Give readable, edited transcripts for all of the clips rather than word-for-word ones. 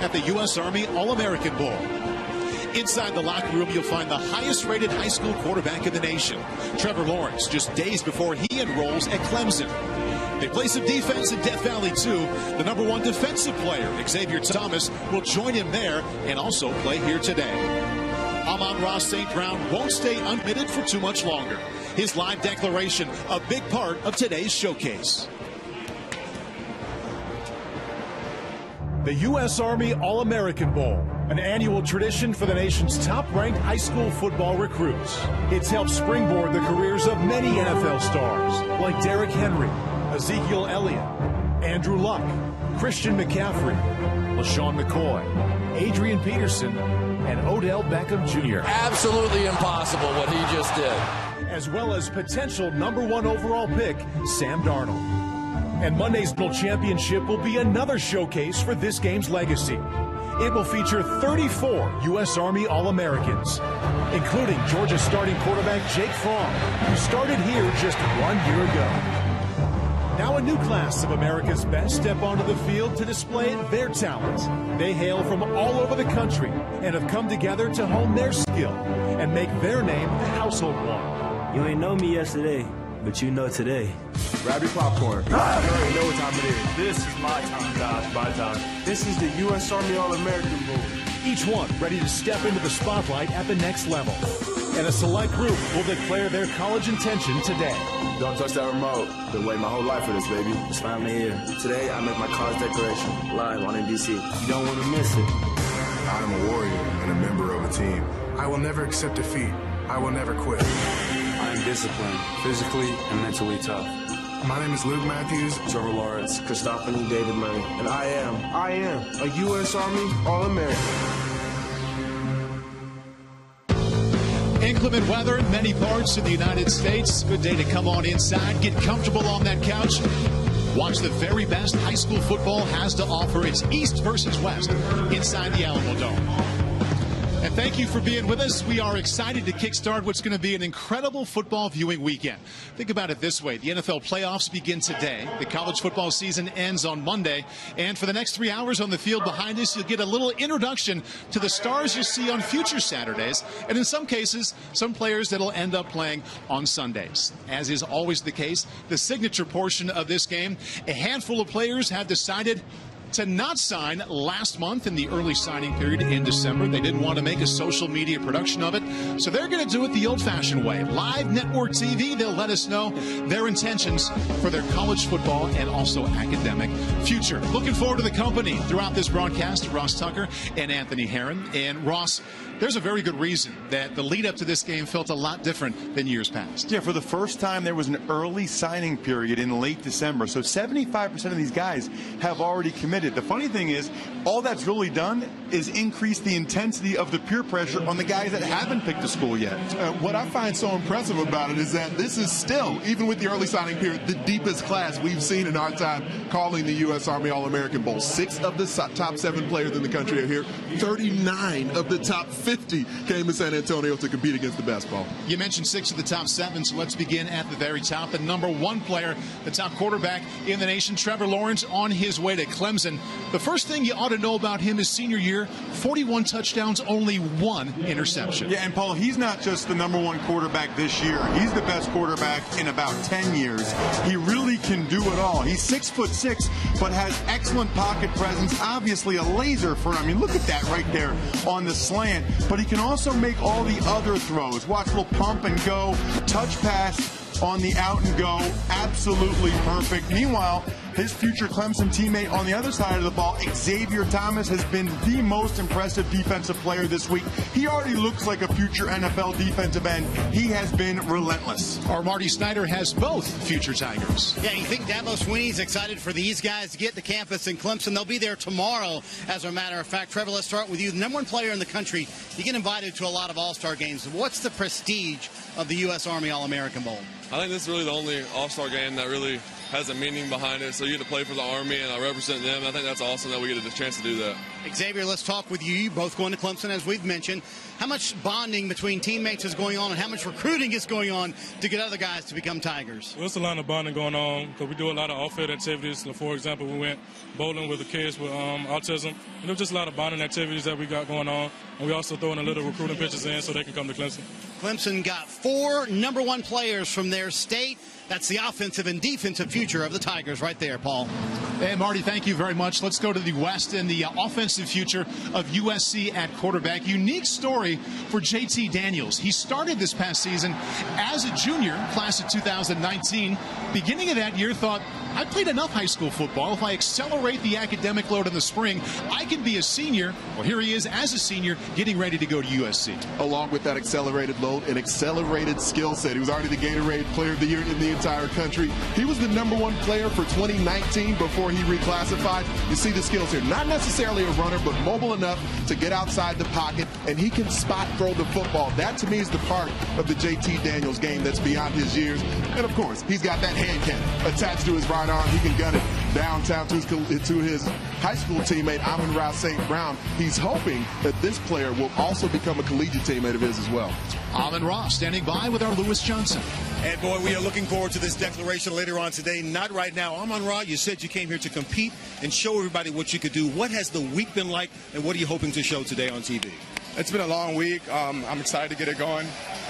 at the U.S. Army All-American Bowl. Inside the locker room, you'll find the highest-rated high school quarterback in the nation, Trevor Lawrence, just days before he enrolls at Clemson. They play some defense in Death Valley, too. The #1 defensive player, Xavier Thomas, will join him there and also play here today. Amon-Ra St. Brown won't stay uncommitted for too much longer. His live declaration, a big part of today's showcase. The U.S. Army All-American Bowl, an annual tradition for the nation's top-ranked high school football recruits. It's helped springboard the careers of many NFL stars, like Derrick Henry, Ezekiel Elliott, Andrew Luck, Christian McCaffrey, LaShawn McCoy, Adrian Peterson, and Odell Beckham Jr. Absolutely impossible what he just did. As well as potential #1 overall pick, Sam Darnold. And Monday's National Championship will be another showcase for this game's legacy. It will feature 34 U.S. Army All-Americans, including Georgia starting quarterback Jake Fromm, who started here just 1 year ago. Now a new class of America's best step onto the field to display their talent. They hail from all over the country and have come together to hone their skill and make their name a household one. You ain't know me yesterday, but you know today. Grab your popcorn. You already know what time it is. This is my time, guys. My time. This is the U.S. Army All-American Bowl. Each one ready to step into the spotlight at the next level. And a select group will declare their college intention today. Don't touch that remote. Been waiting my whole life for this, baby. It's finally here. Today, I make my college declaration live on NBC. You don't want to miss it. I'm a warrior and a member of a team. I will never accept defeat. I will never quit. I am disciplined, physically and mentally tough. My name is Luke Matthews. Trevor Lawrence. Christophany David Murray. And I am a U.S. Army All-American. Inclement weather in many parts of the United States. Good day to come on inside, get comfortable on that couch. Watch the very best high school football has to offer. It's East versus West inside the Alamo Dome. And thank you for being with us. We are excited to kickstart what's going to be an incredible football viewing weekend. Think about it this way. The NFL playoffs begin today. The college football season ends on Monday. And for the next 3 hours on the field behind us, you'll get a little introduction to the stars you see on future Saturdays. And in some cases, some players that'll end up playing on Sundays. As is always the case, the signature portion of this game, a handful of players have decided to not sign last month in the early signing period in December. They didn't want to make a social media production of it, so they're going to do it the old-fashioned way. Live network TV, they'll let us know their intentions for their college football and also academic future. Looking forward to the company throughout this broadcast, Ross Tucker and Anthony Herron. And Ross, there's a very good reason that the lead up to this game felt a lot different than years past. Yeah, for the first time, there was an early signing period in late December. So 75% of these guys have already committed. The funny thing is, all that's really done is increase the intensity of the peer pressure on the guys that haven't picked a school yet. What I find so impressive about it is that this is still, even with the early signing period, the deepest class we've seen in our time calling the U.S. Army All-American Bowl. 6 of the top 7 players in the country are here. 39 of the top 50 came to San Antonio to compete against the best ball. You mentioned 6 of the top 7, so let's begin at the very top. The #1 player, the top quarterback in the nation, Trevor Lawrence, on his way to Clemson. The first thing you ought to know about him is senior year, 41 touchdowns, only 1 interception. Yeah, and Paul, he's not just the #1 quarterback this year. He's the best quarterback in about 10 years. He really can do it all. He's 6'6", but has excellent pocket presence, obviously a laser for him. I mean, look at that right there on the slant. But he can also make all the other throws. Watch, little pump and go, touch pass on the out and go, absolutely perfect. Meanwhile, his future Clemson teammate on the other side of the ball, Xavier Thomas, has been the most impressive defensive player this week. He already looks like a future NFL defensive end. He has been relentless. Our Marty Snyder has both future Tigers. Yeah, you think Dabo Swinney's excited for these guys to get to campus in Clemson? They'll be there tomorrow, as a matter of fact. Trevor, let's start with you. The #1 player in the country, you get invited to a lot of all-star games. What's the prestige of the U.S. Army All-American Bowl? I think this is really the only all-star game that really has a meaning behind it. So you get to play for the Army, and I represent them. I think that's awesome that we get a chance to do that. Xavier, let's talk with you. You both going to Clemson, as we've mentioned. How much bonding between teammates is going on, and how much recruiting is going on to get other guys to become Tigers? Well, there's a lot of bonding going on because we do a lot of off-field activities. So for example, we went bowling with the kids with autism. And there's just a lot of bonding activities that we got going on. And we also throw in a little recruiting pitches in so they can come to Clemson. Clemson got 4 #1 players from their state. That's the offensive and defensive future of the Tigers right there, Paul. Hey, Marty, thank you very much. Let's go to the West and the offensive future of USC at quarterback. Unique story for JT Daniels. He started this past season as a junior, class of 2019. Beginning of that year, thought, I played enough high school football. If I accelerate the academic load in the spring, I can be a senior. Well, here he is as a senior, getting ready to go to USC. Along with that accelerated load, an accelerated skill set. He was already the Gatorade Player of the Year in the entire country. He was the #1 player for 2019 before he reclassified. You see the skills here. Not necessarily a runner, but mobile enough to get outside the pocket, and he can spot throw the football. That, to me, is the part of the JT Daniels game that's beyond his years. And, of course, he's got that hand cannon attached to his right arm. He can gun it downtown to his high school teammate, Amon-Ra St. Brown. He's hoping that this player will also become a collegiate teammate of his as well. Amon-Ra standing by with our Lewis Johnson. And, boy, we are looking forward to this declaration later on today. Not right now. Amon-Ra, you said you came here to compete and show everybody what you could do. What has the week been like, and what are you hoping to show today on TV? It's been a long week. I'm excited to get it going.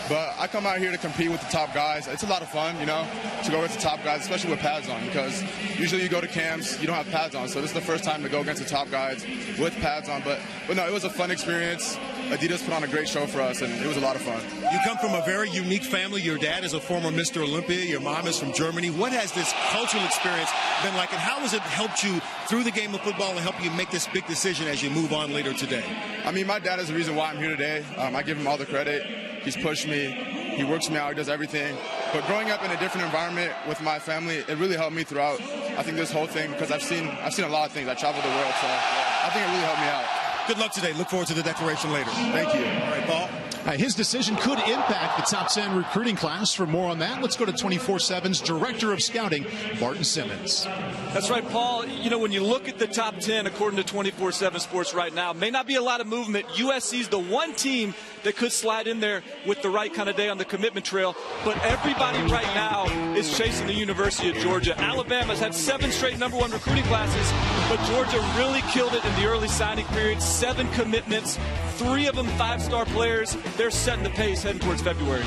But I come out here to compete with the top guys. It's a lot of fun, you know, to go against the top guys, especially with pads on, because usually you go to camps, you don't have pads on. So this is the first time to go against the top guys with pads on. But no, it was a fun experience. Adidas put on a great show for us, and it was a lot of fun. You come from a very unique family. Your dad is a former Mr. Olympia. Your mom is from Germany. What has this cultural experience been like, and how has it helped you through the game of football and help you make this big decision as you move on later today? I mean, my dad is the reason why I'm here today. I give him all the credit. He's pushed me. He works me out. He does everything. But growing up in a different environment with my family, it really helped me throughout, I think, this whole thing, because I've seen a lot of things. I traveled the world, so I think it really helped me out. Good luck today. Look forward to the declaration later. Thank you. All right, Paul. His decision could impact the top 10 recruiting class. For more on that, let's go to 24/7's Director of Scouting, Barton Simmons. That's right, Paul. You know, when you look at the top 10, according to 24/7 Sports right now, may not be a lot of movement. USC's the one team that could slide in there with the right kind of day on the commitment trail. But everybody right now is chasing the University of Georgia. Alabama's had 7 straight #1 recruiting classes, but Georgia really killed it in the early signing period. 7 commitments, 3 of them 5-star players. They're setting the pace heading towards February.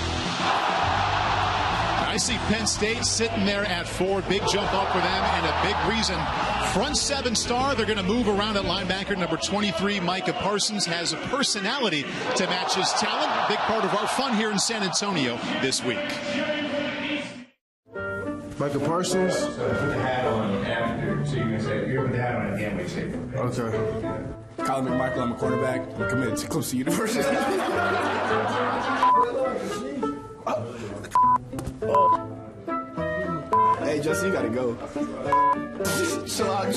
I see Penn State sitting there at 4. Big jump up for them, and a big reason. Front 7-star, they're going to move around at linebacker. Number 23, Micah Parsons, has a personality to match his talent. Big part of our fun here in San Antonio this week. Micah Parsons. So put the hat on after, so you can say, you're with the hat on again, we say. Okay. Colin McMichael, I'm a quarterback. I'm committed to Clemson University. Hey, Justin, you gotta go. Chill out.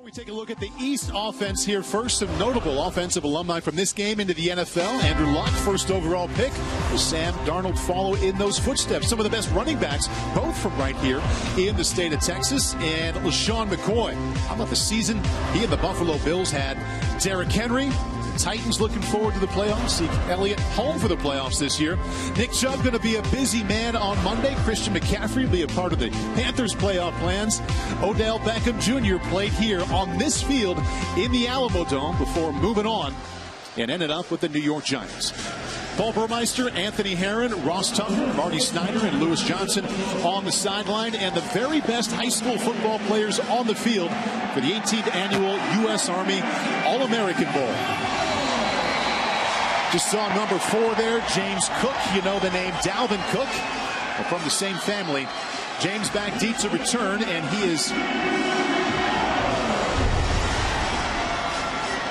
We take a look at the East offense here first. Some notable offensive alumni from this game into the NFL. Andrew Luck, first overall pick. Will Sam Darnold follow in those footsteps? Some of the best running backs, both from right here in the state of Texas. And LaShawn McCoy. How about the season he and the Buffalo Bills had? Derrick Henry. Titans looking forward to the playoffs. Zeke Elliott home for the playoffs this year. Nick Chubb going to be a busy man on Monday. Christian McCaffrey will be a part of the Panthers' playoff plans. Odell Beckham Jr. played here on this field in the Alamo Dome before moving on and ended up with the New York Giants. Paul Burmeister, Anthony Herron, Ross Tucker, Marty Snyder, and Lewis Johnson on the sideline, and the very best high school football players on the field for the 18th annual U.S. Army All-American Bowl. Just saw number 4 there, James Cook. You know the name Dalvin Cook. They're from the same family. James back deep to return, and he is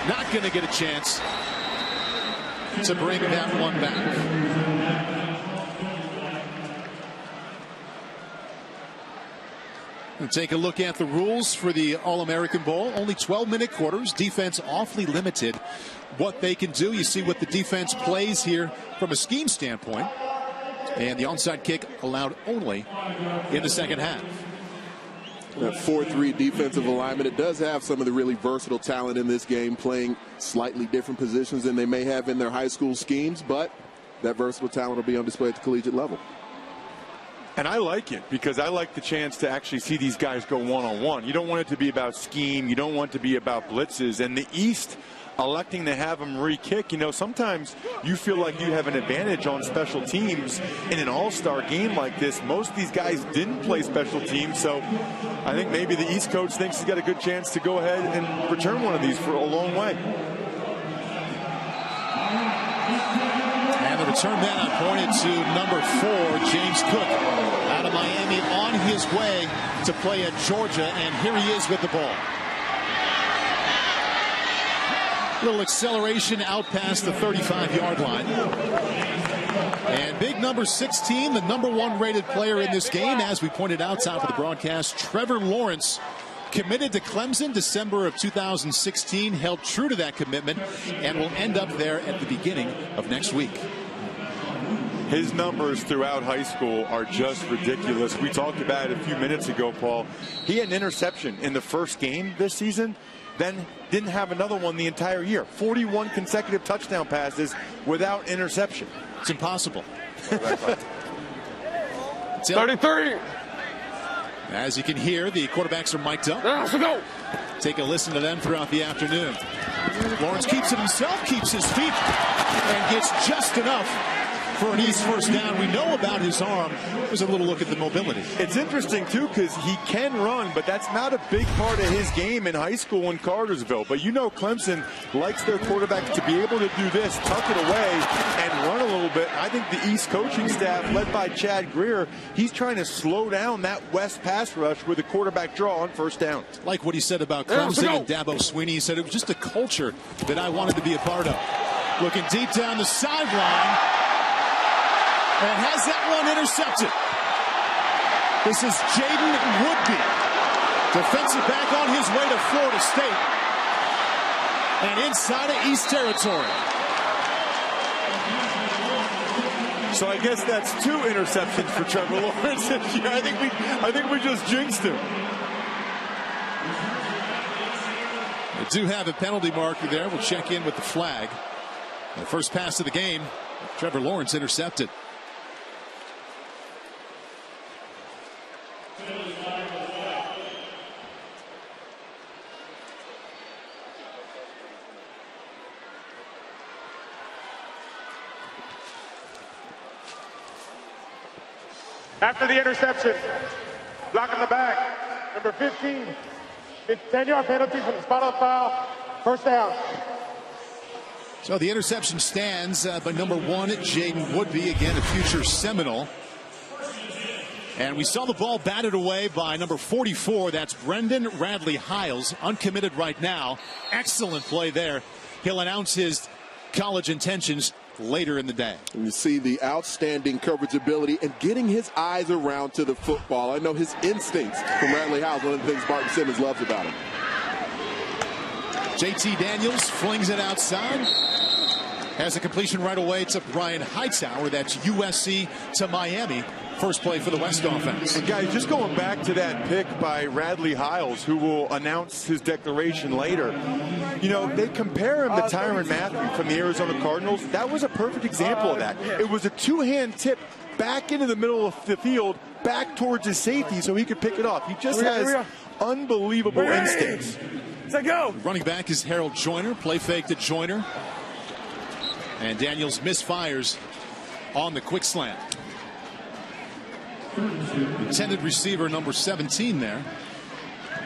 not going to get a chance to bring that one back. And take a look at the rules for the All-American Bowl. Only 12-minute quarters. Defense awfully limited what they can do. You see what the defense plays here from a scheme standpoint. And the onside kick allowed only in the second half. That 4-3 defensive alignment, it does have some of the really versatile talent in this game, playing slightly different positions than they may have in their high school schemes, but that versatile talent will be on display at the collegiate level. And I like it because I like the chance to actually see these guys go one-on-one. You don't want it to be about scheme. You don't want it to be about blitzes. And the East electing to have them re-kick, you know, sometimes you feel like you have an advantage on special teams in an all-star game like this. Most of these guys didn't play special teams, so I think maybe the East coach thinks he's got a good chance to go ahead and return one of these for a long way. And the return man I pointed to number 4, James Cook, out of Miami, on his way to play at Georgia, and here he is with the ball. Little acceleration out past the 35-yard line. And big number 16, the number 1 rated player in this game, as we pointed out top of the broadcast, Trevor Lawrence, committed to Clemson December of 2016, held true to that commitment, and will end up there at the beginning of next week. His numbers throughout high school are just ridiculous. We talked about it a few minutes ago, Paul. He had an interception in the first game this season, then didn't have another one the entire year. 41 consecutive touchdown passes without interception. It's impossible. 33. As you can hear, the quarterbacks are mic'd up. Let's go. Take a listen to them throughout the afternoon. Lawrence keeps it himself, keeps his feet, and gets just enough for an East first down. We know about his arm. There's a little look at the mobility. It's interesting, too, because he can run, but that's not a big part of his game in high school in Cartersville. But you know Clemson likes their quarterback to be able to do this, tuck it away, and run a little bit. I think the East coaching staff, led by Chad Greer, he's trying to slow down that West pass rush with a quarterback draw on first down. Like what he said about Clemson and Dabo Swinney. He said it was just a culture that I wanted to be a part of. Looking deep down the sideline. And has that one intercepted. This is Jaden Woodby, defensive back on his way to Florida State. And inside of East territory. So I guess that's 2 interceptions for Trevor Lawrence this year. I think we just jinxed him. They do have a penalty marker there. We'll check in with the flag. The first pass of the game, Trevor Lawrence intercepted. After the interception, blocking the back, number 15, 10-yard penalty from the spot of the foul, first down. So the interception stands by number 1, Jaden Woodby, again a future Seminole. And we saw the ball batted away by number 44. That's Brendan Radley-Hiles, uncommitted right now. Excellent play there. He'll announce his college intentions later in the day. And you see the outstanding coverage ability and getting his eyes around to the football. I know his instincts from Radley-Hiles, one of the things Martin Simmons loves about him. JT Daniels flings it outside. Has a completion right away to Brian Hightower. That's USC to Miami. First play for the West offense. And guys, just going back to that pick by Radley-Hiles, who will announce his declaration later. You know, they compare him to Tyrann Mathieu from the Arizona Cardinals. That was a perfect example of that. It was a two-hand tip back into the middle of the field, back towards his safety so he could pick it off. He just has unbelievable instincts. Let's go. Running back is Harold Joyner. Play fake to Joyner. And Daniels misfires on the quick slant. Intended receiver number 17 there.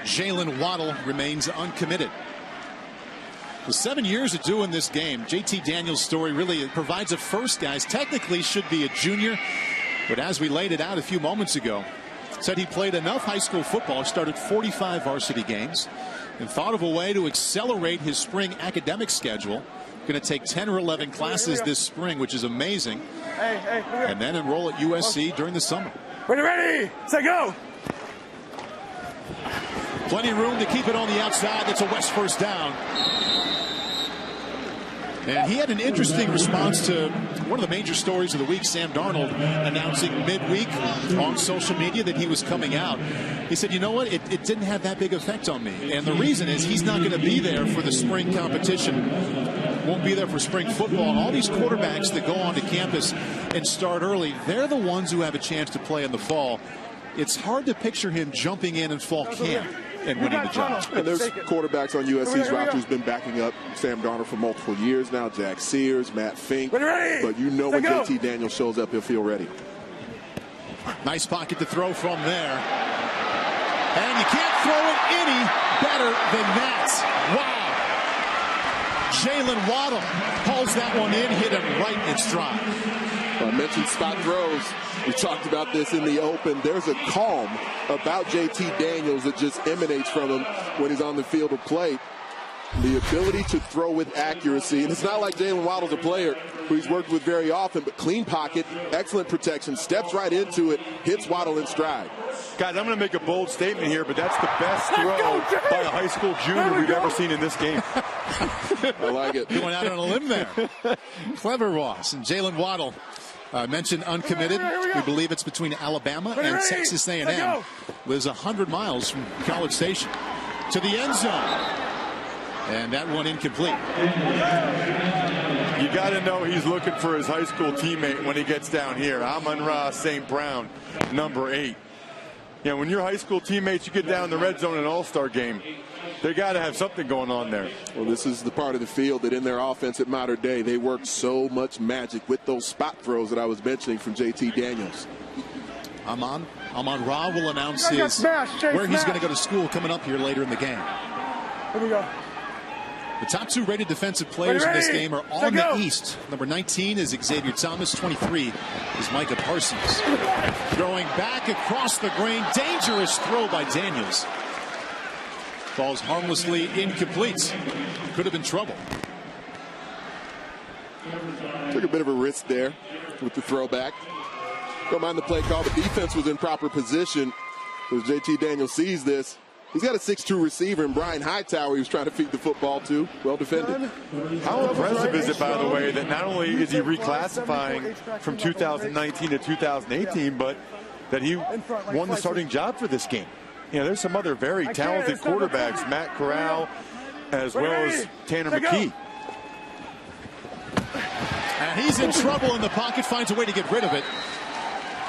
Jalen Waddle remains uncommitted. With 7 years of doing this game, JT Daniels' story really provides a first, guys. Technically should be a junior, but as we laid it out a few moments ago, said he played enough high school football, started 45 varsity games, and thought of a way to accelerate his spring academic schedule. Going to take 10 or 11 classes this spring, which is amazing, and then enroll at USC during the summer. Ready, set, go. Plenty of room to keep it on the outside. That's a West first down. And he had an interesting response to one of the major stories of the week, Sam Darnold announcing midweek on social media that he was coming out. He said, you know what, it didn't have that big effect on me. And the reason is he's not going to be there for the spring competition, won't be there for spring football. And all these quarterbacks that go onto campus and start early, they're the ones who have a chance to play in the fall. It's hard to picture him jumping in fall camp and winning the job. And there's quarterbacks on USC's roster who's been backing up Sam Darnold for multiple years now. Jack Sears, Matt Fink. But you know when JT Daniels shows up, he'll feel ready. Nice pocket to throw from there. And you can't throw it any better than that. Wow. Jalen Waddle pulls that one in, hit him right in stride. I mentioned spot throws. We talked about this in the open. There's a calm about JT Daniels that just emanates from him when he's on the field of play. The ability to throw with accuracy. And it's not like Jalen Waddle's a player who he's worked with very often, but clean pocket, excellent protection, steps right into it, hits Waddle in stride. Guys, I'm going to make a bold statement here, but that's the best throw by a high school junior we've ever seen in this game. I like it. Going out on a limb there. Clever Ross. And Jalen Waddle mentioned uncommitted. We believe it's between Alabama and Texas A&M. Lives 100 miles from College Station. To the end zone. And that one incomplete. You got to know he's looking for his high school teammate when he gets down here. Amon-Ra St. Brown, number 8. You know, when your high school teammates, you get down in the red zone in an all-star game, they got to have something going on there. Well, this is the part of the field that in their offense at Mater Dei, they work so much magic with those spot throws that I was mentioning from JT Daniels. Amon-Ra will announce where he's going to go to school coming up here later in the game. Here we go. The top 2 rated defensive players in this game are on the East. Number 19 is Xavier Thomas. 23 is Micah Parsons. Throwing back across the grain. Dangerous throw by Daniels. Falls harmlessly incomplete. Could have been trouble. Took a bit of a risk there with the throwback. Don't mind the play call. The defense was in proper position. As JT Daniels sees this, he's got a 6'2 receiver in Brian Hightower he was trying to feed the football to. Well defended. How impressive is it, by the way, that not only is he reclassifying from 2019 to 2018, but that he won the starting job for this game. You know, there's some other very talented quarterbacks, Matt Corral, as well as Tanner McKee. And he's in trouble in the pocket, finds a way to get rid of it.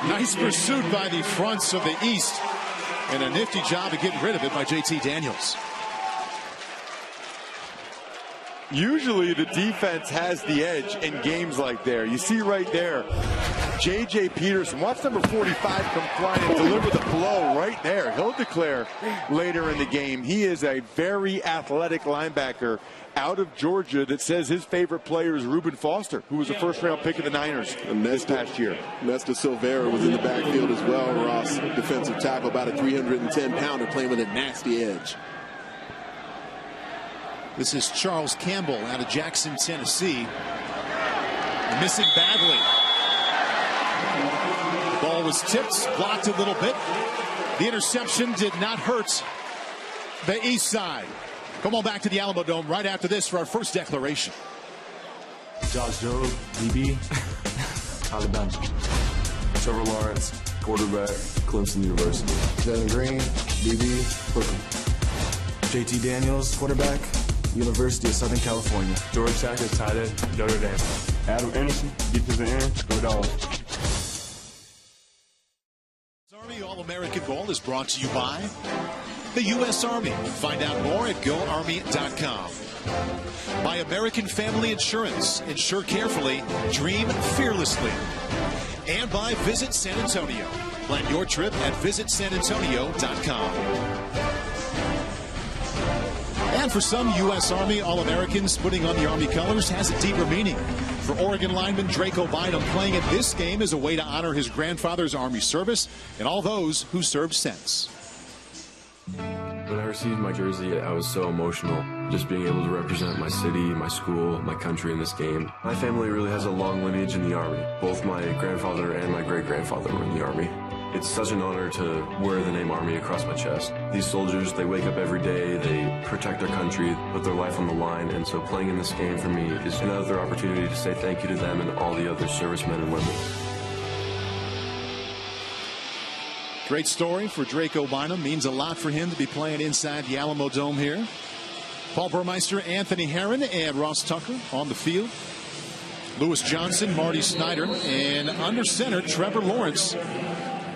Nice pursuit by the fronts of the East. And a nifty job of getting rid of it by JT Daniels. Usually the defense has the edge in games like there. You see right there, J.J. Peterson. Watch number 45 come flying and deliver the blow right there. He'll declare later in the game. He is a very athletic linebacker out of Georgia that says his favorite player is Reuben Foster, who was a first-round pick of the Niners this past year. Nesta Silvera was in the backfield as well, Ross. Defensive tackle, about a 310-pounder playing with a nasty edge. This is Charles Campbell out of Jackson, Tennessee. Missing badly. The ball was tipped, blocked a little bit. The interception did not hurt the East side. Come on back to the Alamo Dome right after this for our first declaration. Josh Jobe, DB, Alabama. Trevor Lawrence, quarterback, Clemson University. Jalen Green, DB, Brooklyn. JT Daniels, quarterback, University of Southern California. George Sackett, tight end, Notre Dame. Adam Anderson, defensive end, go Dogs. Army All-American Bowl is brought to you by the U.S. Army. Find out more at GoArmy.com. By American Family Insurance. Insure carefully, dream fearlessly. And by Visit San Antonio. Plan your trip at visitsanantonio.com. And for some U.S. Army All-Americans, putting on the Army colors has a deeper meaning. For Oregon lineman Draco Bynum, playing in this game is a way to honor his grandfather's Army service and all those who served since. When I received my jersey, I was so emotional. Just being able to represent my city, my school, my country in this game. My family really has a long lineage in the Army. Both my grandfather and my great-grandfather were in the Army. It's such an honor to wear the name Army across my chest. These soldiers, they wake up every day, they protect their country, put their life on the line, and so playing in this game for me is another opportunity to say thank you to them and all the other servicemen and women. Great story for Draco Bynum. Means a lot for him to be playing inside the Alamo Dome here. Paul Burmeister, Anthony Herron, and Ross Tucker on the field. Lewis Johnson, Marty Snyder, and under center, Trevor Lawrence.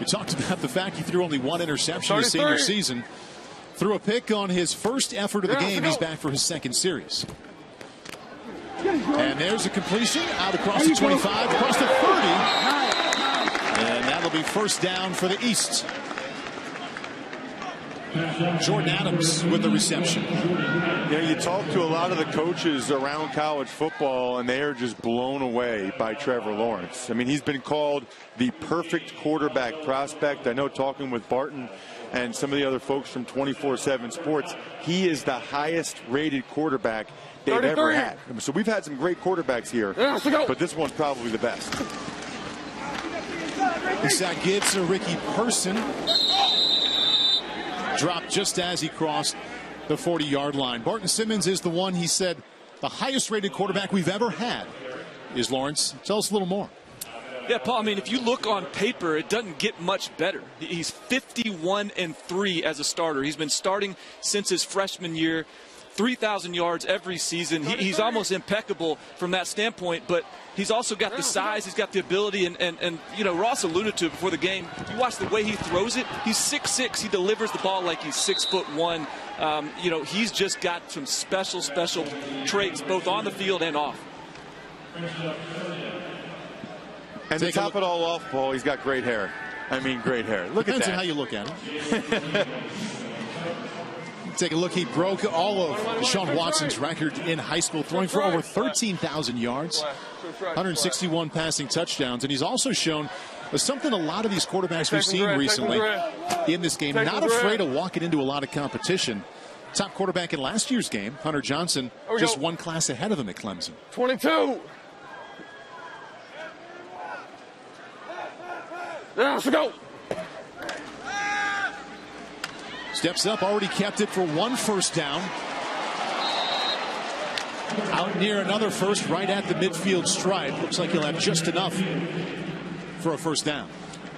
We talked about the fact he threw only one interception his senior season. Threw a pick on his first effort of the game. He's back for his second series. And there's a completion out across the 25, across the 30. And that'll be first down for the East. Jordan Adams with the reception. You know, you talk to a lot of the coaches around college football, and they are just blown away by Trevor Lawrence. I mean, he's been called the perfect quarterback prospect. I know, talking with Barton and some of the other folks from 24/7 Sports, he is the highest rated quarterback they've ever had. So we've had some great quarterbacks here, but this one's probably the best. Inside Gibbs, Ricky Parson dropped just as he crossed the 40-yard line. Barton Simmons is the one, he said, the highest rated quarterback we've ever had is Lawrence. Tell us a little more. Yeah, Paul, I mean, if you look on paper, it doesn't get much better. He's 51-3 as a starter. He's been starting since his freshman year, 3,000 yards every season. He's almost impeccable from that standpoint, but he's also got the size, he's got the ability, and you know, Ross alluded to it before the game. You watch the way he throws it. He's 6'6". He delivers the ball like he's 6'1". You know, he's just got some special traits both on the field and off. And to top it all off, Paul, he's got great hair. I mean, great hair. Look at that. Depends on how you look at him. Take a look. He broke all of Deshaun Watson's record in high school, throwing for over 13,000 yards, 161 passing touchdowns. And he's also shown something a lot of these quarterbacks we've seen recently in this game, not afraid of walking into a lot of competition. Top quarterback in last year's game, Hunter Johnson, just one class ahead of him at Clemson. 22. Now, let's go. Steps up, already kept it for one first down. Out near another first, right at the midfield stripe. Looks like he'll have just enough for a first down.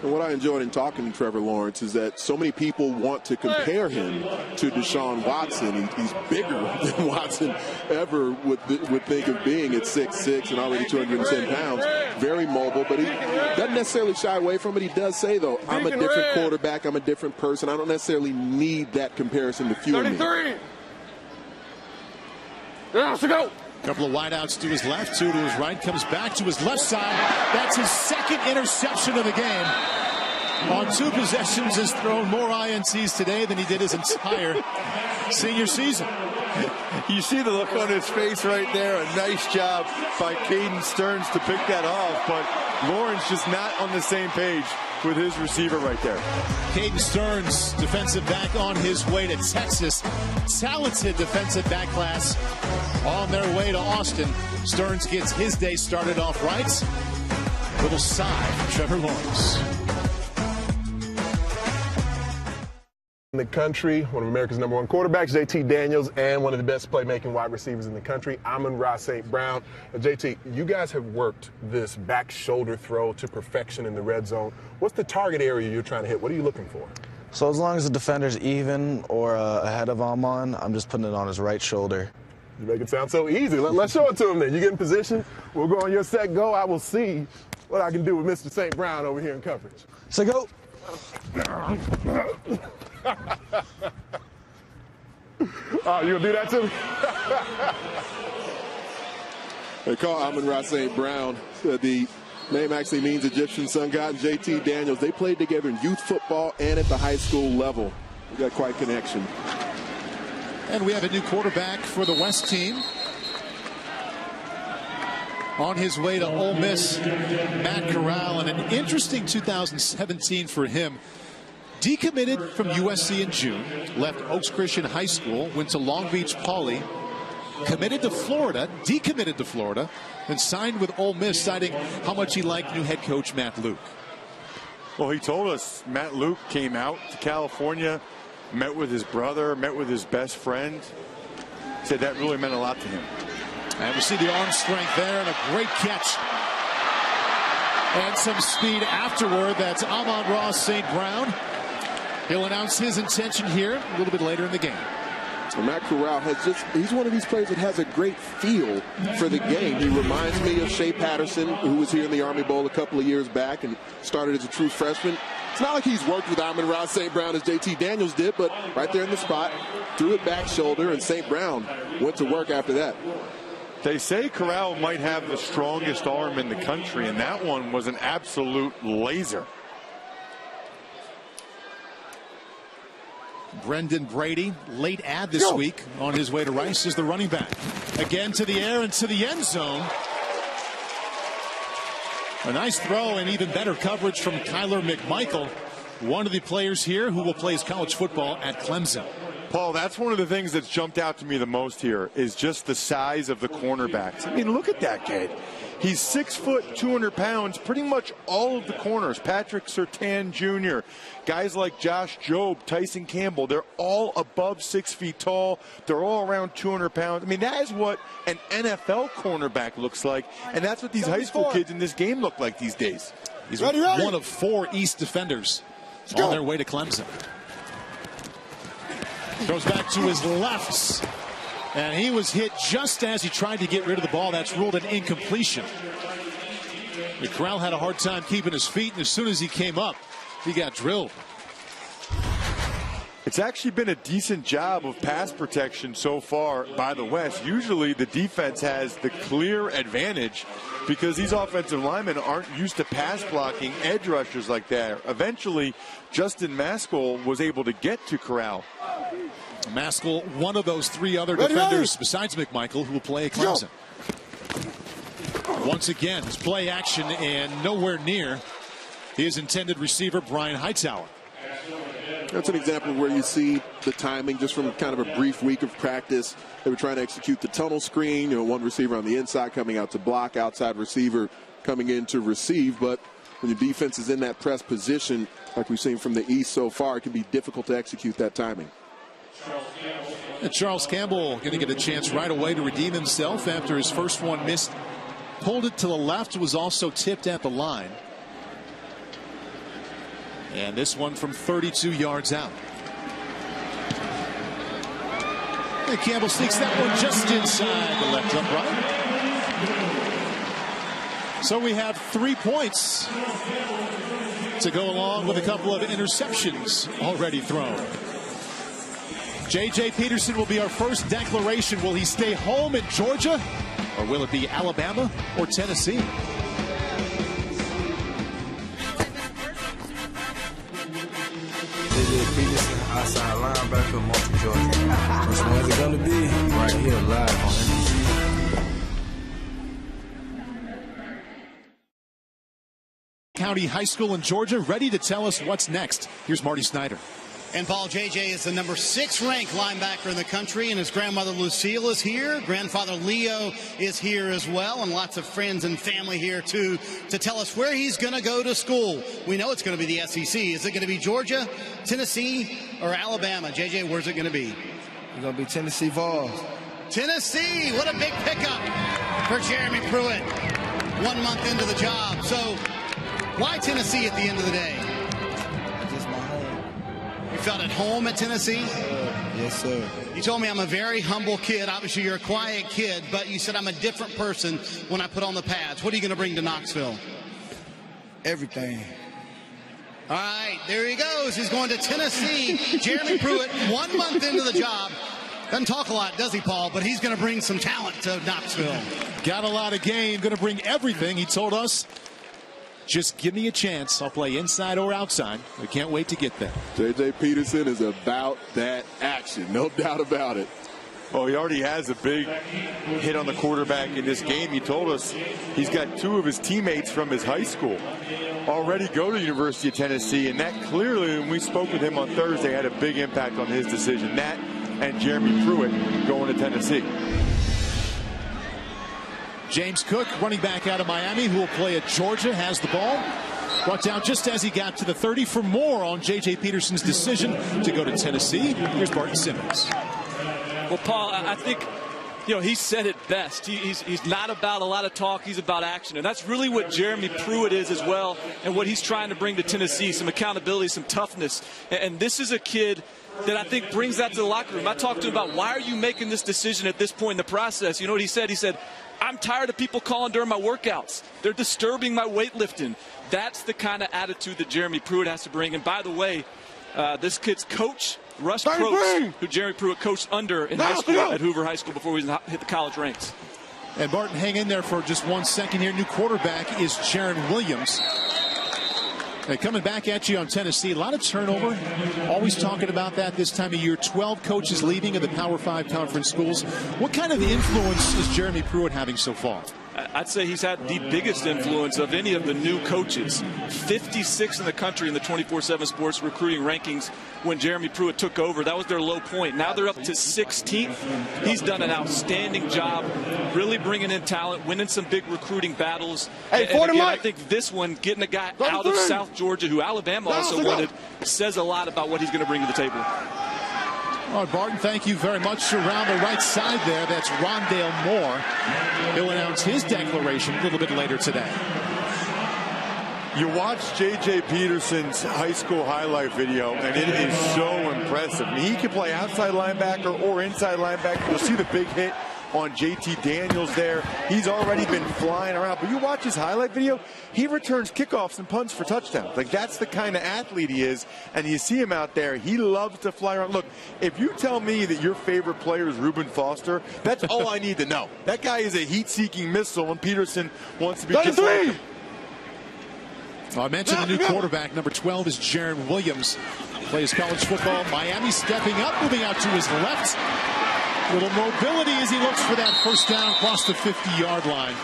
And what I enjoyed in talking to Trevor Lawrence is that so many people want to compare him to Deshaun Watson. He's bigger than Watson ever would think of being at 6'6" and already 210 pounds. Very mobile, but he doesn't necessarily shy away from it. He does say, though, I'm a different quarterback. I'm a different person. I don't necessarily need that comparison to fuel me. 33. Let's go. Couple of wideouts to his left, two to his right, comes back to his left side. That's his second interception of the game. On two possessions, has thrown more INTs today than he did his entire senior season. You see the look on his face right there. A nice job by Caden Stearns to pick that off, but Lawrence just not on the same page with his receiver right there. Caden Stearns, defensive back on his way to Texas. Talented defensive back class on their way to Austin. Stearns gets his day started off right. Little sigh from Trevor Lawrence. In the country, one of America's #1 quarterbacks, JT Daniels, and one of the best playmaking wide receivers in the country, Amon-Ra St. Brown. JT, you guys have worked this back shoulder throw to perfection in the red zone. What's the target area you're trying to hit? What are you looking for? So as long as the defender's even or ahead of Amon, I'm just putting it on his right shoulder. You make it sound so easy. Let's show it to him then. You get in position. We'll go on your set, go. I will see what I can do with Mr. St. Brown over here in coverage. So go. Oh, you gonna do that to me? They call Amon-Ra St. Brown. The name actually means Egyptian sun god. And JT Daniels, they played together in youth football and at the high school level. We got quite a connection. And we have a new quarterback for the West team. On his way to Ole Miss, Matt Corral, and an interesting 2017 for him. Decommitted from USC in June, left Oaks Christian High School, went to Long Beach Poly, committed to Florida, decommitted to Florida, then signed with Ole Miss, citing how much he liked new head coach Matt Luke. Well, he told us Matt Luke came out to California, met with his brother, met with his best friend. Said that really meant a lot to him. And we see the arm strength there and a great catch. And some speed afterward. That's Amon-Ra St. Brown. He'll announce his intention here a little bit later in the game. Well, Matt Corral he's one of these players that has a great feel for the game. He reminds me of Shea Patterson, who was here in the Army Bowl a couple of years back and started as a true freshman. It's not like he's worked with Amon-Ra St. Brown as JT Daniels did, but right there in the spot, threw it back shoulder, and St. Brown went to work after that. They say Corral might have the strongest arm in the country, and that one was an absolute laser. Brendan Brady, late ad this week on his way to Rice, is the running back. Again to the air and to the end zone. A nice throw and even better coverage from Kyler McMichael, one of the players here who will play his college football at Clemson. Paul, that's one of the things that's jumped out to me the most here is just the size of the cornerbacks. I mean, look at that kid. He's 6 foot, 200 pounds, pretty much all of the corners. Patrick Surtain Jr., guys like Josh Jobe, Tyson Campbell, they're all above 6 feet tall. They're all around 200 pounds. I mean, that is what an NFL cornerback looks like, and that's what these high school kids in this game look like these days. He's one of 4 East defenders on their way to Clemson. Goes back to his left, and he was hit just as he tried to get rid of the ball. That's ruled an incompletion. Corral had a hard time keeping his feet, and as soon as he came up, he got drilled. It's actually been a decent job of pass protection so far by the West. Usually the defense has the clear advantage because these offensive linemen aren't used to pass blocking edge rushers like that. Eventually, Justin Maskell was able to get to Corral. Maskell, one of those 3 other defenders besides McMichael who will play at Clemson. Once again, it's play action and nowhere near his intended receiver, Brian Hightower. That's an example where you see the timing just from kind of a brief week of practice. They were trying to execute the tunnel screen, one receiver on the inside coming out to block, outside receiver coming in to receive. But when your defense is in that press position, like we've seen from the East so far, it can be difficult to execute that timing. And Charles Campbell going to get a chance right away to redeem himself after his first one missed. Pulled it to the left, was also tipped at the line. And this one from 32 yards out. And Campbell sneaks that one just inside the left upright. So we have 3 points to go along with a couple of interceptions already thrown. J.J. Peterson will be our first declaration. Will he stay home in Georgia, or will it be Alabama or Tennessee? J.J. Peterson, outside linebacker, Martin Georgia. Which one is it going to be? Right here, live on NBC. County High School in Georgia, ready to tell us what's next. Here's Marty Snyder. And Paul, JJ is the number 6 ranked linebacker in the country, and his grandmother Lucille is here. Grandfather Leo is here as well, and lots of friends and family here too to tell us where he's going to go to school. We know it's going to be the SEC. Is it going to be Georgia, Tennessee, or Alabama? JJ, where's it going to be? It's going to be Tennessee Vols. Tennessee, what a big pickup for Jeremy Pruitt 1 month into the job. So why Tennessee at the end of the day? You felt at home at Tennessee? Yes, sir. You told me I'm a very humble kid. Obviously, you're a quiet kid, but you said I'm a different person when I put on the pads. What are you going to bring to Knoxville? Everything. All right, there he goes. He's going to Tennessee. Jeremy Pruitt, 1 month into the job. Doesn't talk a lot, does he, Paul? But he's going to bring some talent to Knoxville. Got a lot of game. Going to bring everything. He told us, just give me a chance. I'll play inside or outside. We can't wait to get there. J.J. Peterson is about that action. No doubt about it. Oh, he already has a big hit on the quarterback in this game. He told us he's got 2 of his teammates from his high school already go to the University of Tennessee, and that clearly, when we spoke with him on Thursday, had a big impact on his decision. That and Jeremy Pruitt going to Tennessee. James Cook, running back out of Miami, who will play at Georgia, has the ball. Brought down just as he got to the 30. For more on J.J. Peterson's decision to go to Tennessee, here's Parson Simmons. Well, Paul, I think, he said it best. He's not about a lot of talk. He's about action. And that's really what Jeremy Pruitt is as well, and what he's trying to bring to Tennessee, some accountability, some toughness. And this is a kid that I think brings that to the locker room. I talked to him about, why are you making this decision at this point in the process? You know what he said? He said, I'm tired of people calling during my workouts. They're disturbing my weightlifting. That's the kind of attitude that Jeremy Pruitt has to bring. And by the way, this kid's coach, Russ Probst, who Jeremy Pruitt coached under in high school at Hoover High School before he hit the college ranks. And Barton, hang in there for just 1 second here. New quarterback is Jaron Williams. Coming back at you on Tennessee, a lot of turnover. Always talking about that this time of year. 12 coaches leaving of the Power 5 conference schools. What kind of influence is Jeremy Pruitt having so far? I'd say he's had the biggest influence of any of the new coaches. 56 in the country in the 24/7 Sports recruiting rankings when Jeremy Pruitt took over. That was their low point. Now they're up to 16th. He's done an outstanding job really bringing in talent, winning some big recruiting battles. And again, I think this one, getting a guy out of South Georgia who Alabama also wanted, says a lot about what he's going to bring to the table. All right, Barton, thank you very much. Around the right side there, that's Rondale Moore. He'll announce his declaration a little bit later today. You watch J.J. Peterson's high school highlight video, and it is so impressive. I mean, he can play outside linebacker or inside linebacker. You'll see the big hit on J.T. Daniels there. He's already been flying around. But you watch his highlight video, he returns kickoffs and punts for touchdowns. Like, that's the kind of athlete he is. And you see him out there. He loves to fly around. Look, if you tell me that your favorite player is Reuben Foster, that's all I need to know. That guy is a heat-seeking missile, and Peterson wants to be just like him. I mentioned the new quarterback, number 12, is Jaron Williams. Plays college football. Miami stepping up, moving out to his left. Little mobility as he looks for that first down across the 50-yard line.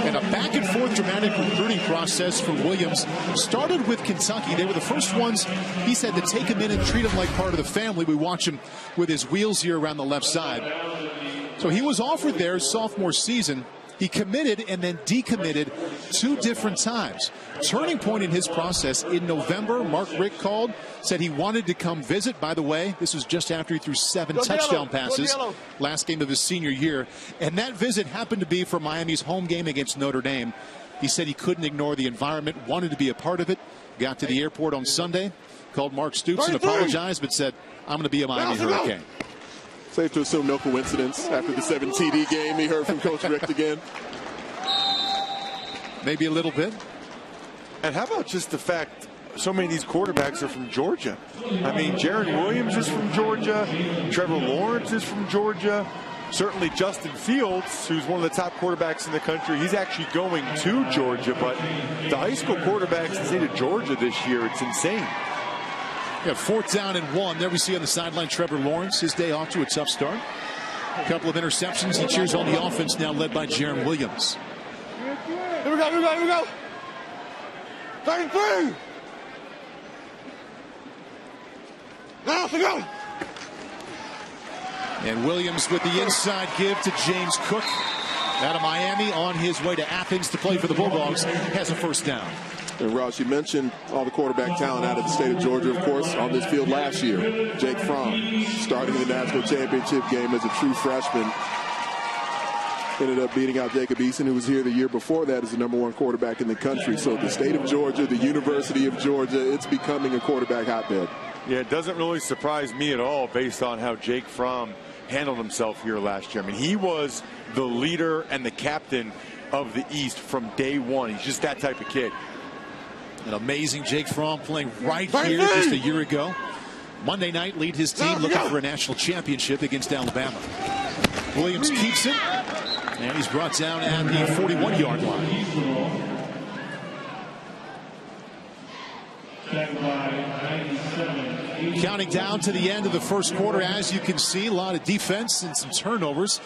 And a back-and-forth dramatic recruiting process for Williams. Started with Kentucky. They were the first ones, he said, to take him in and treat him like part of the family. We watch him with his wheels here around the left side. So he was offered there his sophomore season. He committed and then decommitted 2 different times. Turning point in his process in November, Mark Richt called, said he wanted to come visit. By the way, this was just after he threw 7 touchdown passes last game of his senior year. And that visit happened to be for Miami's home game against Notre Dame. He said he couldn't ignore the environment, wanted to be a part of it. Got to the airport on Sunday, called Mark Stoops and apologized, but said, I'm going to be a Miami Hurricane. Safe to assume no coincidence. After the 7 TD game, he heard from Coach Richt again. Maybe a little bit. And how about just the fact so many of these quarterbacks are from Georgia? I mean, Jaron Williams is from Georgia. Trevor Lawrence is from Georgia. Certainly Justin Fields, who's one of the top quarterbacks in the country, he's actually going to Georgia. But the high school quarterbacks in the state of Georgia this year, it's insane. Yeah, 4th down and 1. There we see on the sideline Trevor Lawrence, his day off to a tough start. A couple of interceptions. He cheers on the offense now, led by Jaron Williams. Here we go, here we go, here we go. 33. Now, let's go. And Williams with the inside give to James Cook. Out of Miami, on his way to Athens to play for the Bulldogs, has a first down. And Ross, you mentioned all the quarterback talent out of the state of Georgia, of course, on this field last year. Jake Fromm, starting in the national championship game as a true freshman. Ended up beating out Jacob Eason, who was here the year before that as the #1 quarterback in the country. So the state of Georgia, the University of Georgia, it's becoming a quarterback hotbed. Yeah, it doesn't really surprise me at all based on how Jake Fromm handled himself here last year. I mean, he was the leader and the captain of the East from day one. He's just that type of kid. An amazing Jake Fromm playing right here just a year ago. Monday night, lead his team looking for a national championship against Alabama. Williams keeps it, and he's brought down at the 41-yard line. Counting down to the end of the first quarter, as you can see, a lot of defense and some turnovers.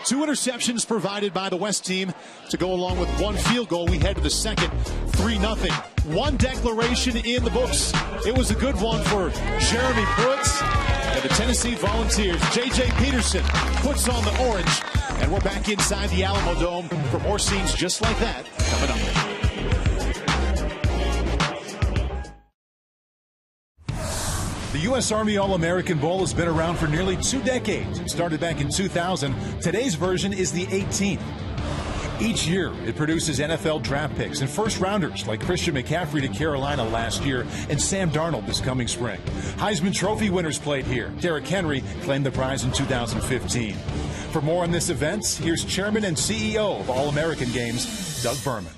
2 interceptions provided by the West team to go along with 1 field goal. We head to the second, 3-0. 1 declaration in the books. It was a good one for Jeremy Pruitt and the Tennessee Volunteers. J.J. Peterson puts on the orange, and we're back inside the Alamo Dome for more scenes just like that coming up. The U.S. Army All-American Bowl has been around for nearly 2 decades. It started back in 2000. Today's version is the 18th. Each year, it produces NFL draft picks and first-rounders like Christian McCaffrey to Carolina last year and Sam Darnold this coming spring. Heisman Trophy winners played here. Derrick Henry claimed the prize in 2015. For more on this event, here's Chairman and CEO of All-American Games, Doug Berman.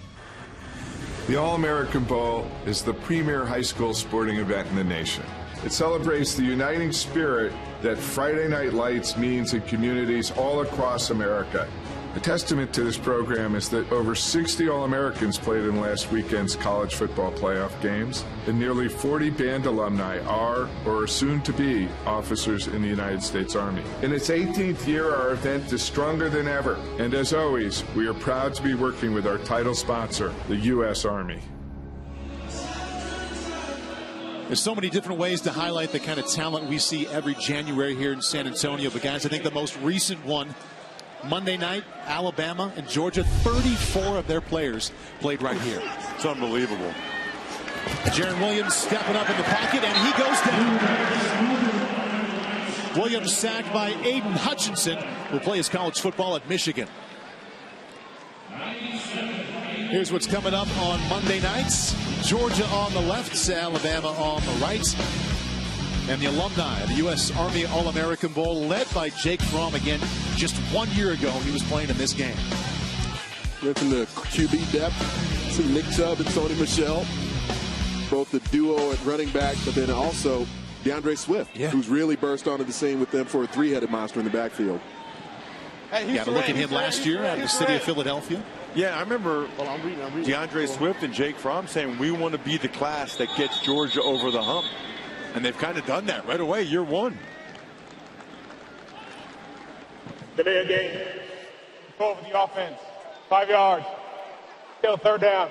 The All-American Bowl is the premier high school sporting event in the nation. It celebrates the uniting spirit that Friday Night Lights means in communities all across America. A testament to this program is that over 60 All-Americans played in last weekend's college football playoff games, and nearly 40 band alumni are or are soon to be officers in the United States Army. In its 18th year, our event is stronger than ever, and as always, we are proud to be working with our title sponsor, the U.S. Army. There's so many different ways to highlight the kind of talent we see every January here in San Antonio, but guys, I think the most recent one, Monday night, Alabama and Georgia, 34 of their players played right here. It's unbelievable. Jaron Williams stepping up in the pocket, and he goes down. Williams sacked by Aiden Hutchinson, who plays college football at Michigan. Here's what's coming up on Monday nights. Georgia on the left, Alabama on the right. And the alumni of the U.S. Army All-American Bowl, led by Jake Fromm again. Just 1 year ago, he was playing in this game. Looking the QB depth, see Nick Chubb and Sony Michel, both the duo at running back, but then also DeAndre Swift, who's really burst onto the scene with them for a three-headed monster in the backfield. Hey, got to look at him last year out of the city of Philadelphia. Yeah, I remember DeAndre Swift and Jake Fromm saying, we want to be the class that gets Georgia over the hump. And they've kind of done that right away, year one. Delay a game. Go over the offense. 5 yards. Still third down.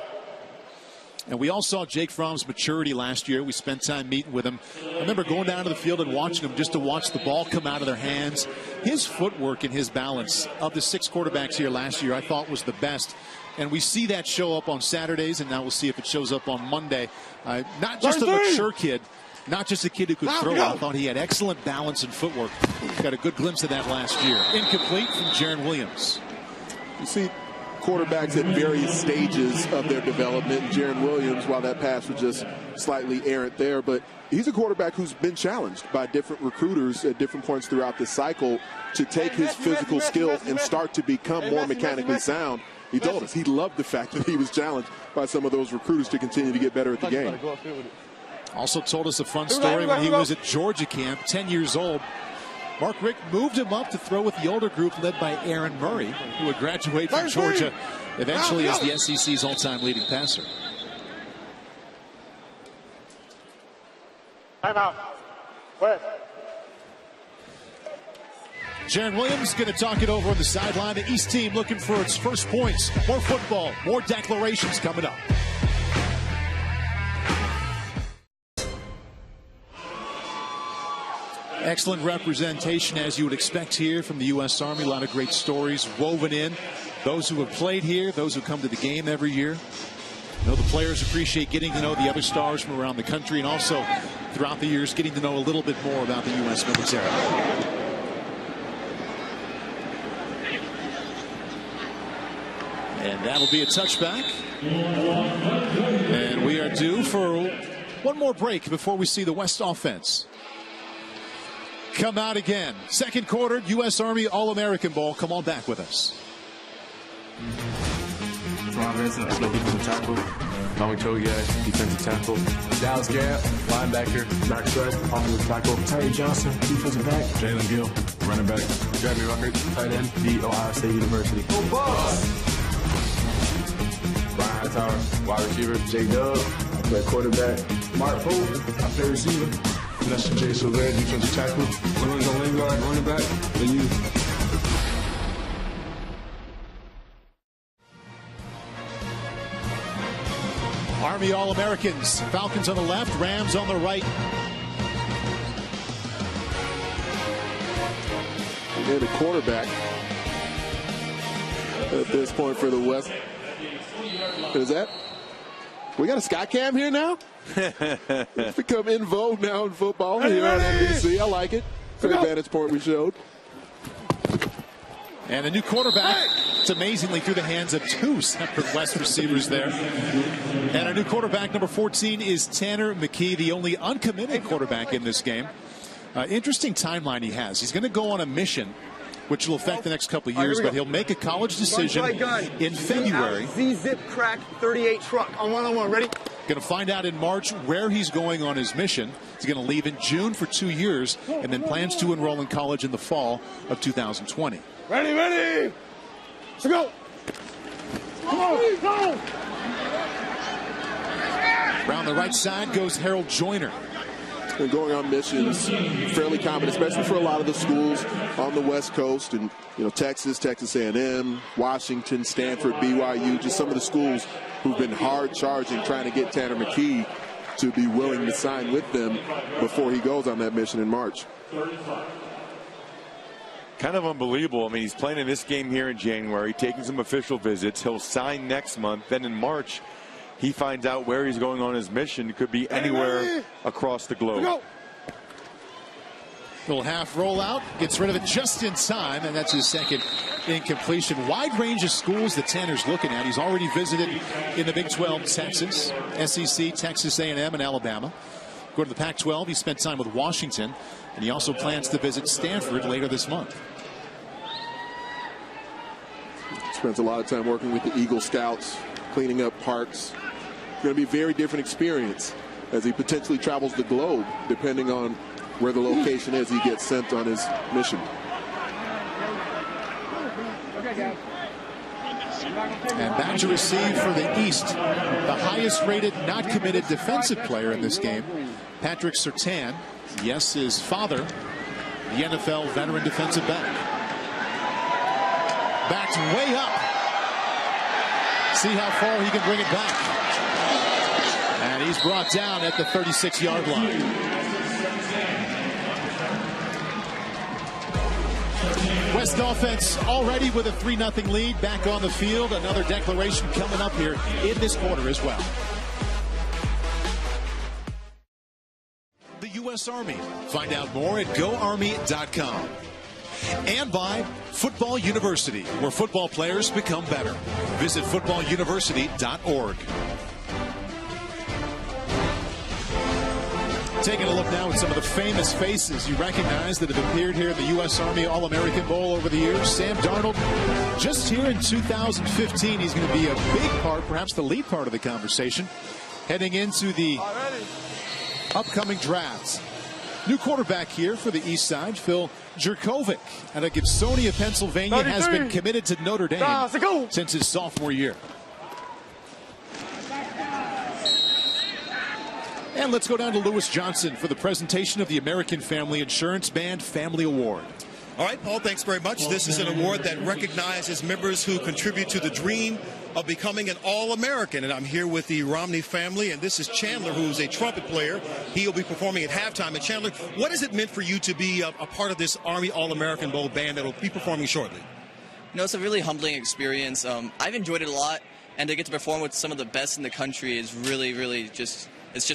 And we all saw Jake Fromm's maturity last year. We spent time meeting with him. I remember going down to the field and watching him just to watch the ball come out of their hands. His footwork and his balance of the 6 quarterbacks here last year I thought was the best. And we see that show up on Saturdays, and now we'll see if it shows up on Monday. Not just a mature kid. Not just a kid who could throw. I thought he had excellent balance and footwork. Got a good glimpse of that last year. Incomplete from Jaron Williams. You see quarterbacks at various stages of their development. Jaron Williams, while that pass was just slightly errant there, but he's a quarterback who's been challenged by different recruiters at different points throughout the cycle to take his physical skill and start to become more mechanically sound. He told us he loved the fact that he was challenged by some of those recruiters to continue to get better at the game. Also told us a fun story when he was at Georgia camp, 10 years old. Mark Richt moved him up to throw with the older group led by Aaron Murray, who would graduate from Georgia eventually as the SEC's all-time leading passer. Timeout. West. Jaron Williams going to talk it over on the sideline. The East team looking for its first points. More football, more declarations coming up. Excellent representation, as you would expect here from the U.S. Army. A lot of great stories woven in. Those who have played here, those who come to the game every year. I know the players appreciate getting to know the other stars from around the country, and also throughout the years getting to know a little bit more about the U.S. military. And that'll be a touchback. And we are due for one more break before we see the West offense come out again. Second quarter, U.S. Army All-American Bowl. Come on back with us. Ron Vincent, I play defensive tackle. Tommy Togiak, defensive tackle. Dallas Garrett, linebacker. Backside, offensive tackle. Terry Johnson, defensive back. Jalen Gill, running back. Jeremy Ruckert, tight end. The Ohio State University. Go Bucks! Brian Hightower, wide receiver. J Dub, I play quarterback. Mark Pope, I play receiver. That's Jay Silver, defensive tackle. Lorenzo Lingard, running back. The youth. Army All-Americans. Falcons on the left, Rams on the right. And the quarterback at this point for the West. Is that? We got a sky cam here now? It's become in vogue now in football here on NBC. I like it. Great vantage point we showed. And a new quarterback. It's amazingly through the hands of two separate West receivers there. And a new quarterback, number 14, is Tanner McKee, the only uncommitted quarterback in this game. Interesting timeline he has. He's going to go on a mission, which will affect the next couple of years, but he'll make a college decision in February. Z-Zip crack 38 truck on one-on-one. Ready? Going to find out in March where he's going on his mission. He's going to leave in June for 2 years and then plans to enroll in college in the fall of 2020. Ready? Let's go. Come on, go. Around the right side goes Harold Joyner. And going on missions, fairly common, especially for a lot of the schools on the West Coast, and Texas, Texas A&M, Washington, Stanford, BYU, just some of the schools who've been hard charging trying to get Tanner McKee to be willing to sign with them before he goes on that mission in March. Kind of unbelievable. I mean, he's playing in this game here in January, taking some official visits. He'll sign next month. Then in March, he finds out where he's going on his mission. It could be anywhere across the globe. Little half rollout, gets rid of it just in time, and that's his second incompletion. Wide range of schools that Tanner's looking at. He's already visited in the Big 12, Texas, SEC, Texas A&M, and Alabama. Go to the Pac-12, he spent time with Washington, and he also plans to visit Stanford later this month. Spends a lot of time working with the Eagle Scouts, cleaning up parks. Going to be a very different experience as he potentially travels the globe, depending on where the location is he gets sent on his mission. And back to receive for the East, the highest rated not committed defensive player in this game, Patrick Surtain. Yes, his father, the NFL veteran defensive back. Backed way up. See how far he can bring it back. And he's brought down at the 36-yard line. West offense already with a 3-0 lead, back on the field. Another declaration coming up here in this quarter as well. The U.S. Army. Find out more at GoArmy.com. And by Football University, where football players become better. Visit footballuniversity.org. Taking a look now at some of the famous faces you recognize that have appeared here in the U.S. Army All-American Bowl over the years. Sam Darnold, just here in 2015, he's going to be a big part, perhaps the lead part of the conversation, heading into the upcoming drafts. New quarterback here for the East Side, Phil Jurkovec, out of Gibsonia, Pennsylvania, has been committed to Notre Dame since his sophomore year. And let's go down to Lewis Johnson for the presentation of the American Family Insurance Band Family Award. All right, Paul, thanks very much. This is an award that recognizes members who contribute to the dream of becoming an All-American. And I'm here with the Romney family, and this is Chandler, who's a trumpet player. He'll be performing at halftime. And Chandler, what has it meant for you to be a part of this Army All-American Bowl band that will be performing shortly? It's a really humbling experience. I've enjoyed it a lot, and to get to perform with some of the best in the country is really, really just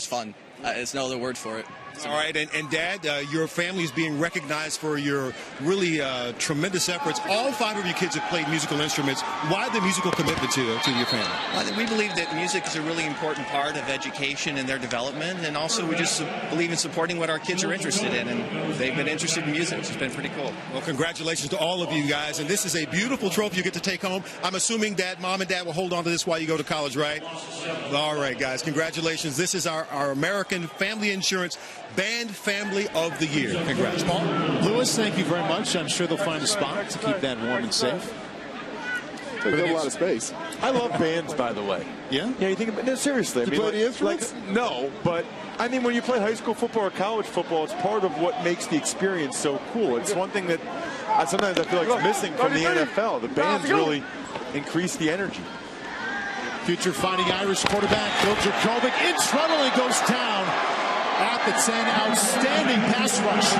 fun. There's no other word for it. All right, and Dad, your family is being recognized for your really tremendous efforts. All 5 of your kids have played musical instruments. Why the musical commitment to your family? Well, we believe that music is a really important part of education and their development, and also we just believe in supporting what our kids are interested in, and they've been interested in music. It's been pretty cool. Well, congratulations to all of you guys, and this is a beautiful trophy you get to take home. I'm assuming that Mom and Dad will hold on to this while you go to college, right? All right, guys, congratulations. This is our American Family Insurance Band Family of the Year. Congrats, Paul. Lewis, thank you very much. I'm sure they'll find a spot to keep that warm and safe. They have a lot of space. I love bands, by the way. Yeah? Yeah, you think about it? No, seriously. Do you play the instruments? No, but I mean, when you play high school football or college football, it's part of what makes the experience so cool. It's one thing that sometimes I feel like it's missing from the NFL. The bands really increase the energy. Future Fighting Irish quarterback Phil Jurkovec in trouble and goes down at the 10. Outstanding pass rush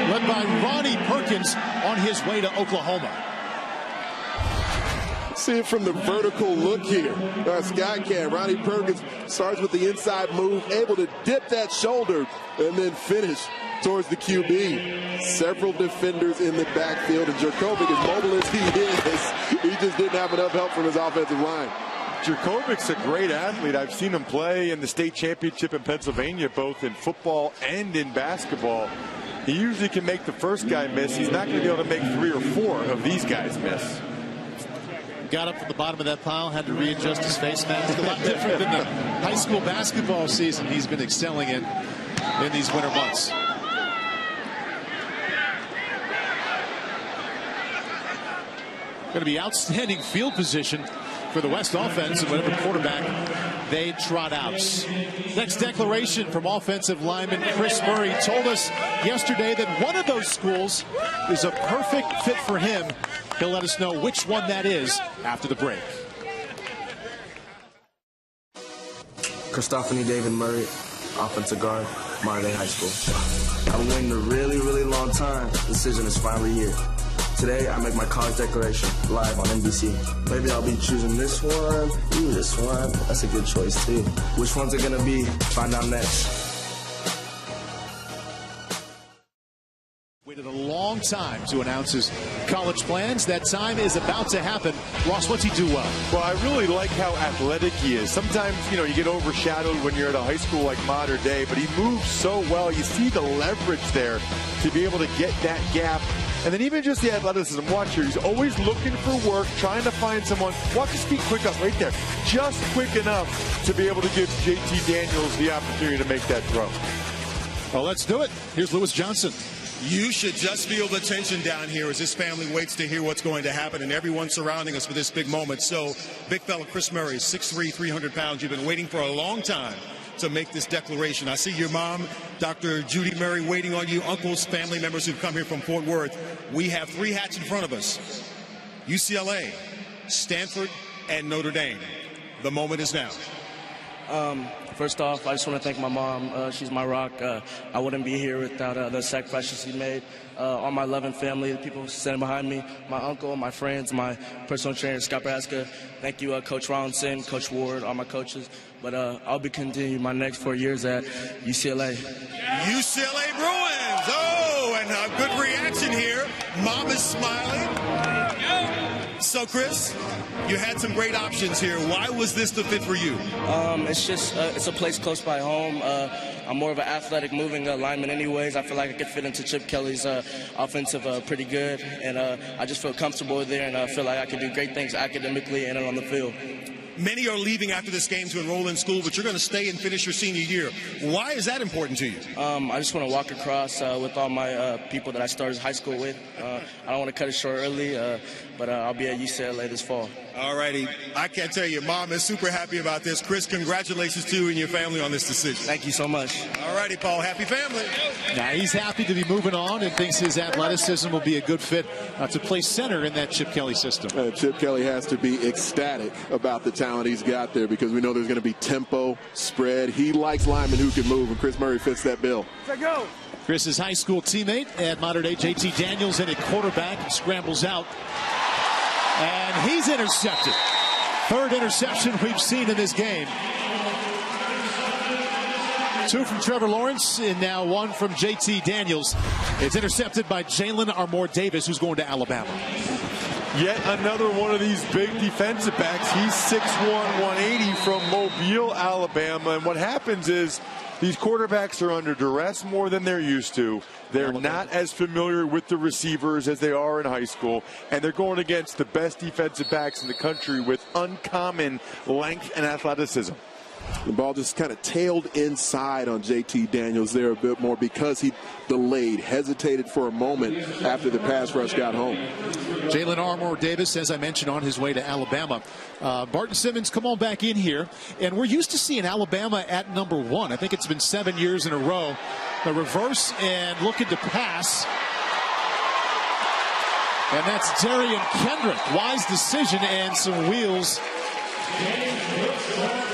led by Ronnie Perkins on his way to Oklahoma. See it from the vertical look here. Sky Cam, Ronnie Perkins starts with the inside move, able to dip that shoulder and then finish towards the QB. Several defenders in the backfield, and Jurkovec, as mobile as he is, he just didn't have enough help from his offensive line. Jurkovec's a great athlete. I've seen him play in the state championship in Pennsylvania, both in football and in basketball. He usually can make the first guy miss. He's not going to be able to make 3 or 4 of these guys miss. Got up to the bottom of that pile, had to readjust his face mask. A lot different than the high school basketball season he's been excelling in these winter months. Going to be outstanding field position for the West offense and whatever quarterback they trot out. Next declaration from offensive lineman Chris Murray told us yesterday that one of those schools is a perfect fit for him. He'll let us know which one that is after the break. Christophany David Murray, offensive guard, Monterey High School. I've been waiting a really, really long time. The decision is finally here. Today, I make my college declaration live on NBC. Maybe I'll be choosing this one, this one. That's a good choice, too. Which one's it going to be? Find out next. Waited a long time to announce his college plans. That time is about to happen. Ross, what's he do well? Well, I really like how athletic he is. Sometimes, you get overshadowed when you're at a high school like Mater Dei, but he moves so well. You see the leverage there to be able to get that gap. And then even just the athleticism, watch here, he's always looking for work, trying to find someone. Walk his feet quick up right there. Just quick enough to be able to give JT Daniels the opportunity to make that throw. Well, let's do it. Here's Lewis Johnson. You should just feel the tension down here as this family waits to hear what's going to happen, and everyone surrounding us for this big moment. So, big fella Chris Murray, 6'3", 300 pounds. You've been waiting for a long time to make this declaration. I see your mom, Dr. Judy Murray, waiting on you, uncles, family members who've come here from Fort Worth. We have 3 hats in front of us: UCLA, Stanford, and Notre Dame. The moment is now. First off, I just want to thank my mom. She's my rock. I wouldn't be here without the sacrifices she made. All my loving family, the people standing behind me, my uncle, my friends, my personal trainer, Scott Braska. Thank you, Coach Ronson, Coach Ward, all my coaches. But I'll be continuing my next 4 years at UCLA. UCLA Bruins. Oh, and a good reaction here. Mom is smiling. So, Chris, you had some great options here. Why was this the fit for you? It's just it's a place close by home. I'm more of an athletic moving lineman anyways. I feel like I could fit into Chip Kelly's offensive pretty good, and I just feel comfortable there, and I feel like I can do great things academically and on the field. Many are leaving after this game to enroll in school, but you're going to stay and finish your senior year. Why is that important to you? I just want to walk across with all my people that I started high school with. I don't want to cut it short early, but I'll be at UCLA this fall. All righty. I can't tell you, Mom is super happy about this. Chris, congratulations to you and your family on this decision. Thank you so much. All righty, Paul. Happy family. Now he's happy to be moving on and thinks his athleticism will be a good fit to play center in that Chip Kelly system. Chip Kelly has to be ecstatic about the talent he's got there, because we know there's going to be tempo, spread. He likes linemen who can move, and Chris Murray fits that bill. Let's go. Chris's high school teammate at Mater Dei, JT Daniels, in at quarterback, and scrambles out. And he's intercepted. Third interception we've seen in this game. 2 from Trevor Lawrence, and now 1 from JT Daniels. It's intercepted by Jalen Armour-Davis, who's going to Alabama. Yet another one of these big defensive backs. He's 6'1", 180 from Mobile, Alabama. And what happens is these quarterbacks are under duress more than they're used to. They're not as familiar with the receivers as they are in high school. And they're going against the best defensive backs in the country with uncommon length and athleticism. The ball just kind of tailed inside on JT Daniels there a bit more because he delayed, hesitated for a moment after the pass rush got home. Jalen Armour-Davis, as I mentioned, on his way to Alabama. Barton Simmons, come on back in here. And we're used to seeing Alabama at number 1. I think it's been 7 years in a row. The reverse and looking to pass. And that's Darian Kendrick. Wise decision and some wheels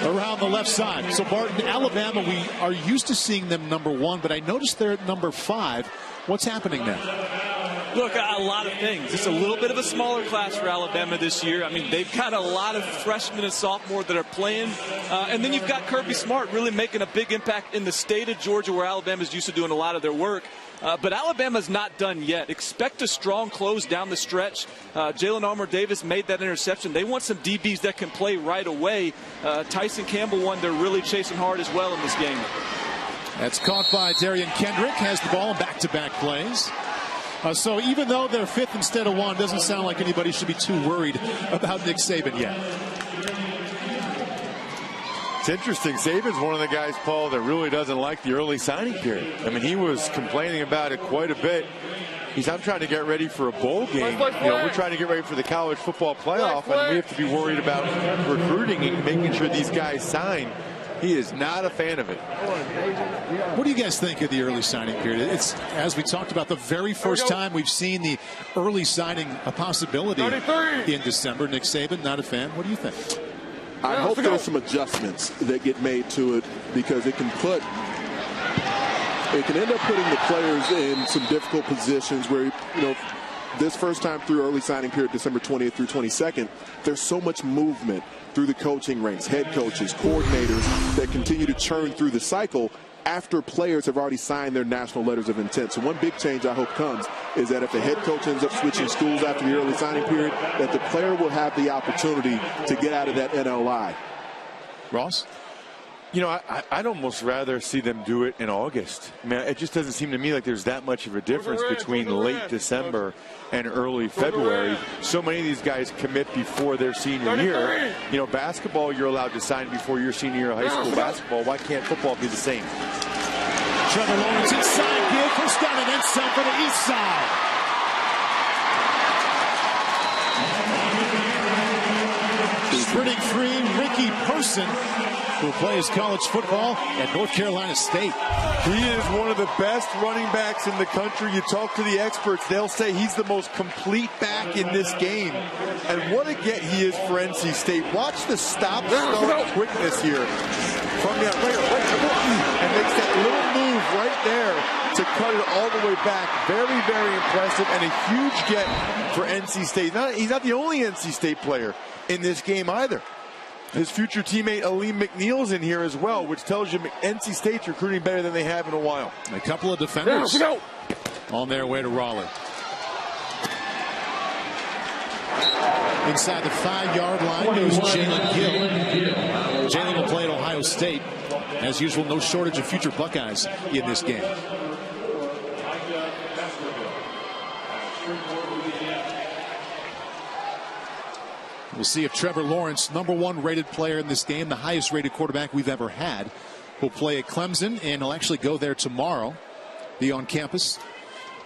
around the left side. So, Barton, Alabama, we are used to seeing them number 1, but I noticed they're at number 5. What's happening there? Look, a lot of things. It's a little bit of a smaller class for Alabama this year. I mean, they've got a lot of freshmen and sophomores that are playing. And then you've got Kirby Smart really making a big impact in the state of Georgia, where Alabama's used to doing a lot of their work. But Alabama's not done yet. Expect a strong close down the stretch. Jalen Armour-Davis made that interception. They want some DBs that can play right away. Tyson Campbell, one they're really chasing hard as well in this game. That's caught by Darian Kendrick. Has the ball in back-to-back plays. So even though they're 5th instead of 1, doesn't sound like anybody should be too worried about Nick Saban yet. It's interesting. Saban's one of the guys, Paul, that really doesn't like the early signing period. I mean, he was complaining about it quite a bit. I'm trying to get ready for a bowl game. We're trying to get ready for the college football playoff, and we have to be worried about recruiting and making sure these guys sign. He is not a fan of it. What do you guys think of the early signing period? It's, as we talked about, the very first time we've seen the early signing a possibility in December. Nick Saban, not a fan. What do you think? I hope there's some adjustments that get made to it, because it can end up putting the players in some difficult positions where, this first time through early signing period, December 20th through 22nd, there's so much movement through the coaching ranks, head coaches, coordinators that continue to churn through the cycle after players have already signed their national letters of intent. So one big change I hope comes is that if the head coach ends up switching schools after the early signing period, that the player will have the opportunity to get out of that NLI. Ross? I'd almost rather see them do it in August. I mean, it just doesn't seem to me like there's that much of a difference between late December and early February. So many of these guys commit before their senior year. Basketball, you're allowed to sign before your senior year of high school basketball. Why can't football be the same? Trevor Lawrence inside, give, first down and then some for the east side. Sprinting free, Ricky Parson, who plays college football at North Carolina State. He is one of the best running backs in the country. You talk to the experts, they'll say he's the most complete back in this game. And what a get he is for NC State. Watch the stop-start quickness here. From the and makes that little move right there to cut it all the way back. Very, very impressive, and a huge get for NC State. He's not the only NC State player in this game either. His future teammate Aleem McNeil's in here as well, which tells you NC State's recruiting better than they have in a while. A couple of defenders on their way to Raleigh. Inside the 5-yard line goes Jalen Gill. Jalen will play at Ohio State. As usual, no shortage of future Buckeyes in this game. We'll see if Trevor Lawrence, #1 rated player in this game, the highest rated quarterback we've ever had, will play at Clemson, and he'll actually go there tomorrow. Be on campus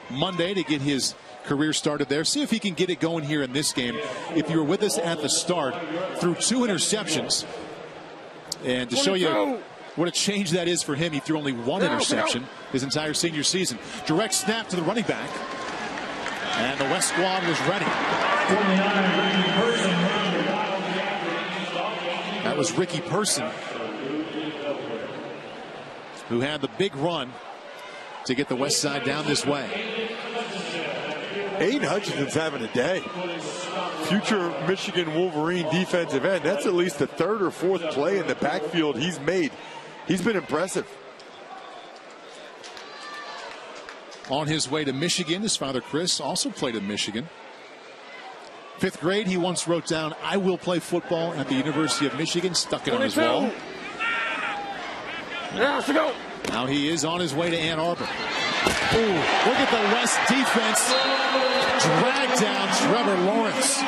Monday to get his career started there. See if he can get it going here in this game. If you were with us at the start, threw 2 interceptions. And to show you what a change that is for him, he threw only 1 interception his entire senior season. Direct snap to the running back. And the West squad was ready. That was Ricky Parson, who had the big run to get the West side down this way. Aiden Hutchinson's having a day. Future Michigan Wolverine defensive end. That's at least the 3rd or 4th play in the backfield he's made. He's been impressive. On his way to Michigan, his father Chris also played in Michigan. 5th grade, he once wrote down, "I will play football at the University of Michigan," stuck it on his wall. Now he is on his way to Ann Arbor. Ooh, look at the West defense. Drag down Trevor Lawrence.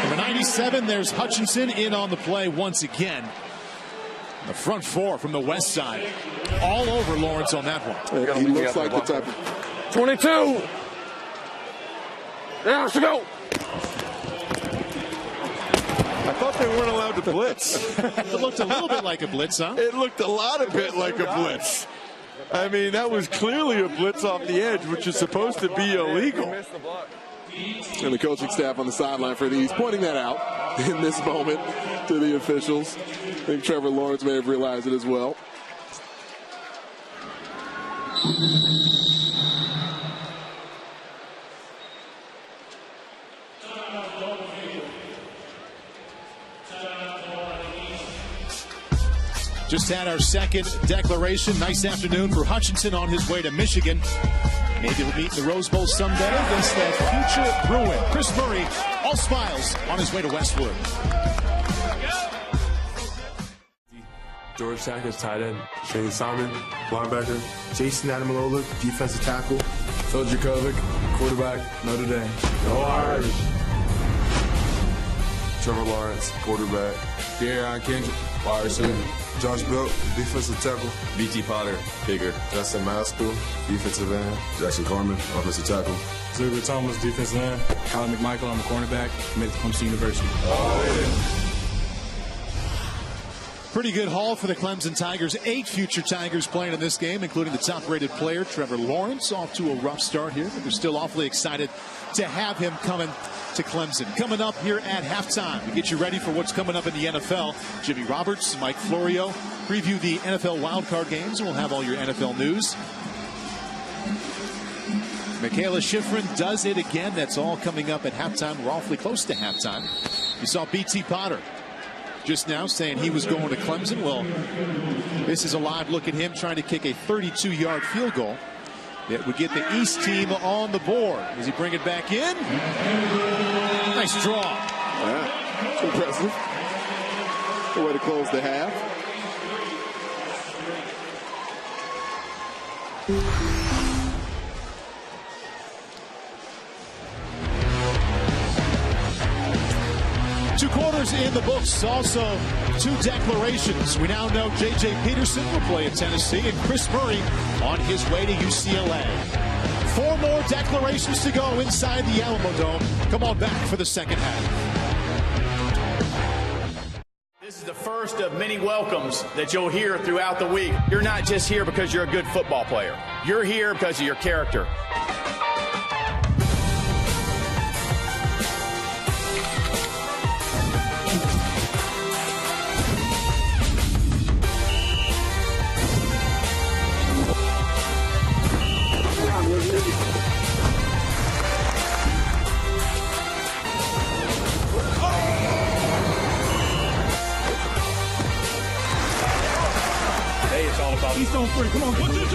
Number 97, there's Hutchinson in on the play once again. The front 4 from the West side. All over Lawrence on that one. He looks like the type of... 22. Now let's go. I thought they weren't allowed to blitz. It looked a little bit like a blitz, huh? It looked a lot of bit like a blitz. I mean, that was clearly a blitz off the edge, which is supposed to be illegal. And the coaching staff on the sideline for these pointing that out in this moment to the officials. I think Trevor Lawrence may have realized it as well. Just had our second declaration. Nice afternoon for Hutchinson on his way to Michigan. Maybe he'll meet in the Rose Bowl someday against that future Bruin. Chris Murray, all smiles, on his way to Westwood. George Sackers, tight end. Shane Simon, linebacker. Jason Adamalola, defensive tackle. Phil Jakovic, quarterback, Notre Dame. Go Irish. Trevor Lawrence, quarterback. Deion Kendrick, wide receiver. Josh Belt, defensive tackle. BT Potter, kicker. Justin Maskell, defensive end. Jackson Carmen, offensive tackle. Xavier Thomas, defensive end. Colin McMichael, I'm a cornerback, committed to Clemson University. Pretty good haul for the Clemson Tigers. 8 future Tigers playing in this game, including the top-rated player, Trevor Lawrence, off to a rough start here, but they're still awfully excited to have him coming to Clemson. Coming up here at halftime, we get you ready for what's coming up in the NFL. Jimmy Roberts, Mike Florio, preview the NFL wildcard games, and we'll have all your NFL news. Michaela Schifrin does it again. That's all coming up at halftime. We're awfully close to halftime. You saw BT Potter just now saying he was going to Clemson. Well, this is a live look at him trying to kick a 32-yard field goal that would get the East team on the board. Does he bring it back in? Nice draw. Yeah, it's impressive. Good way to close the half. Two quarters in the books, also 2 declarations. We now know J.J. Peterson will play at Tennessee and Chris Murray on his way to UCLA. 4 more declarations to go inside the Alamo Dome. Come on back for the second half. This is the first of many welcomes that you'll hear throughout the week. You're not just here because you're a good football player. You're here because of your character. He's on 3. Come on. 1, 2, 3.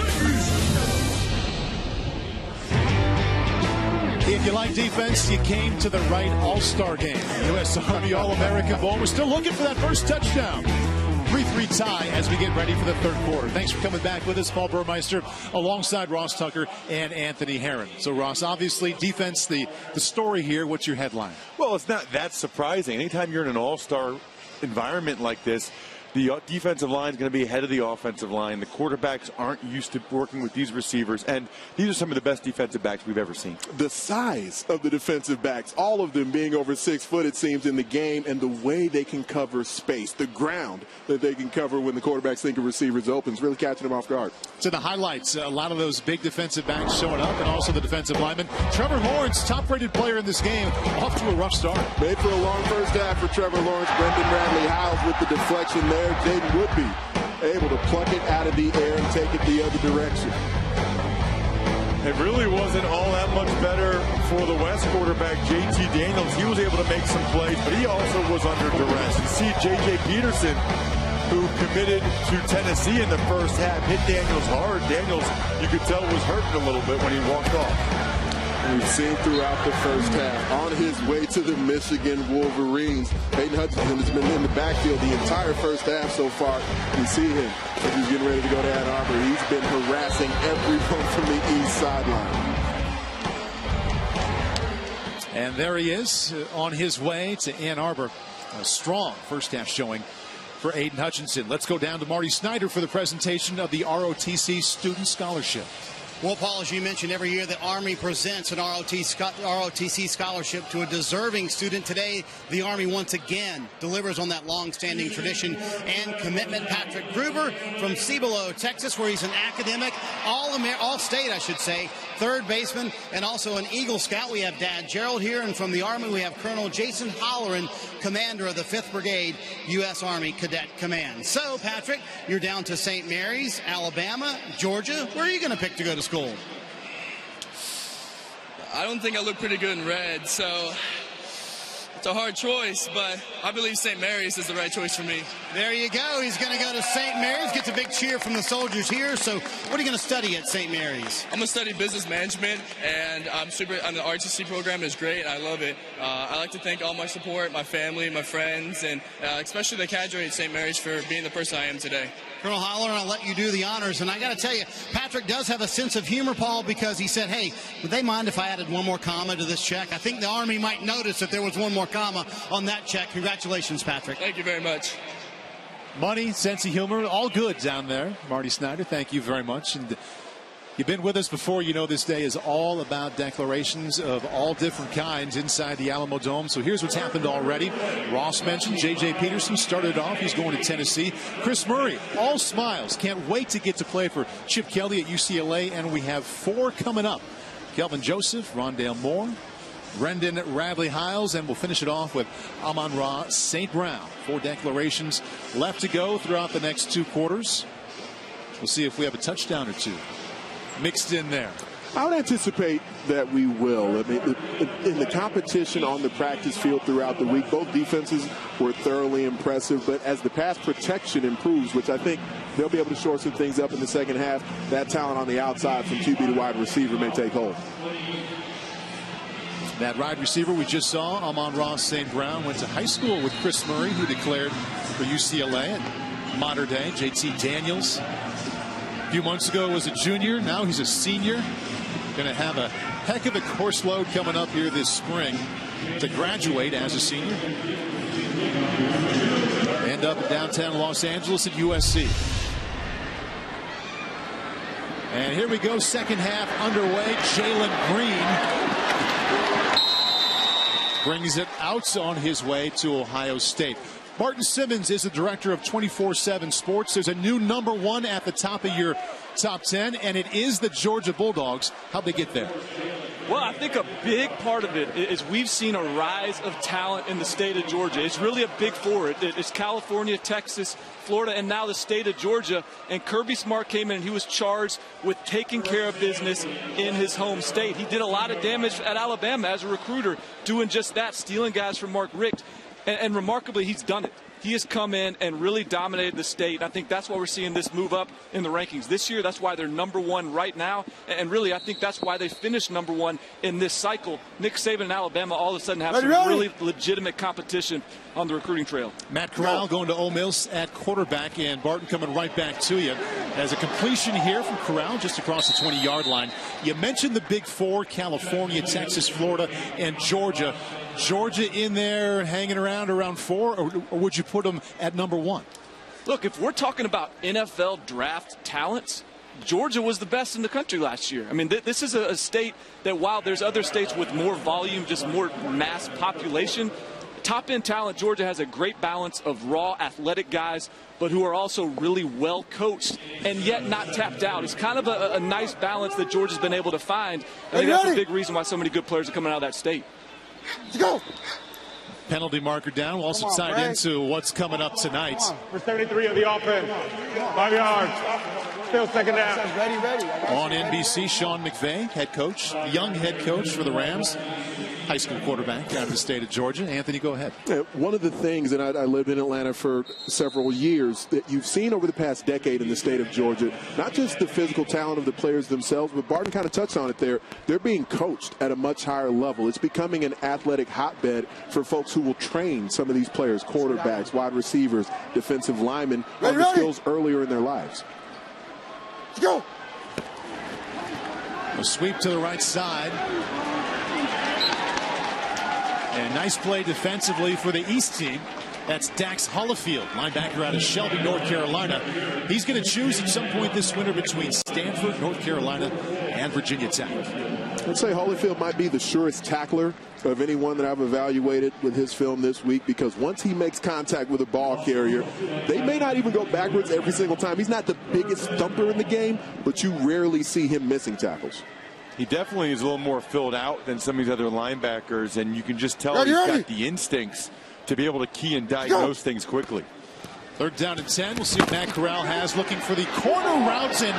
If you like defense, you came to the right All-Star game. U.S. Army All-American Bowl. We're still looking for that first touchdown. 3-3 tie as we get ready for the third quarter. Thanks for coming back with us, Paul Burmeister, alongside Ross Tucker and Anthony Herron. So, Ross, obviously, defense, the story here. What's your headline? Well, it's not that surprising. Anytime you're in an all-star environment like this, the defensive line is going to be ahead of the offensive line. The quarterbacks aren't used to working with these receivers, and these are some of the best defensive backs we've ever seen. The size of the defensive backs, all of them being over 6 foot, it seems, in the game, and the way they can cover space, the ground that they can cover when the quarterbacks think a receiver's open is really catching them off guard. To the highlights, a lot of those big defensive backs showing up, and also the defensive lineman. Trevor Lawrence, top-rated player in this game, off to a rough start. Made for a long first half for Trevor Lawrence. Brendan Radley-Hiles with the deflection there. Jaden Woodby able to pluck it out of the air and take it the other direction. It really wasn't all that much better for the West quarterback, J.T. Daniels. He was able to make some plays, but he also was under duress. You see J.J. Peterson, who committed to Tennessee in the first half, hit Daniels hard. Daniels, you could tell, was hurting a little bit when he walked off. We've seen throughout the first half, on his way to the Michigan Wolverines, Peyton Hutchinson has been in the backfield the entire first half so far. You see him as he's getting ready to go to Ann Arbor. He's been harassing everyone from the east sideline. And there he is on his way to Ann Arbor. A strong first half showing for Aiden Hutchinson. Let's go down to Marty Snyder for the presentation of the ROTC Student Scholarship. Well, Paul, as you mentioned, every year the Army presents an ROTC scholarship to a deserving student. Today, the Army once again delivers on that long-standing tradition and commitment. Patrick Gruber from Cibolo, Texas, where he's an academic, all-state, I should say, third baseman, and also an Eagle Scout. We have Dad Gerald here, and from the Army, we have Colonel Jason Holleran, commander of the 5th Brigade, U.S. Army Cadet Command. So, Patrick, you're down to St. Mary's, Alabama, Georgia. Where are you going to pick to go to school? I don't think I look pretty good in red, so It's a hard choice, but I believe St. Mary's is the right choice for me. There you go. He's going to go to St. Mary's, gets a big cheer from the soldiers here. So what are you going to study at St. Mary's? I'm going to study business management, and on the RTC program is great. I love it. I like to thank all my support, my family, my friends, and especially the cadre at St. Mary's for being the person I am today. Colonel Holler, I'll let you do the honors. And I got to tell you, Patrick does have a sense of humor, Paul, because he said, hey, would they mind if I added one more comma to this check? I think the Army might notice if there was one more comma on that check. Congratulations, Patrick. Thank you very much. Money, sense of humor, all good down there. Marty Snyder, thank you very much. And you've been with us before. You know this day is all about declarations of all different kinds inside the Alamo Dome. So here's what's happened already. Ross mentioned J.J. Peterson started off. He's going to Tennessee. Chris Murray, all smiles. Can't wait to get to play for Chip Kelly at UCLA. And we have 4 coming up. Kelvin Joseph, Rondale Moore, Brendan Radley-Hiles, and we'll finish it off with Amon-Ra St. Brown. 4 declarations left to go throughout the next 2 quarters. We'll see if we have a touchdown or 2 mixed in there. I would anticipate that we will. I mean, in the competition on the practice field throughout the week, both defenses were thoroughly impressive. But as the pass protection improves, which I think they'll be able to shore some things up in the second half, that talent on the outside from QB to wide receiver may take hold. That wide receiver we just saw, Amon-Ra St. Brown, went to high school with Chris Murray, who declared for UCLA. And modern day, JT Daniels. A few months ago was a junior. Now he's a senior. Going to have a heck of a course load coming up here this spring to graduate as a senior. End up in downtown Los Angeles at USC. And here we go, second half underway. Jalen Green brings it out on his way to Ohio State. Martin Simmons is the director of 24/7 Sports. There's a new number 1 at the top of your top 10, and it is the Georgia Bulldogs. How'd they get there? Well, I think a big part of it is we've seen a rise of talent in the state of Georgia. It's really a big 4. It's California, Texas, Florida, and now the state of Georgia. And Kirby Smart came in and he was charged with taking care of business in his home state. He did a lot of damage at Alabama as a recruiter, doing just that, stealing guys from Mark Richt. And remarkably, he's done it. He has come in and really dominated the state. I think that's why we're seeing this move up in the rankings this year. That's why they're number 1 right now. And really, I think that's why they finished number 1 in this cycle. Nick Saban and Alabama all of a sudden have some really legitimate competition on the recruiting trail. Matt Corral going to Ole Miss at quarterback, and Barton coming right back to you. As a completion here from Corral just across the 20-yard line. You mentioned the big 4, California, Texas, Florida, and Georgia. Georgia in there hanging around 4, or would you put them at number 1? Look, if we're talking about NFL draft talents, Georgia was the best in the country last year. I mean, this is a state that while there's other states with more volume, just more mass population, top-end talent, Georgia has a great balance of raw athletic guys, but who are also really well coached and yet not tapped out. It's kind of a nice balance that Georgia's been able to find. I think that's a big reason why so many good players are coming out of that state. Let's go. Penalty marker down. We'll also tie into what's coming up tonight. For 73 of the offense. 5 yards. Still second down. On NBC, Sean McVay, head coach, young head coach for the Rams. High school quarterback out of the state of Georgia. Anthony, go ahead. One of the things, and I lived in Atlanta for several years, that you've seen over the past decade in the state of Georgia, not just the physical talent of the players themselves, but Barton kind of touched on it there. They're being coached at a much higher level. It's becoming an athletic hotbed for folks who will train some of these players, quarterbacks, wide receivers, defensive linemen, on the skills earlier in their lives. Let's go. A sweep to the right side. And a nice play defensively for the East team. That's Dax Hollifield, linebacker out of Shelby, North Carolina. He's going to choose at some point this winter between Stanford, North Carolina, and Virginia Tech. I'd say Holyfield might be the surest tackler of anyone that I've evaluated with his film this week, because once he makes contact with a ball carrier, they may not even go backwards every single time. He's not the biggest thumper in the game, but you rarely see him missing tackles. He definitely is a little more filled out than some of these other linebackers, and you can just tell he's got the instincts to be able to key and diagnose things quickly. 3rd down and 10. We'll see what Matt Corral has, looking for the corner routes, and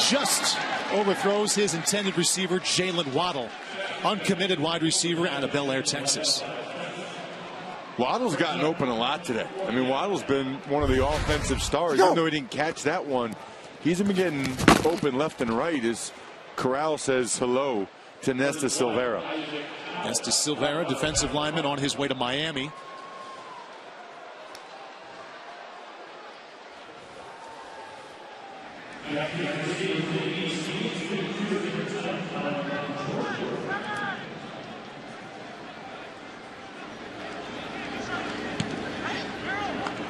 just overthrows his intended receiver, Jalen Waddle. uncommitted wide receiver out of Bel Air, Texas. Waddle's gotten open a lot today. I mean, Waddle's been one of the offensive stars. Even though he didn't catch that one, he's been getting open left and right as Corral says hello to Nesta Silvera. Nesta Silvera, defensive lineman on his way to Miami.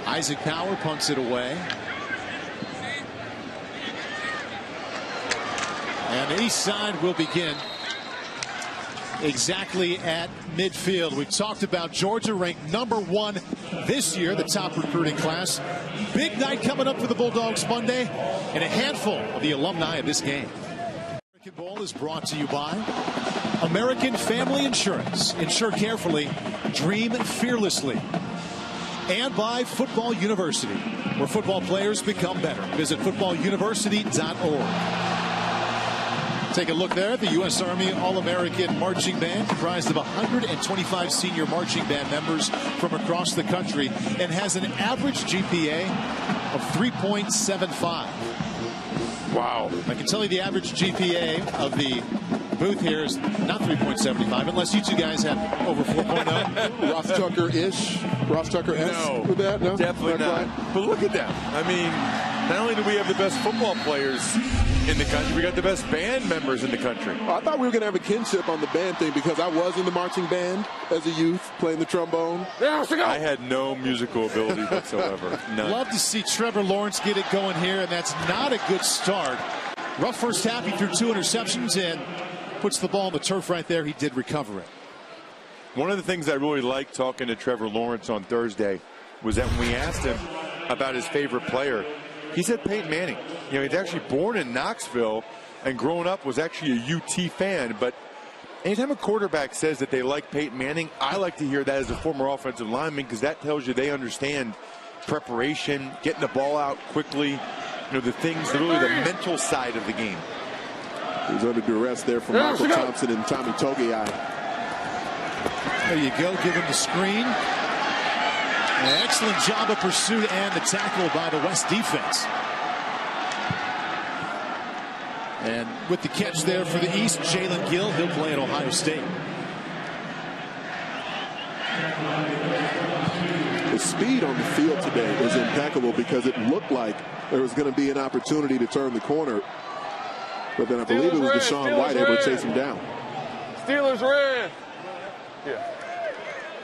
Isaac Power punts it away. And the east side will begin exactly at midfield. We talked about Georgia ranked #1 this year, the top recruiting class. Big night coming up for the Bulldogs Monday, and a handful of the alumni of this game. American Bowl is brought to you by American Family Insurance. Insure carefully, dream fearlessly. And by Football University, where football players become better. Visit footballuniversity.org. Take a look there at the U.S. Army All-American Marching Band, comprised of 125 senior marching band members from across the country, and has an average GPA of 3.75. Wow. I can tell you the average GPA of the booth here is not 3.75, unless you two guys have over 4.0. Ross Tucker-ish? Ross Tucker-esque? No, with that? No, definitely not. But look at that. I mean, not only do we have the best football players in the country, we got the best band members in the country. I thought we were going to have a kinship on the band thing because I was in the marching band as a youth, playing the trombone. I had no musical ability whatsoever. None. Love to see Trevor Lawrence get it going here, and that's not a good start. Rough first half, he threw 2 interceptions and puts the ball on the turf right there. He did recover it. One of the things I really liked talking to Trevor Lawrence on Thursday was that when we asked him about his favorite player, he said Peyton Manning. You know, he's actually born in Knoxville and growing up was actually a UT fan. But anytime a quarterback says that they like Peyton Manning, I like to hear that as a former offensive lineman because that tells you they understand preparation, getting the ball out quickly, you know, the things, really the mental side of the game. He's under duress there from Michael Thompson and Tommy Togiai. There you go, give him the screen. An excellent job of pursuit and the tackle by the West defense. And with the catch there for the East, Jalen Gill, he'll play at Ohio State. The speed on the field today is impeccable because it looked like there was going to be an opportunity to turn the corner. But then I believe it was Deshaun White able to chase him down. Steelers red. Yeah.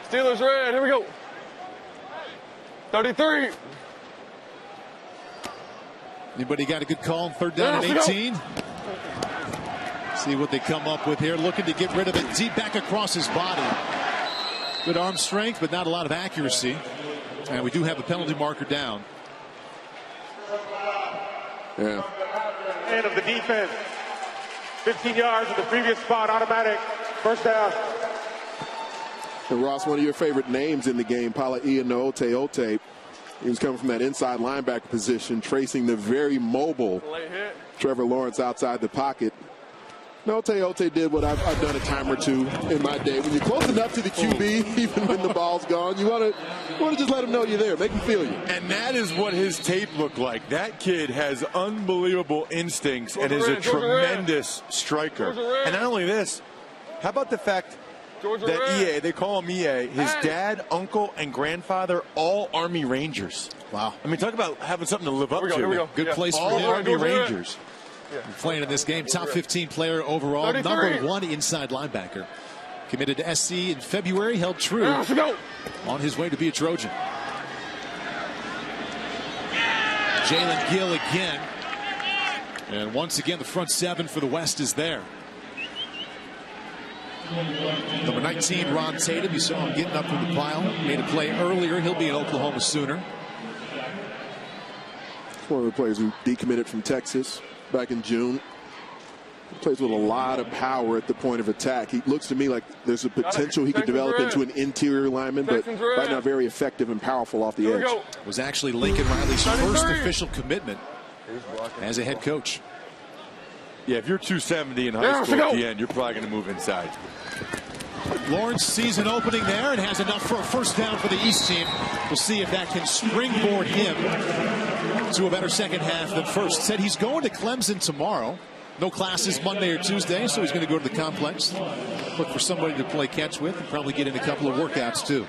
Steelers red. Here we go. 33. Anybody got a good call? 3rd down and 18. See what they come up with here. Looking to get rid of it deep back across his body. Good arm strength, but not a lot of accuracy. And we do have a penalty marker down. Yeah. End of the defense. 15 yards in the previous spot, automatic. First down. And Ross, one of your favorite names in the game, Pala'ia Noote. He was coming from that inside linebacker position, tracing the very mobile Trevor Lawrence outside the pocket. Noote did what I've done a time or two in my day. When you're close enough to the QB, even when the ball's gone, you want to just let him know you're there, make him feel you. And that is what his tape looked like. That kid has unbelievable instincts and is a tremendous striker. And not only this, how about the fact that EA, they call him EA, his dad, uncle, and grandfather, all Army Rangers. Wow. I mean, talk about having something to live up to. Here we go. Good place for all him. Army Rangers. Playing in this game, top 15 player overall, 33. #1 inside linebacker. Committed to SC in February, held true on his way to be a Trojan. Jalen Gill again. And once again, the front 7 for the West is there. Number 19, Ron Tatum. You saw him getting up from the pile. Made a play earlier. He'll be an Oklahoma Sooner. One of the players who decommitted from Texas back in June. He plays with a lot of power at the point of attack. He looks to me like there's a potential he could develop into an interior lineman, but right now very effective and powerful off the edge. Was actually Lincoln Riley's first official commitment as a head coach. Yeah, if you're 270 in high school at the end, you're probably going to move inside. Lawrence sees an opening there and has enough for a first down for the East team. We'll see if that can springboard him to a better second half than first. Said he's going to Clemson tomorrow. No classes Monday or Tuesday, so he's going to go to the complex. Look for somebody to play catch with and probably get in a couple of workouts too.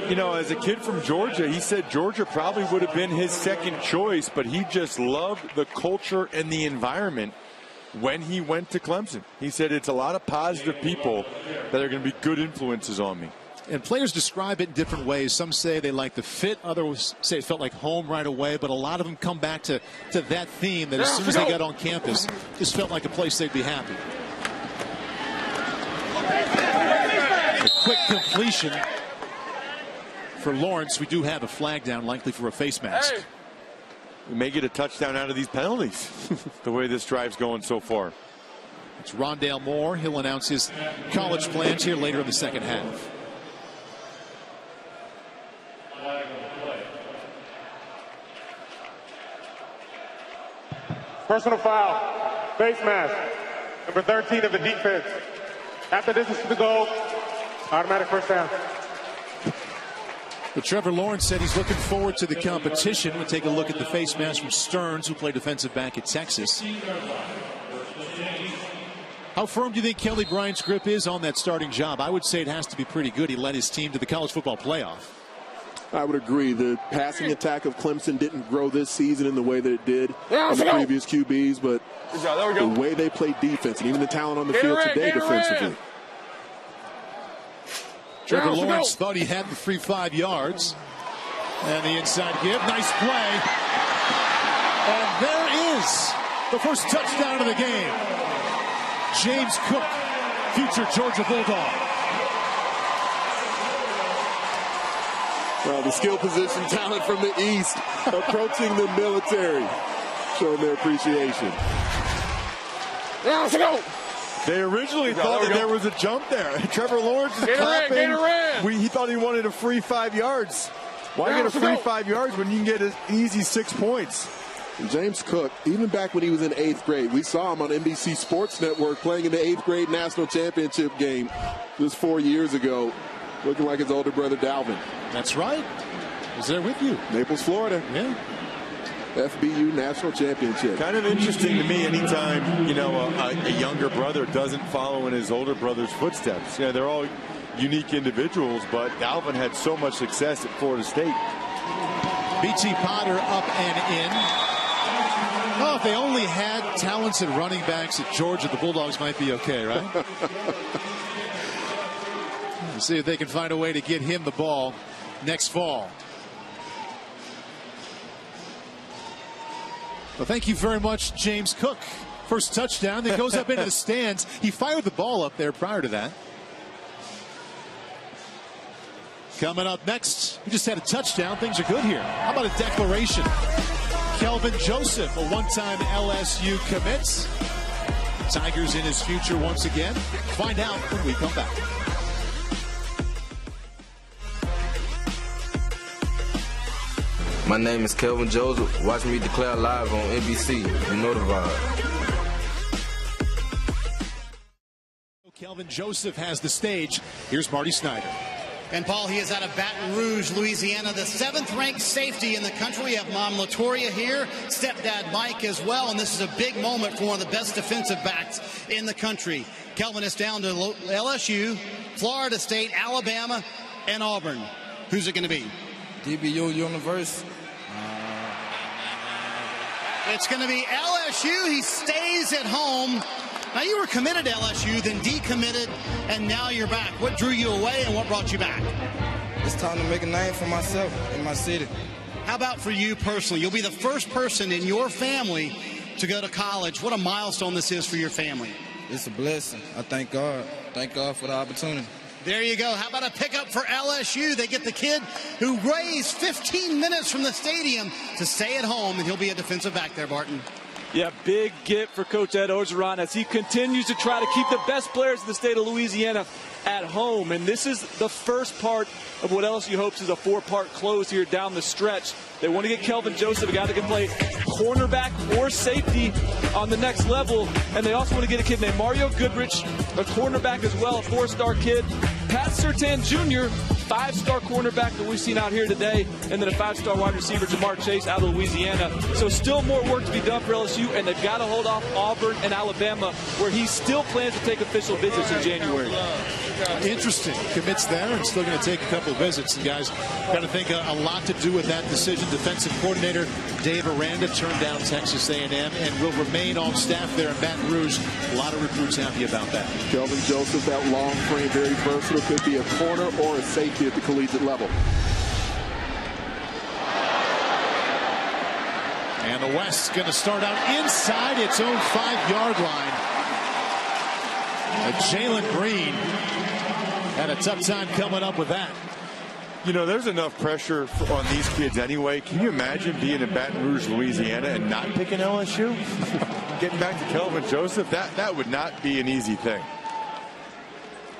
You know, as a kid from Georgia, he said Georgia probably would have been his second choice, but he just loved the culture and the environment when he went to Clemson. He said it's a lot of positive people that are going to be good influences on me. And players describe it in different ways. Some say they like the fit. Others say it felt like home right away. But a lot of them come back to that theme that as soon as they got on campus, just felt like a place they'd be happy. A quick completion for Lawrence. We do have a flag down, likely for a face mask. We may get a touchdown out of these penalties, the way this drive's going so far. It's Rondale Moore. He'll announce his college plans here later in the second half. Personal foul, face mask, number 13 of the defense. After distance to the goal, automatic first down. But Trevor Lawrence said he's looking forward to the competition. We'll take a look at the face mask from Stearns, who played defensive back at Texas. How firm do you think Kelly Bryant's grip is on that starting job? I would say it has to be pretty good. He led his team to the college football playoff. I would agree. The passing attack of Clemson didn't grow this season in the way that it did in the previous QBs, but the way they play defense and even the talent on the field today defensively. Trevor Lawrence thought he had the free 5 yards. And the inside give. Nice play. And there is the first touchdown of the game. James Cook, future Georgia Bulldog. Well, the skill position talent from the East approaching the military, showing their appreciation. Let's go. They originally thought that there was a jump there. Trevor Lawrence is clapping. He thought he wanted a free 5 yards. Why get a free 5 yards when you can get an easy 6 points? And James Cook, even back when he was in 8th grade, we saw him on NBC Sports Network playing in the 8th grade national championship game just 4 years ago, looking like his older brother Dalvin. That's right. Was there with you. Naples, Florida. Yeah. FBU national championship. Kind of interesting to me anytime, you know, a younger brother doesn't follow in his older brother's footsteps. You know, they're all unique individuals, but Dalvin had so much success at Florida State. B.T. Potter up and in. Oh, if they only had talents at running backs at Georgia, the Bulldogs might be okay, right? We'll see if they can find a way to get him the ball next fall. Well, thank you very much, James Cook. First touchdown that goes up into the stands. He fired the ball up there prior to that. Coming up next, we just had a touchdown. Things are good here. How about a declaration? Kelvin Joseph, a one-time LSU commit. Tigers in his future once again. Find out when we come back. My name is Kelvin Joseph. Watch me declare live on NBC. You know the vibe. Kelvin Joseph has the stage. Here's Marty Snyder. And Paul, he is out of Baton Rouge, Louisiana, the 7th-ranked safety in the country. We have Mom Latoria here, stepdad Mike as well, and this is a big moment for one of the best defensive backs in the country. Kelvin is down to LSU, Florida State, Alabama, and Auburn. Who's it going to be? DBU University. It's going to be LSU. He stays at home. Now, you were committed to LSU, then decommitted, and now you're back. What drew you away and what brought you back? It's time to make a name for myself in my city. How about for you personally? You'll be the first person in your family to go to college. What a milestone this is for your family. It's a blessing. I thank God. Thank God for the opportunity. There you go. How about a pickup for LSU? They get the kid who raised 15 minutes from the stadium to stay at home, and he'll be a defensive back there, Barton. Yeah, big get for Coach Ed Orgeron as he continues to try to keep the best players in the state of Louisiana at home. And this is the first part of what LSU hopes is a 4-part close here down the stretch. They want to get Kelvin Joseph, a guy that can play cornerback or safety on the next level. And they also want to get a kid named Mario Goodrich, a cornerback as well, a 4-star kid. Pat Surtain Jr., 5-star cornerback that we've seen out here today, and then a 5-star wide receiver, Jamar Chase, out of Louisiana. So still more work to be done for LSU, and they've got to hold off Auburn and Alabama, where he still plans to take official visits in January. Interesting. Commits there and still going to take a couple of visits. And guys, got to think a lot to do with that decision. Defensive coordinator Dave Aranda turned down Texas A&M and will remain on staff there in Baton Rouge. A lot of recruits happy about that. Kelvin Joseph, that long frame, very versatile. Could be a corner or a safety at the collegiate level. And the West's going to start out inside its own 5-yard line. Jalen Green had a tough time coming up with that. You know, there's enough pressure on these kids anyway. Can you imagine being in Baton Rouge, Louisiana, and not picking LSU? Getting back to Kelvin Joseph, that would not be an easy thing.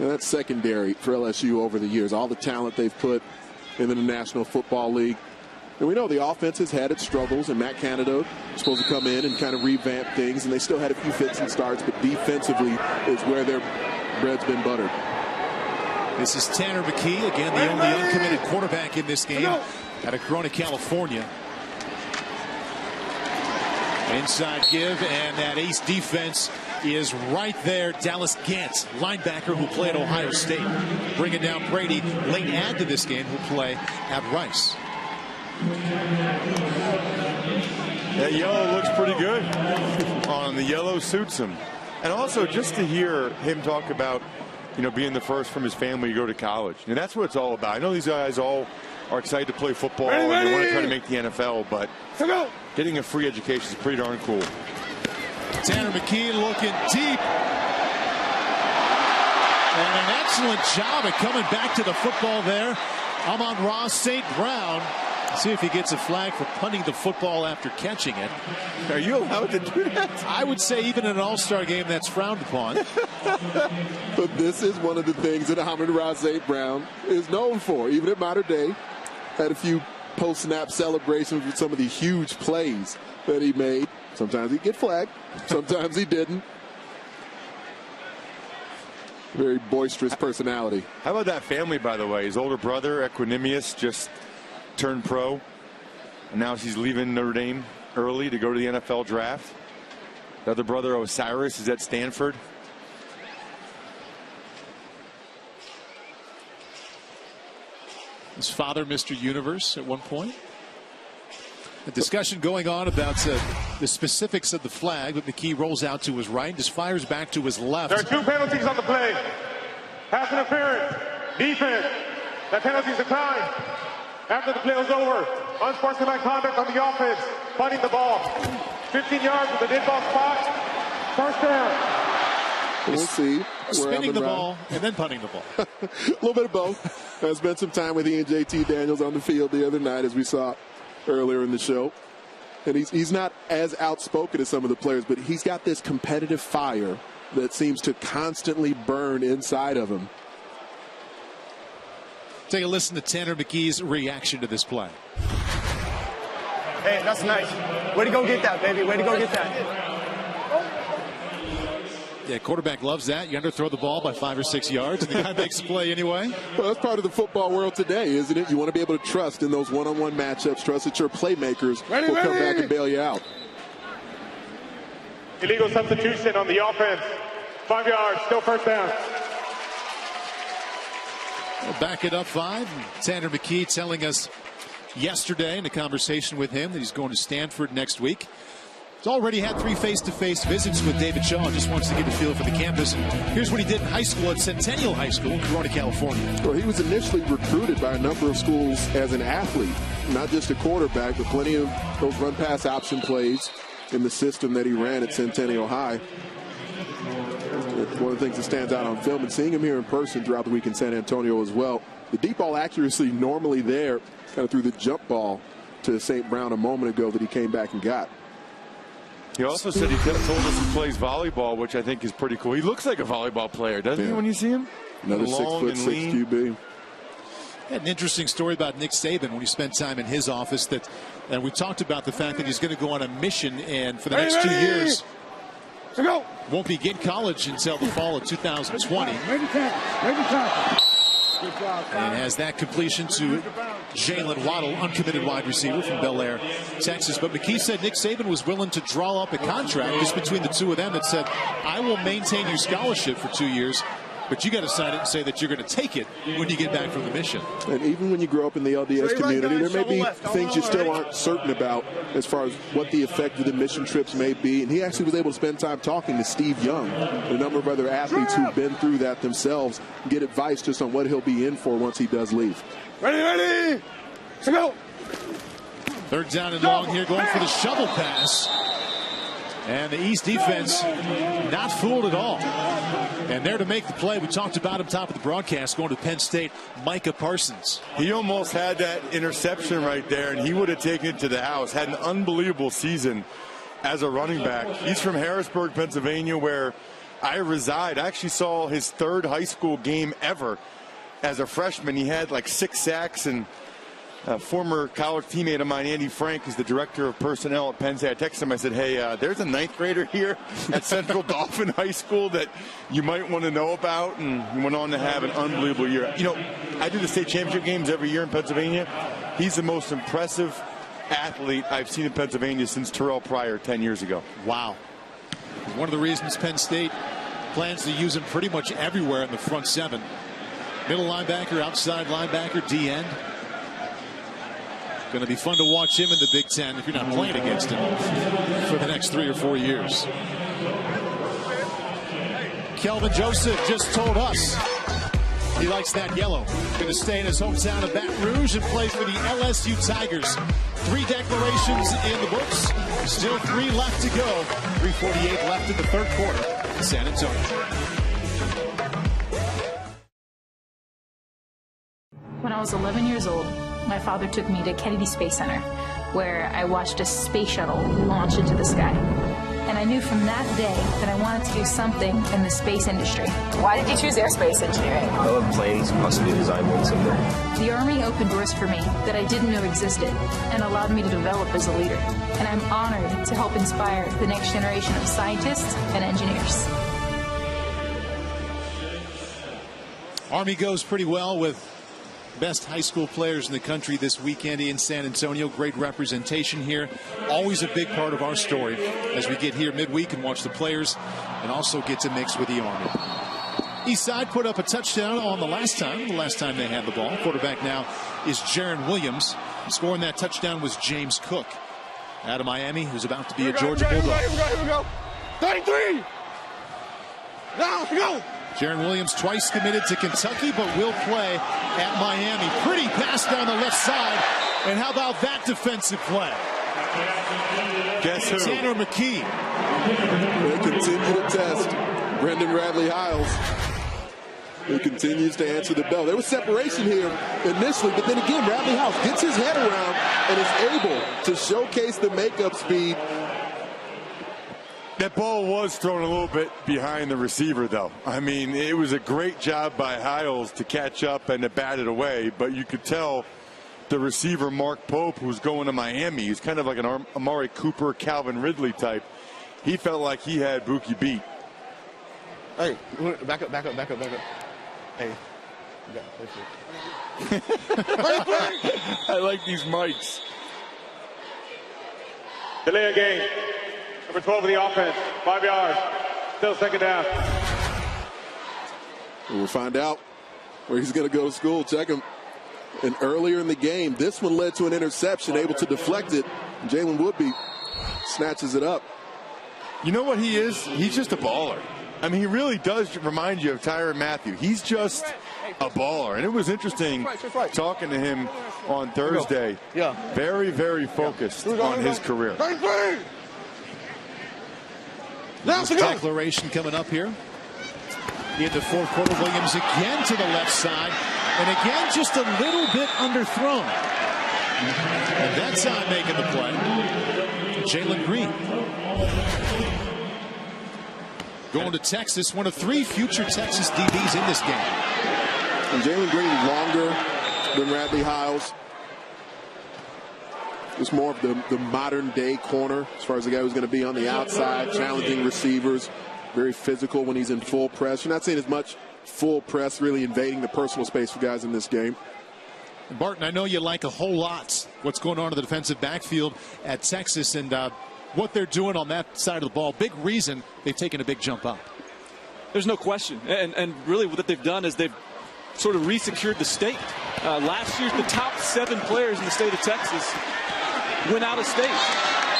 And that's secondary for LSU over the years. All the talent they've put into the National Football League. And we know the offense has had its struggles, and Matt Canada is supposed to come in and kind of revamp things, and they still had a few fits and starts, but defensively is where their bread's been buttered. This is Tanner McKee, again, the only uncommitted quarterback in this game out of Corona, California. Inside give, and that ace defense is right there. Dallas Gantz, linebacker who played at Ohio State. Bringing down Brady, late add to this game, who play at Rice. That yellow looks pretty good. On the yellow suits him. And also just to hear him talk about, you know, being the first from his family to go to college. And that's what it's all about. I know these guys all are excited to play football and they want to try to make the NFL, but getting a free education is pretty darn cool. Tanner McKee looking deep. And an excellent job at coming back to the football there. Amon-Ra St. Brown. See if he gets a flag for punting the football after catching it. Are you allowed to do that? I would say even in an all-star game that's frowned upon. But this is one of the things that Amon-Ra St. Brown is known for. Even at Mater Dei, had a few post-snap celebrations with some of the huge plays that he made. Sometimes he'd get flagged. Sometimes he didn't. Very boisterous personality. How about that family, by the way? His older brother, Equanimous, just turned pro, and now he's leaving Notre Dame early to go to the NFL draft. The other brother, Osiris, is at Stanford. His father, Mr. Universe, at one point. A discussion going on about the specifics of the flag, but McKee rolls out to his right, just fires back to his left. There are 2 penalties on the play. Pass interference, defense. That penalty is declined. After the play was over, unsportsmanlike conduct on the offense, punting the ball. 15 yards with the dead ball spot. First down. We'll see. Spinning the ball and then punting the ball. A little bit of both. I spent some time with Ian JT Daniels on the field the other night, as we saw earlier in the show. And he's not as outspoken as some of the players, but he's got this competitive fire that seems to constantly burn inside of him. Take a listen to Tanner McKee's reaction to this play. Hey, that's nice. Way to go get that, baby. Way to go get that. Yeah, quarterback loves that. You underthrow the ball by 5 or 6 yards, and the guy makes the play anyway. Well, that's part of the football world today, isn't it? You want to be able to trust in those one-on-one matchups, trust that your playmakers will come back and bail you out. Illegal substitution on the offense. 5 yards, still first down. We'll back it up 5. Tanner McKee telling us yesterday in a conversation with him that he's going to Stanford next week. He's already had 3 face-to-face visits with David Shaw. Just wants to get a feel for the campus. And here's what he did in high school at Centennial High School in Corona, California. Well, he was initially recruited by a number of schools as an athlete, not just a quarterback, but plenty of those run-pass option plays in the system that he ran at Centennial High. One of the things that stands out on film, and seeing him here in person throughout the week in San Antonio as well, the deep ball accuracy normally there, kind of threw the jump ball to St. Brown a moment ago that he came back and got. He also said he told us he plays volleyball, which I think is pretty cool. He looks like a volleyball player, doesn't he, when you see him? Another Long 6'6" QB. Had an interesting story about Nick Saban when he spent time in his office. And we talked about the fact that he's going to go on a mission, and for the next 2 years, won't begin college until the fall of 2020. And has that completion to Jalen Waddle, uncommitted wide receiver from Bel Air, Texas. But McKee said Nick Saban was willing to draw up a contract just between the two of them that said, I will maintain your scholarship for 2 years, but you got to sign it and say that you're going to take it when you get back from the mission. And even when you grow up in the LDS community, there may be things you still aren't certain about as far as what the effect of the mission trips may be. And he actually was able to spend time talking to Steve Young, a number of other athletes who've been through that themselves, and get advice just on what he'll be in for once he does leave. Ready, let's go. Third down and long here, going for the shovel pass. And the East defense not fooled at all. And there to make the play, we talked about him top of the broadcast, going to Penn State, Micah Parsons. He almost had that interception right there, and he would have taken it to the house. Had an unbelievable season as a running back. He's from Harrisburg, Pennsylvania, where I reside. I actually saw his third high school game ever as a freshman. He had like 6 sacks, and a former college teammate of mine, Andy Frank, is the director of personnel at Penn State. I texted him. I said, hey, there's a 9th grader here at Central Dauphin High School that you might want to know about. And he went on to have an unbelievable year. You know, I do the state championship games every year in Pennsylvania. He's the most impressive athlete I've seen in Pennsylvania since Terrell Pryor 10 years ago. Wow. One of the reasons Penn State plans to use him pretty much everywhere in the front 7. Middle linebacker, outside linebacker, D-end. Going to be fun to watch him in the Big Ten if you're not playing against him for the next 3 or 4 years. Kelvin Joseph just told us he likes that yellow. Going to stay in his hometown of Baton Rouge and play for the LSU Tigers. 3 declarations in the books. Still 3 left to go. 3:48 left in the third quarter in San Antonio. When I was 11 years old, my father took me to Kennedy Space Center, where I watched a space shuttle launch into the sky. And I knew from that day that I wanted to do something in the space industry. Why did you choose aerospace engineering? I love planes, possibly design one someday. The Army opened doors for me that I didn't know existed and allowed me to develop as a leader. And I'm honored to help inspire the next generation of scientists and engineers. Army goes pretty well with best high school players in the country this weekend in San Antonio. Great representation here. Always a big part of our story as we get here midweek and watch the players and also get to mix with the Army. Eastside put up a touchdown on the last time they had the ball. Quarterback now is Jaron Williams. Scoring that touchdown was James Cook out of Miami, who's about to be a Georgia Bulldog. Here we go. 33. Now, let's go. Jaron Williams twice committed to Kentucky, but will play at Miami. Pretty pass down the left side. And how about that defensive play? Guess who? Tanner McKee. They continue to test Brendan Radley-Hiles. He continues to answer the bell. There was separation here initially, but then again, Radley-Hiles gets his head around and is able to showcase the makeup speed. That ball was thrown a little bit behind the receiver, though. I mean, it was a great job by Hiles to catch up and to bat it away, but you could tell the receiver, Mark Pope, who's going to Miami, he's kind of like an Amari Cooper, Calvin Ridley type. He felt like he had Buki beat. Hey, back up. Hey, you got I like these mics. delay a game. Number 12 of the offense, 5 yards. Still second down. We'll find out where he's going to go to school. Check him. And earlier in the game, this one led to an interception, able to deflect it. Jalen Woodby snatches it up. You know what he is? He's just a baller. I mean, he really does remind you of Tyrann Mathieu. He's just a baller. And it was interesting talking to him on Thursday. Yeah. Very, very focused on his career. Declaration coming up here in the fourth quarter. Williams again to the left side, and again just a little bit underthrown. And that time making the play, Jalen Green. Going to Texas, one of 3 future Texas DBs in this game. And Jalen Green, longer than Radley Hiles. Just more of the modern-day corner as far as the guy who's going to be on the outside, challenging receivers, very physical when he's in full press. You're not seeing as much full press really invading the personal space for guys in this game. Barton, I know you like a whole lot what's going on in the defensive backfield at Texas, and what they're doing on that side of the ball. Big reason they've taken a big jump up. There's no question. And really what they've done is they've sort of re-secured the state. Last year, the top 7 players in the state of Texas went out of state.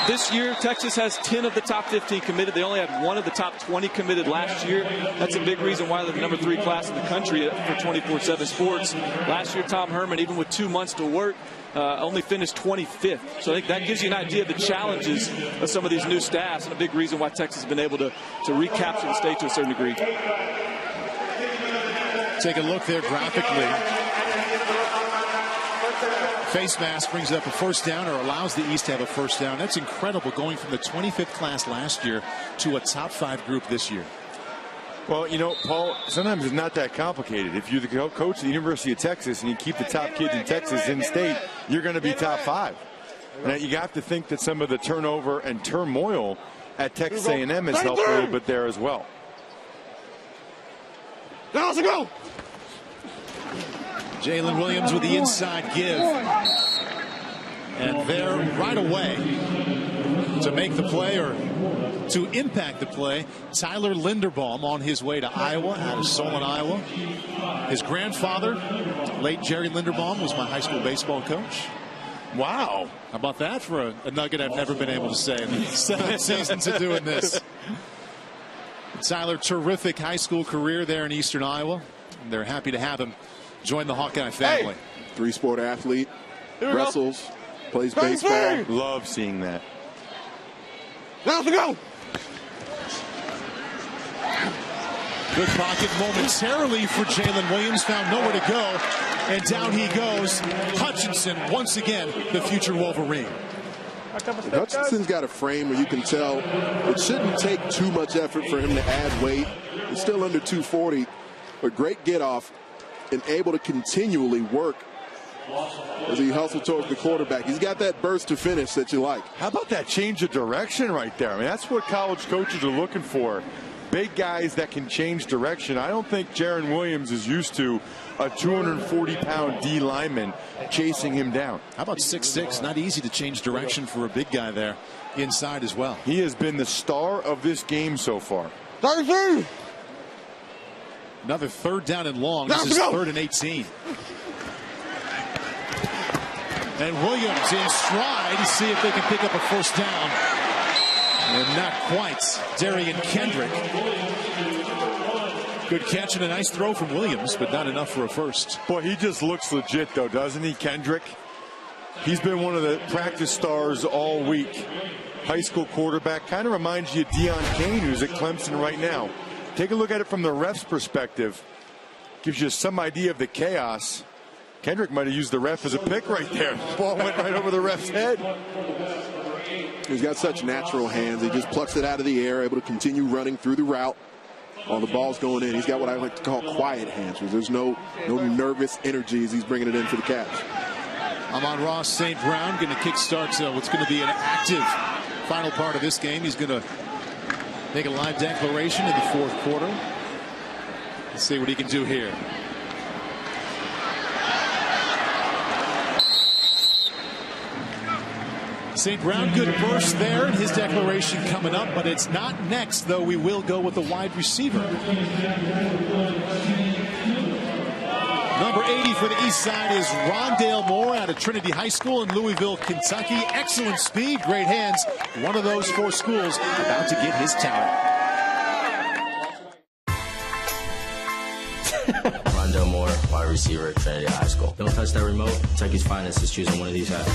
This year, Texas has 10 of the top 15 committed. They only had 1 of the top 20 committed last year. That's a big reason why they're the number 3 class in the country for 24/7 sports. Last year, Tom Herman, even with 2 months to work, only finished 25th. So I think that gives you an idea of the challenges of some of these new staffs, and a big reason why Texas has been able to recapture the state to a certain degree. Take a look there graphically. Face mask brings up a first down, or allows the East to have a first down. That's incredible, going from the 25th class last year to a top 5 group this year. Well, you know, Paul, sometimes it's not that complicated. If you're the coach of the University of Texas and you keep the top kids in Texas in state, you're going to be top 5. Now, you have to think that some of the turnover and turmoil at Texas A&M has helped a little bit there as well. Now let's go. Jalen Williams with the inside give. And there right away to make the play, or to impact the play, Tyler Linderbaum on his way to Iowa, out of Solon, Iowa. His grandfather, late Jerry Linderbaum, was my high school baseball coach. Wow. How about that for a nugget I've never been able to say in the 7 seasons of doing this. Tyler, terrific high school career there in eastern Iowa. And they're happy to have him join the Hawkeye family. Hey. 3-sport athlete, wrestles, plays baseball. Love seeing that. Now let's go. Good pocket momentarily for Jalen Williams. Found nowhere to go. And down he goes. Hutchinson, once again, the future Wolverine. Hutchinson's got a frame where you can tell it shouldn't take too much effort for him to add weight. He's still under 240. A great get off and able to continually work as he hustles towards the quarterback. He's got that burst to finish that you like. How about that change of direction right there? I mean, that's what college coaches are looking for. Big guys that can change direction. I don't think Jaron Williams is used to a 240-pound D lineman chasing him down. How about 6'6"? Not easy to change direction for a big guy there inside as well. He has been the star of this game so far. 33. Another 3rd down and long. This is 3rd and 18. And Williams in stride to see if they can pick up a first down. And not quite. Darian Kendrick. Good catch and a nice throw from Williams, but not enough for a first. Boy, he just looks legit, though, doesn't he, Kendrick? He's been one of the practice stars all week. High school quarterback. Kind of reminds you of Deion Kane, who's at Clemson right now. Take a look at it from the ref's perspective. Gives you some idea of the chaos. Kendrick might have used the ref as a pick right there. The ball went right over the ref's head. He's got such natural hands. He just plucks it out of the air, able to continue running through the route while the ball's going in. He's got what I like to call quiet hands, where there's no nervous energy as he's bringing it in for the catch. Amon-Ra St. Brown going to kickstart what's going to be an active final part of this game. He's going to make a live declaration in the 4th quarter. Let's see what he can do here. St. Brown, good burst there, and his declaration coming up, but it's not next, though. We will go with the wide receiver. Number 80 for the east side is Rondale Moore out of Trinity High School in Louisville, Kentucky. Excellent speed, great hands. One of those 4 schools about to get his talent. Rondale Moore, wide receiver at Trinity High School. Don't touch that remote. Kentucky's finest is choosing one of these hats.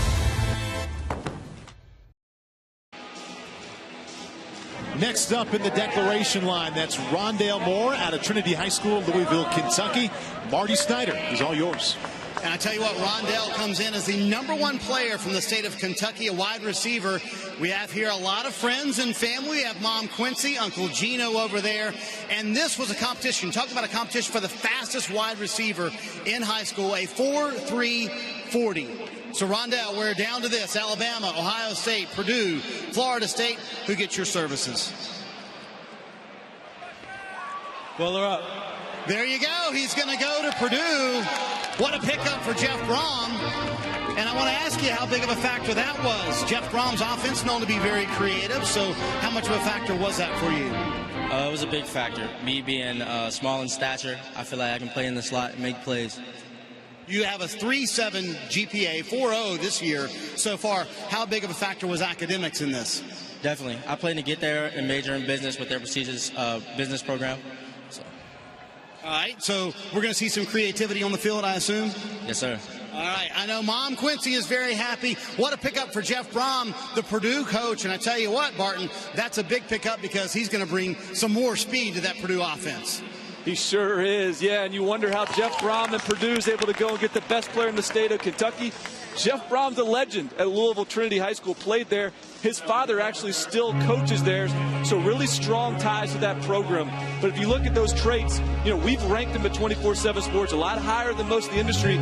Next up in the declaration line, that's Rondale Moore out of Trinity High School, Louisville, Kentucky. Marty Snyder is all yours. And I tell you what, Rondell comes in as the #1 player from the state of Kentucky, a wide receiver. We have here a lot of friends and family. We have Mom Quincy, Uncle Gino over there. And this was a competition. Talk about a competition for the fastest wide receiver in high school, a 4.340. So, Rondell, we're down to this. Alabama, Ohio State, Purdue, Florida State. Who gets your services? Well, they're up. There you go. He's going to go to Purdue. What a pickup for Jeff Brom. And I want to ask you how big of a factor that was. Jeff Brom's offense known to be very creative, so how much of a factor was that for you? It was a big factor. Me being small in stature, I feel like I can play in the slot and make plays. You have a 3.7 GPA, 4.0 this year so far. How big of a factor was academics in this? Definitely. I plan to get there and major in business with their prestigious business program. All right, so we're going to see some creativity on the field, I assume? Yes, sir. All right, I know Mom Quincy is very happy. What a pickup for Jeff Brom, the Purdue coach. And I tell you what, Barton, that's a big pickup because he's going to bring some more speed to that Purdue offense. He sure is, yeah, and you wonder how Jeff Brom and Purdue is able to go and get the best player in the state of Kentucky. Jeff Brom's a legend at Louisville Trinity High School, played there. His father actually still coaches there, so really strong ties to that program. But if you look at those traits, you know, we've ranked him at 24/7 Sports a lot higher than most of the industry.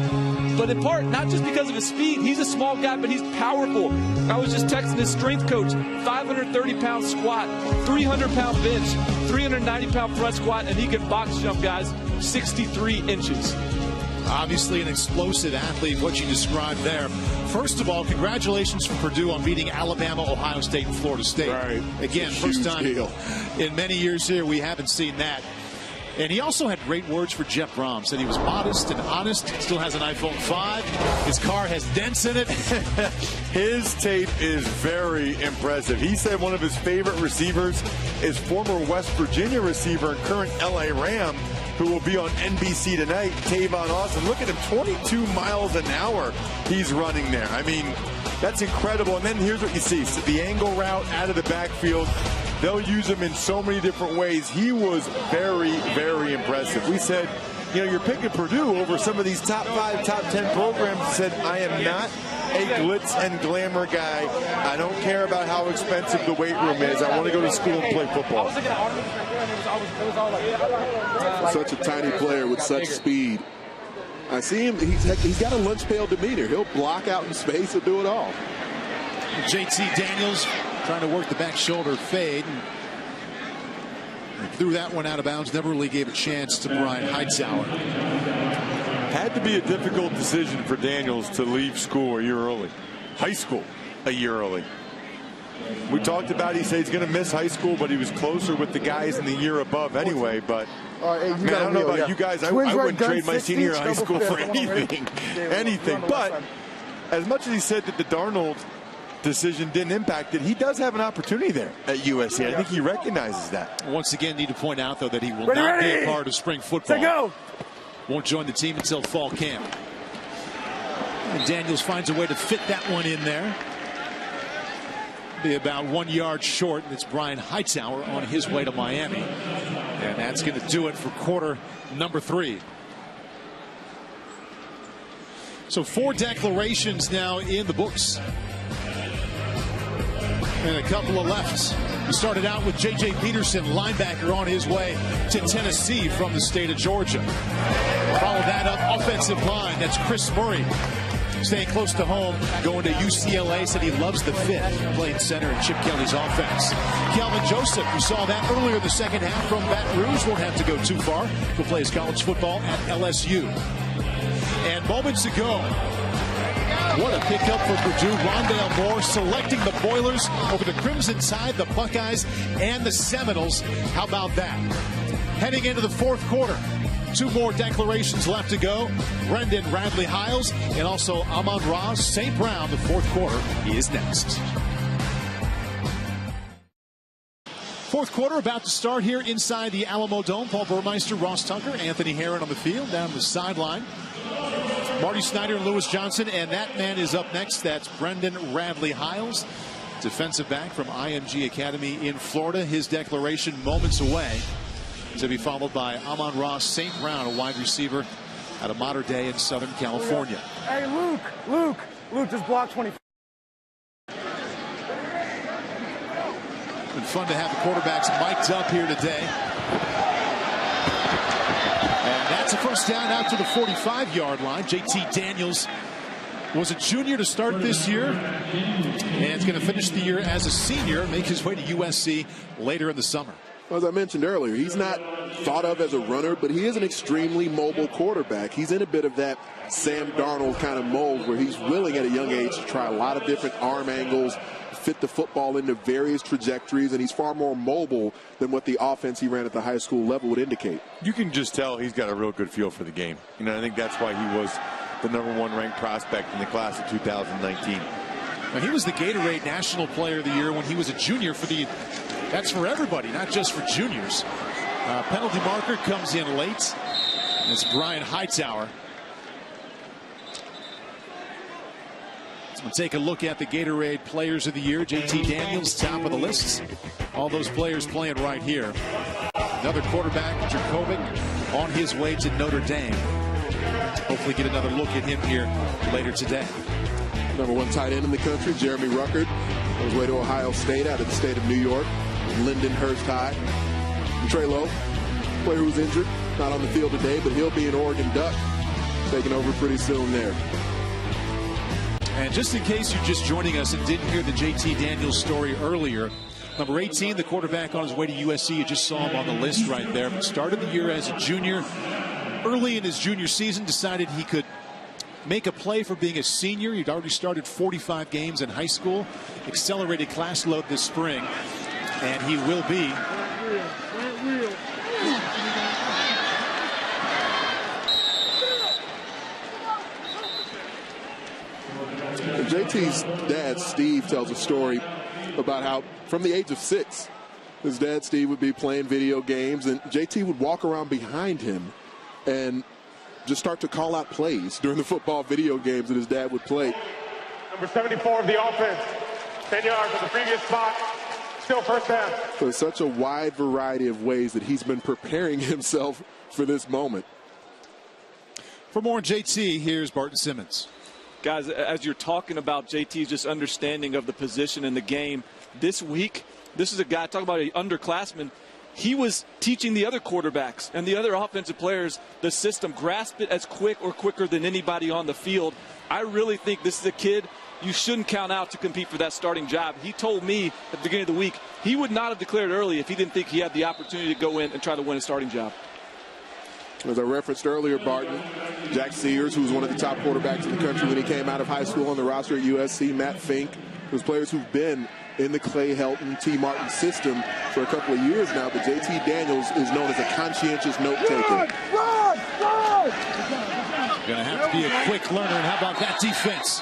But in part, not just because of his speed. He's a small guy, but he's powerful. I was just texting his strength coach, 530-pound squat, 300-pound bench, 390-pound front squat, and he can box jump, guys, 63 inches. Obviously an explosive athlete, what you described there. First of all, congratulations for Purdue on beating Alabama, Ohio State, and Florida State. Right. Again, first time in many years here, we haven't seen that. And he also had great words for Jeff Brom. Said he was modest and honest, still has an iPhone 5. His car has dents in it. His tape is very impressive. He said one of his favorite receivers is former West Virginia receiver and current LA Ram, who will be on NBC tonight, Tavon Austin. Look at him, 22 miles an hour he's running there. I mean, that's incredible. And then here's what you see. So the angle route out of the backfield, they'll use him in so many different ways. He was very, very impressive. We said, you know, you're picking Purdue over some of these top 5, top 10 programs. He said, I am not a glitz and glamour guy. I don't care about how expensive the weight room is. I want to go to school and play football. Such a tiny player with such speed. I see him. He's got a lunch pail demeanor. He'll block out in space and do it all. JT Daniels trying to work the back shoulder fade. And threw that one out of bounds. Never really gave a chance to Brian Heitzauer. Had to be a difficult decision for Daniels to leave school a year early. High school a year early. We talked about, he said he's going to miss high school, but he was closer with the guys in the year above anyway. But man, I don't know about you guys. I wouldn't trade my senior high school for anything. Anything. But as much as he said that the Darnold decision didn't impact it, he does have an opportunity there at USC. I think he recognizes that. Once again, need to point out, though, that he will not be a part of spring football. Go. Won't join the team until fall camp. And Daniels finds a way to fit that one in there. Be about 1 yard short, and it's Brian Heitzauer on his way to Miami. And that's going to do it for quarter number 3. So 4 declarations now in the books. And a couple of lefts. We started out with J.J. Peterson, linebacker, on his way to Tennessee from the state of Georgia. Follow that up, offensive line. That's Chris Murray, staying close to home, going to UCLA. Said he loves the fit, playing center in Chip Kelly's offense. Calvin Joseph, we saw that earlier in the second half from Baton Rouge. Won't have to go too far. He'll play his college football at LSU. And moments ago, what a pickup for Purdue. Rondale Moore selecting the Boilers over the Crimson Tide, the Buckeyes, and the Seminoles. How about that? Heading into the fourth quarter. 2 more declarations left to go. Brendan Radley Hiles and also Amon-Ra St. Brown. The fourth quarter is next. Fourth quarter about to start here inside the Alamo Dome. Paul Burmeister, Ross Tucker, Anthony Herron on the field, down the sideline. Marty Snyder and Lewis Johnson, and that man is up next. That's Brendan Radley Hiles, defensive back from IMG Academy in Florida. His declaration moments away, to be followed by Amon-Ra St. Brown, a wide receiver out of Mater Dei in Southern California. Hey, Luke, just block 24. Been fun to have the quarterbacks mic'd up here today. And that's a first down out to the 45-yard line. JT Daniels was a junior to start this year, and is going to finish the year as a senior, make his way to USC later in the summer. As I mentioned earlier, he's not thought of as a runner, but he is an extremely mobile quarterback. He's in a bit of that Sam Darnold kind of mold where he's willing at a young age to try a lot of different arm angles, fit the football into various trajectories, and he's far more mobile than what the offense he ran at the high school level would indicate. You can just tell he's got a real good feel for the game. I think that's why he was the #1 ranked prospect in the class of 2019. Now, he was the Gatorade National Player of the Year when he was a junior that's for everybody, not just for juniors. Penalty marker comes in late. It's Brian Hightower. So we'll take a look at the Gatorade Players of the Year. JT Daniels, top of the list. All those players playing right here. Another quarterback, Dracovic, on his way to Notre Dame. Hopefully get another look at him here later today. #1 tight end in the country, Jeremy Ruckert, on his way to Ohio State out of the state of New York. Lindenhurst High. And Trey Lowe, player who's injured, not on the field today, but he'll be an Oregon Duck, taking over pretty soon there. And just in case you're just joining us and didn't hear the JT Daniels story earlier, number 18, the quarterback on his way to USC, you just saw him on the list right there, but started the year as a junior. Early in his junior season, decided he could make a play for being a senior. He'd already started 45 games in high school, accelerated class load this spring, and he will be JT's dad, Steve, tells a story about how from the age of 6, his dad, Steve, would be playing video games, and JT would walk around behind him and just start to call out plays during the football video games that his dad would play. Number 74 of the offense, 10 yards from the previous spot, still first down. So such a wide variety of ways that he's been preparing himself for this moment. For more on JT, here's Barton Simmons. Guys, as you're talking about JT's just understanding of the position in the game, this week, this is a guy, talk about an underclassman. He was teaching the other quarterbacks and the other offensive players the system, grasp it as quick or quicker than anybody on the field. I really think this is a kid you shouldn't count out to compete for that starting job. He told me at the beginning of the week he would not have declared early if he didn't think he had the opportunity to go in and try to win a starting job. As I referenced earlier, Barton, Jack Sears, who was one of the top quarterbacks in the country when he came out of high school on the roster at USC, Matt Fink, those players who've been in the Clay Helton, T. Martin system for a couple of years now, but JT Daniels is known as a conscientious note-taker. Going to have to be a quick learner, and how about that defense?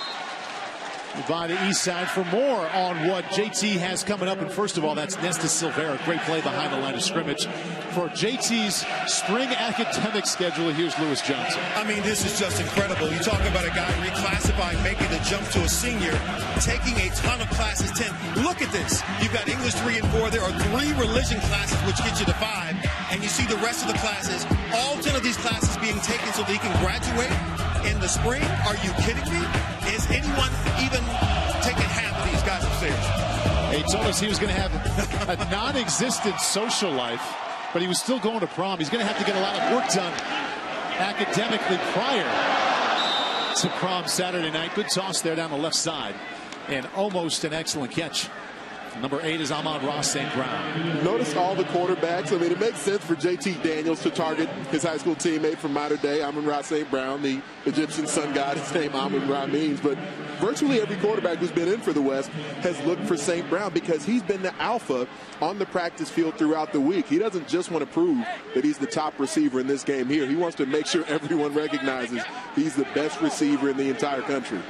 By the east side for more on what JT has coming up. And first of all, that's Nesta Silvera. Great play behind the line of scrimmage. For JT's spring academic schedule, here's Lewis Johnson. I mean, this is just incredible. You talk about a guy reclassifying, making the jump to a senior, taking a ton of classes 10. Look at this. You've got English 3 and 4. There are 3 religion classes, which get you to 5. And you see the rest of the classes, all 10 of these classes being taken so that he can graduate in the spring. Are you kidding me? Is anyone even taking half of these guys upstairs? He told us he was going to have a non-existent social life, but he was still going to prom. He's going to have to get a lot of work done academically prior to prom Saturday night. Good toss there down the left side, and almost an excellent catch. Number 8 is Amon-Ra St. Brown. Notice all the quarterbacks. I mean, it makes sense for JT Daniels to target his high school teammate from Mater Dei, Amon-Ra St. Brown, the Egyptian sun god, his name Amon-Ra means. But virtually every quarterback who's been in for the West has looked for St. Brown because he's been the alpha on the practice field throughout the week. He doesn't just want to prove that he's the top receiver in this game here. He wants to make sure everyone recognizes he's the best receiver in the entire country.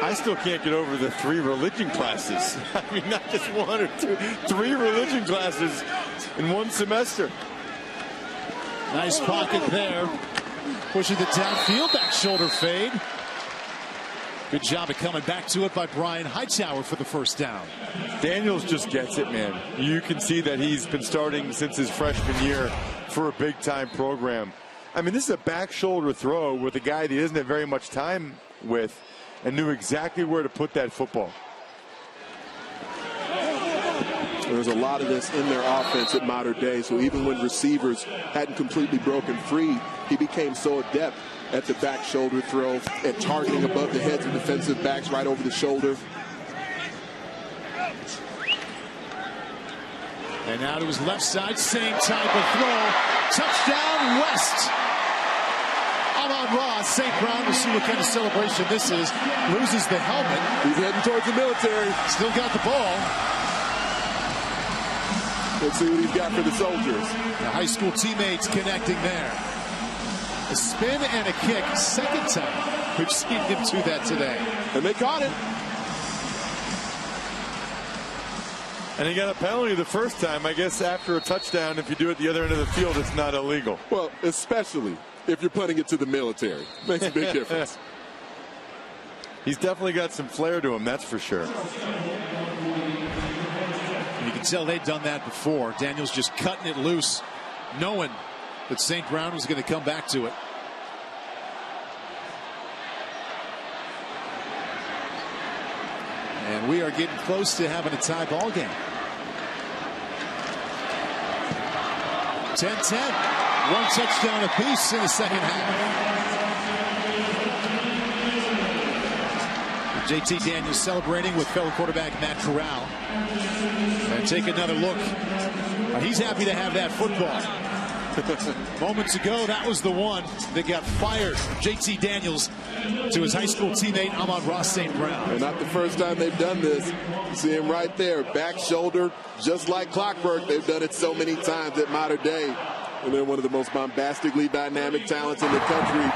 I still can't get over the 3 religion classes. I mean, not just 1 or 2, 3 religion classes in one semester. Nice pocket there. Pushing the downfield, back shoulder fade. Good job of coming back to it by Brian Hightower for the first down. Daniels just gets it, man. You can see that he's been starting since his freshman year for a big-time program. I mean, this is a back shoulder throw with a guy that he doesn't have very much time with and knew exactly where to put that football. There's a lot of this in their offense at Modern Day, so even when receivers hadn't completely broken free, he became so adept at the back shoulder throw, at targeting above the heads of defensive backs right over the shoulder. And now to his left side, same type of throw. Touchdown, West. Amon-Ra, St. Brown, we'll see what kind of celebration this is. Loses the helmet. He's heading towards the military. Still got the ball. Let's see what he's got for the Soldiers. The high school teammates connecting there. A spin and a kick, second time we've seen him do that today. And they caught it. And he got a penalty the first time. I guess after a touchdown, if you do it the other end of the field, it's not illegal. Well, especially if you're putting it to the military. Makes a big difference. He's definitely got some flair to him, that's for sure. You can tell they'd done that before. Daniels just cutting it loose, knowing that St. Brown was going to come back to it. And we are getting close to having a tie ball game. 10-10. One touchdown apiece in the second half. JT Daniels celebrating with fellow quarterback Matt Corral. And take another look. He's happy to have that football. Moments ago, that was the one that got fired. JT Daniels to his high school teammate Amon-Ra St. Brown. And not the first time they've done this. See him right there, back shoulder, just like clockwork. They've done it so many times at Modern Day. And they're one of the most bombastically dynamic talents in the country.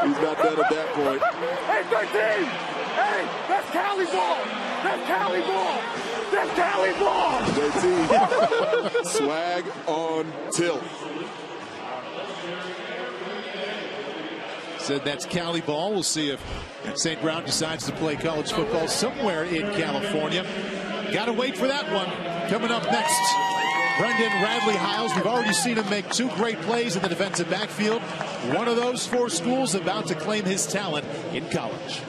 He's not done at that point. Hey, 13! Hey, that's Cali ball! That's Cali ball! That's Cali ball! JT, swag on tilt. Said that's Cali ball. We'll see if St. Brown decides to play college football somewhere in California. Got to wait for that one. Coming up next, Brendan Radley-Hiles. We've already seen him make two great plays in the defensive backfield. One of those four schools about to claim his talent in college.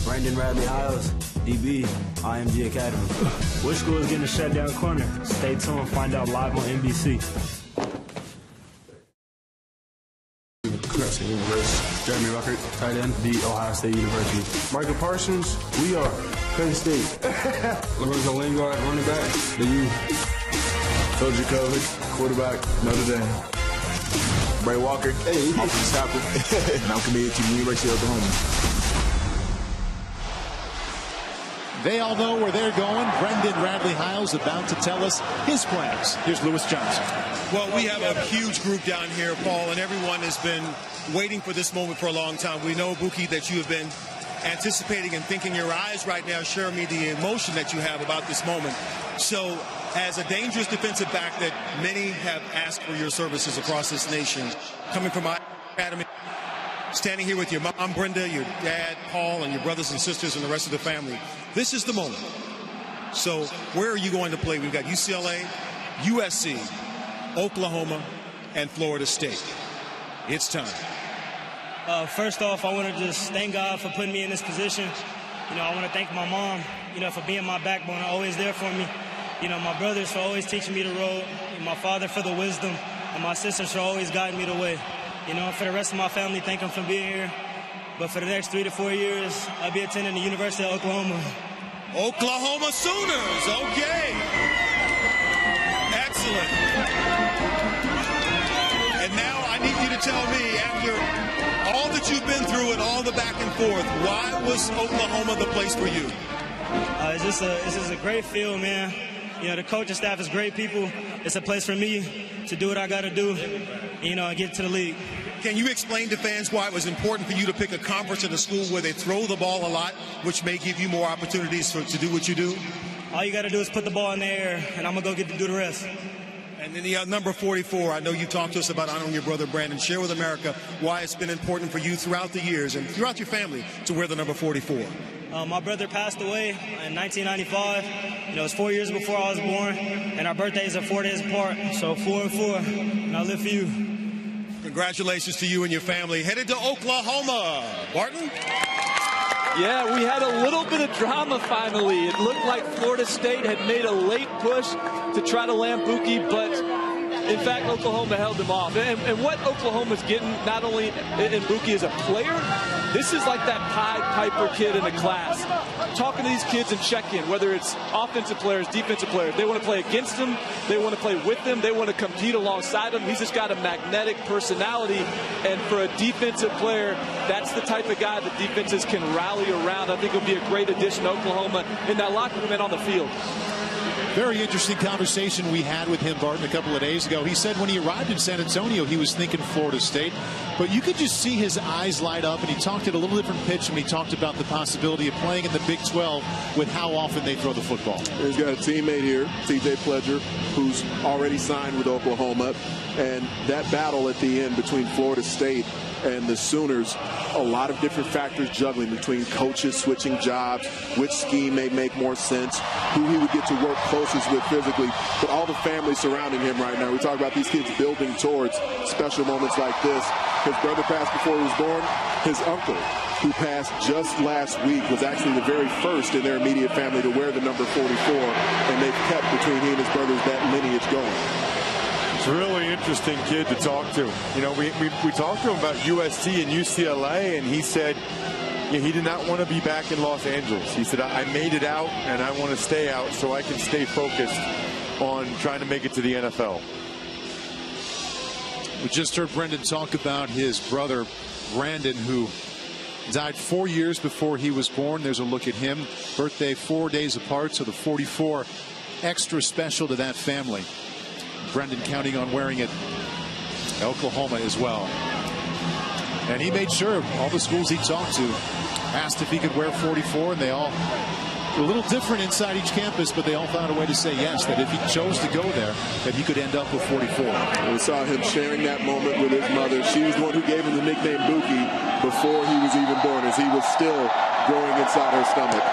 Brendan Radley-Hiles, DB, IMG Academy. Which school is getting a shutdown corner? Stay tuned, find out live on NBC. Clemson University. Jeremy Ruckert, tight end, the Ohio State University. Micah Parsons, we are Penn State. Lorenzo Lingard, running back, the U. Phil Jacovic, quarterback, Notre Dame. Bray Walker, offensive tackle, and I'm committed to the University of Oklahoma. They all know where they're going. Brendan Radley-Hiles about to tell us his plans. Here's Lewis Johnson. Well, we have a huge group down here, Paul, and everyone has been waiting for this moment for a long time. We know, Buki, that you have been anticipating and thinking. Your eyes right now share me the emotion that you have about this moment. So, as a dangerous defensive back that many have asked for your services across this nation, coming from my academy, standing here with your mom, Brenda, your dad, Paul, and your brothers and sisters and the rest of the family, this is the moment. So where are you going to play? We've got UCLA, USC, Oklahoma, and Florida State. It's time. First off, I want to just thank God for putting me in this position. You know, I want to thank my mom, for being my backbone, always there for me. My brothers for always teaching me the road, and my father for the wisdom, and my sisters for always guiding me the way. For the rest of my family, thank them for being here. But for the next 3 to 4 years, I'll be attending the University of Oklahoma. Oklahoma Sooners, okay. Excellent. And now I need you to tell me, after all that you've been through and all the back and forth, why was Oklahoma the place for you? This is a great field, man. The coaching staff is great people. It's a place for me to do what I got to do, and get to the league. Can you explain to fans why it was important for you to pick a conference in a school where they throw the ball a lot, which may give you more opportunities to do what you do? All you got to do is put the ball in the air, and I'm going to go get to do the rest. And then the number 44, I know you talked to us about honoring your brother Brandon. Share with America why it's been important for you throughout the years and throughout your family to wear the number 44. My brother passed away in 1995. It was 4 years before I was born, and our birthdays are 4 days apart. So 4 and 4, and I live for you. Congratulations to you and your family. Headed to Oklahoma. Barton? Yeah, we had a little bit of drama finally. It looked like Florida State had made a late push to try to land Buki, but in fact, Oklahoma held him off. And what Oklahoma's getting, not only in Buki as a player, this is like that Pied Piper kid in the class. Talking to these kids and check in, whether it's offensive players, defensive players. They want to play against him. They want to play with him. They want to compete alongside him. He's just got a magnetic personality. And for a defensive player, that's the type of guy that defenses can rally around. I think he'll be a great addition to Oklahoma in that locker room and on the field. Very interesting conversation we had with him, Barton, a couple of days ago. He said when he arrived in San Antonio, he was thinking Florida State, but you could just see his eyes light up, and he talked at a little different pitch when he talked about the possibility of playing in the Big 12 with how often they throw the football. He's got a teammate here, TJ Pledger, who's already signed with Oklahoma, and that battle at the end between Florida State and the Sooners, a lot of different factors juggling between coaches switching jobs, which scheme may make more sense, who he would get to work closest with physically, but all the family surrounding him right now. We talk about these kids building towards special moments like this. His brother passed before he was born. His uncle, who passed just last week, was actually the very first in their immediate family to wear the number 44, and they've kept between he and his brothers that lineage going. It's a really interesting kid to talk to. You know, we talked to him about USC and UCLA, and he said he did not want to be back in Los Angeles. He said, I made it out, and I want to stay out so I can stay focused on trying to make it to the NFL. We just heard Brendan talk about his brother, Brandon, who died 4 years before he was born. There's a look at him. Birthday 4 days apart, so the 44 extra special to that family. Brendan counting on wearing it at Oklahoma as well. And he made sure all the schools he talked to asked if he could wear 44, and they all a little different inside each campus, but they all found a way to say yes, that if he chose to go there, that he could end up with 44. We saw him sharing that moment with his mother. She was the one who gave him the nickname Buki before he was even born, as he was still growing inside her stomach.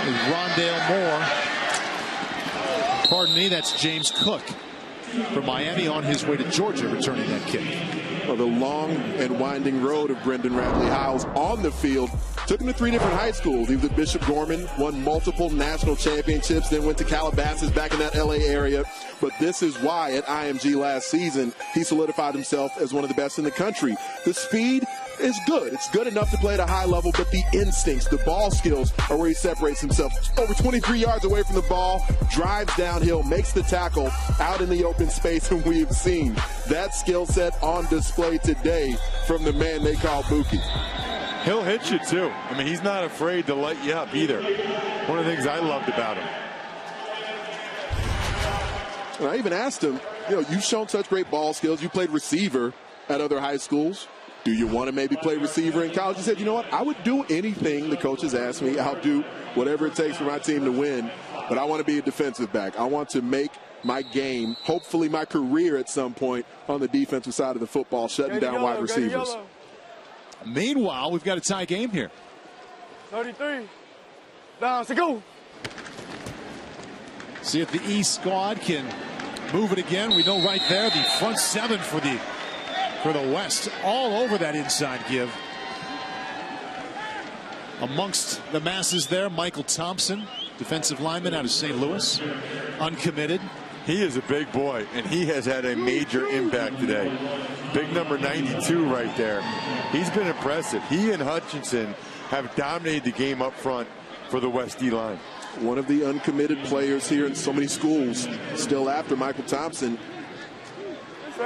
Rondale Moore. Pardon me, that's James Cook from Miami on his way to Georgia returning that kick. Well, the long and winding road of Brendan Radley-Hiles on the field took him to 3 different high schools. He was at Bishop Gorman, won multiple national championships, then went to Calabasas back in that LA area. But this is why at IMG last season, he solidified himself as one of the best in the country. The speed is good. It's good enough to play at a high level, but the instincts, the ball skills are where he separates himself. Over 23 yards away from the ball, drives downhill, makes the tackle out in the open space, and we have seen that skill set on display today from the man they call Buki. He'll hit you too. I mean, he's not afraid to light you up either. One of the things I loved about him. And I even asked him, you've shown such great ball skills. You played receiver at other high schools. Do you want to maybe play receiver in college? He said, you know what? I would do anything the coaches ask me. I'll do whatever it takes for my team to win. But I want to be a defensive back. I want to make my game, hopefully my career at some point, on the defensive side of the football, shutting down wide receivers. Meanwhile, we've got a tie game here. 33. Down to go. See if the East squad can move it again. We know right there the front seven for the West, all over that inside give. Amongst the masses there, Michael Thompson, defensive lineman out of St. Louis, uncommitted. He is a big boy, and he has had a major impact today. Big number 92 right there. He's been impressive. He and Hutchinson have dominated the game up front for the West D-line. One of the uncommitted players here in so many schools, still after Michael Thompson.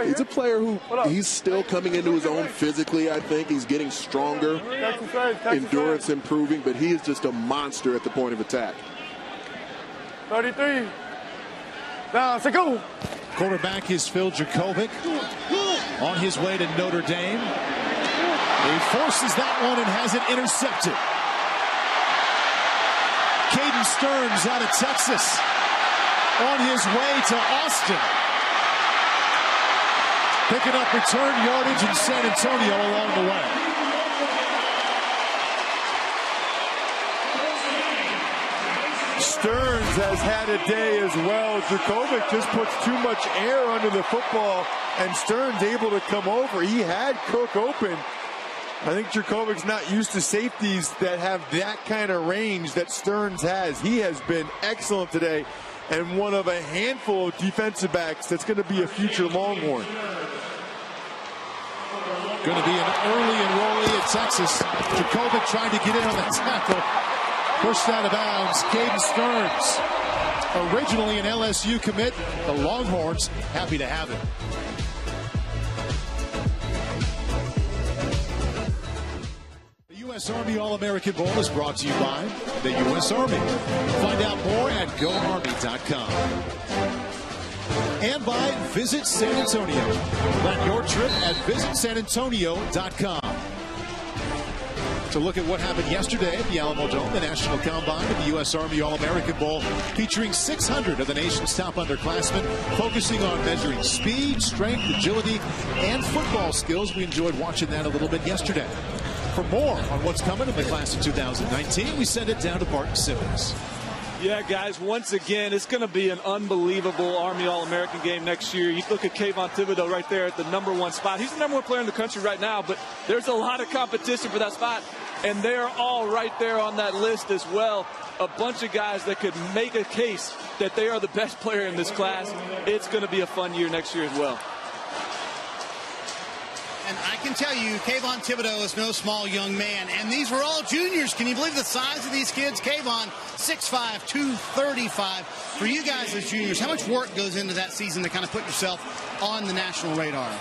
He's a player who he's still coming into his own physically, I think. He's getting stronger, endurance improving, but he is just a monster at the point of attack. 33. Down to go. Quarterback is Phil Dracovic on his way to Notre Dame. He forces that one and has it intercepted. Caden Caden Stearns out of Texas on his way to Austin. Picking up return yardage in San Antonio along the way. Stearns has had a day as well. Dracovic just puts too much air under the football, and Stearns able to come over. He had Cook open. I think Drakovic's not used to safeties that have that kind of range that Stearns has. He has been excellent today, and one of a handful of defensive backs that's going to be a future Longhorn. Going to be an early enrollee at Texas. Dracovic trying to get in on the tackle. Pushed out of bounds. Caden Stearns, originally an LSU commit. The Longhorns happy to have him. The U.S. Army All-American Bowl is brought to you by the U.S. Army. Find out more at GoArmy.com. And by Visit San Antonio. Plan your trip at VisitSanAntonio.com. To look at what happened yesterday at the Alamo Dome, the National Combine of the U.S. Army All-American Bowl, featuring 600 of the nation's top underclassmen, focusing on measuring speed, strength, agility, and football skills. We enjoyed watching that a little bit yesterday. For more on what's coming in the class of 2019, we send it down to Parson Simmons. Yeah, guys, once again, it's going to be an unbelievable Army All-American game next year. You look at Kayvon Thibodeau right there at the #1 spot. He's the #1 player in the country right now, but there's a lot of competition for that spot, and they're all right there on that list as well. A bunch of guys that could make a case that they are the best player in this class. It's going to be a fun year next year as well. And I can tell you, Kayvon Thibodeau is no small young man. And these were all juniors. Can you believe the size of these kids? Kayvon, 6'5", 235. For you guys as juniors, how much work goes into that season to kind of put yourself on the national radar?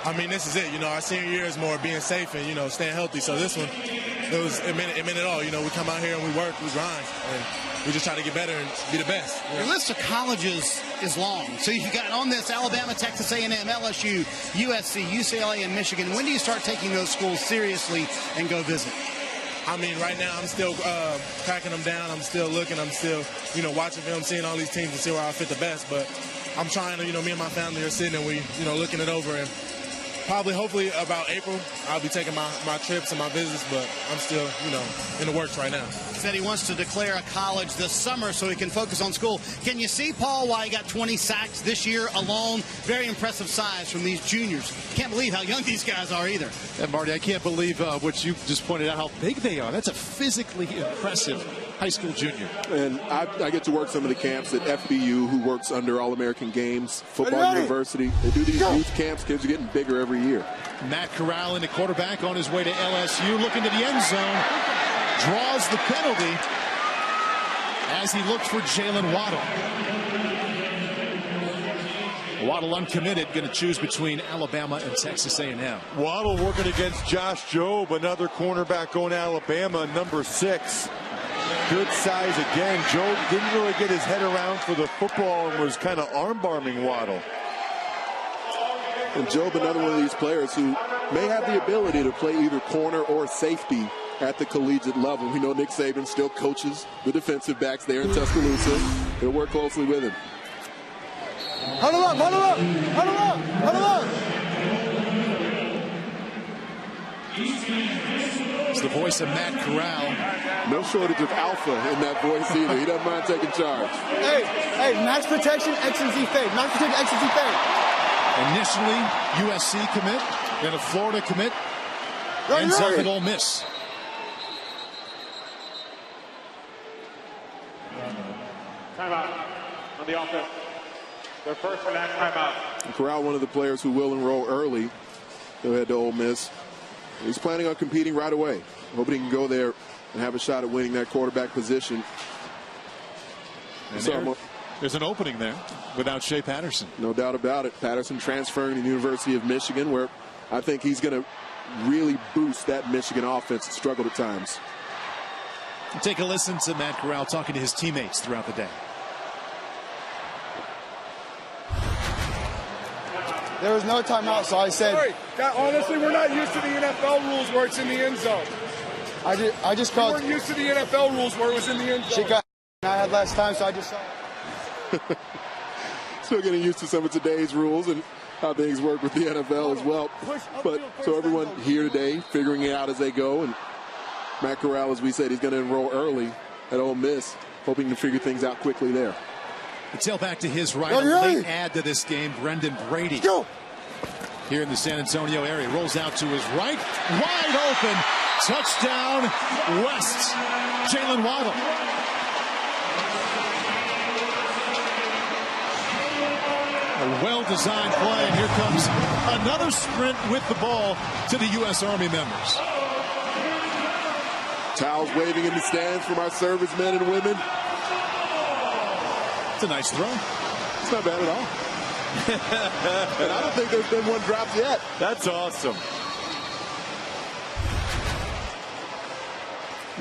I mean, this is it. You know, our senior year is more being safe and, you know, staying healthy. So this one, it meant it all. You know, we come out here and we work, we grind, and we just try to get better and be the best. You know? Your list of colleges is long. So you've got on this Alabama, Texas A&M, LSU, USC, UCLA, and Michigan. When do you start taking those schools seriously and go visit? I mean, right now I'm still cracking them down. I'm still looking. I'm still, you know, watching film, seeing all these teams and see where I fit the best. But I'm trying to, you know, me and my family are sitting and we, you know, looking it over, and hopefully about April, I'll be taking my trips and my visits, but I'm still, you know, in the works right now. He said he wants to declare a college this summer so he can focus on school. Can you see, Paul, why he got 20 sacks this year alone? Very impressive size from these juniors. Can't believe how young these guys are either. And Marty, I can't believe what you just pointed out, how big they are. That's a physically impressive high school junior. And I get to work some of the camps at FBU, who works under All-American Games, Football University. They do these youth camps. Kids are getting bigger every year. Matt Corral in the quarterback on his way to LSU, looking to the end zone, draws the penalty as he looks for Jalen Waddle. Waddle uncommitted, going to choose between Alabama and Texas A&M. Waddle working against Josh Jobe, another cornerback going to Alabama, #6. Good size again. Jobe didn't really get his head around for the football and was kind of arm-barming Waddle. And Jobe, another one of these players who may have the ability to play either corner or safety at the collegiate level. We know Nick Saban still coaches the defensive backs there in Tuscaloosa. He'll work closely with him. Huddle up, huddle up, huddle up, huddle up. It's the voice of Matt Corral. No shortage of alpha in that voice either. He doesn't mind taking charge. Hey, max protection, X&Z fade. Max protection, X&Z fade. Initially, USC commit, then a Florida commit, ends up at Ole Miss. Timeout on the offense. Their first and last timeout. Corral, one of the players who will enroll early. He'll head to Ole Miss. He's planning on competing right away. Hoping he can go there and have a shot at winning that quarterback position. And there's an opening there without Shea Patterson. No doubt about it. Patterson transferring to the University of Michigan, where I think he's going to really boost that Michigan offense. It struggled at times. Take a listen to Matt Corral talking to his teammates throughout the day. There was no timeout, so I said. Sorry, honestly, we're not used to the NFL rules where it's in the end zone. I just called. We weren't used to the NFL rules where it was in the end zone. She got I had less time, so I just saw it. Still getting used to some of today's rules and how things work with the NFL as well. But so everyone here today figuring it out as they go. And Matt Corral, as we said, he's going to enroll early at Ole Miss, hoping to figure things out quickly there. The tailback to his right, a late add to this game, Brendan Brady. Go. Here in the San Antonio area, rolls out to his right, wide open, touchdown, West. Jalen Waddle. A well-designed play, and here comes another sprint with the ball to the U.S. Army members. Towels waving in the stands from our servicemen and women. It's a nice throw. It's not bad at all. And I don't think there's been one dropped yet. That's awesome.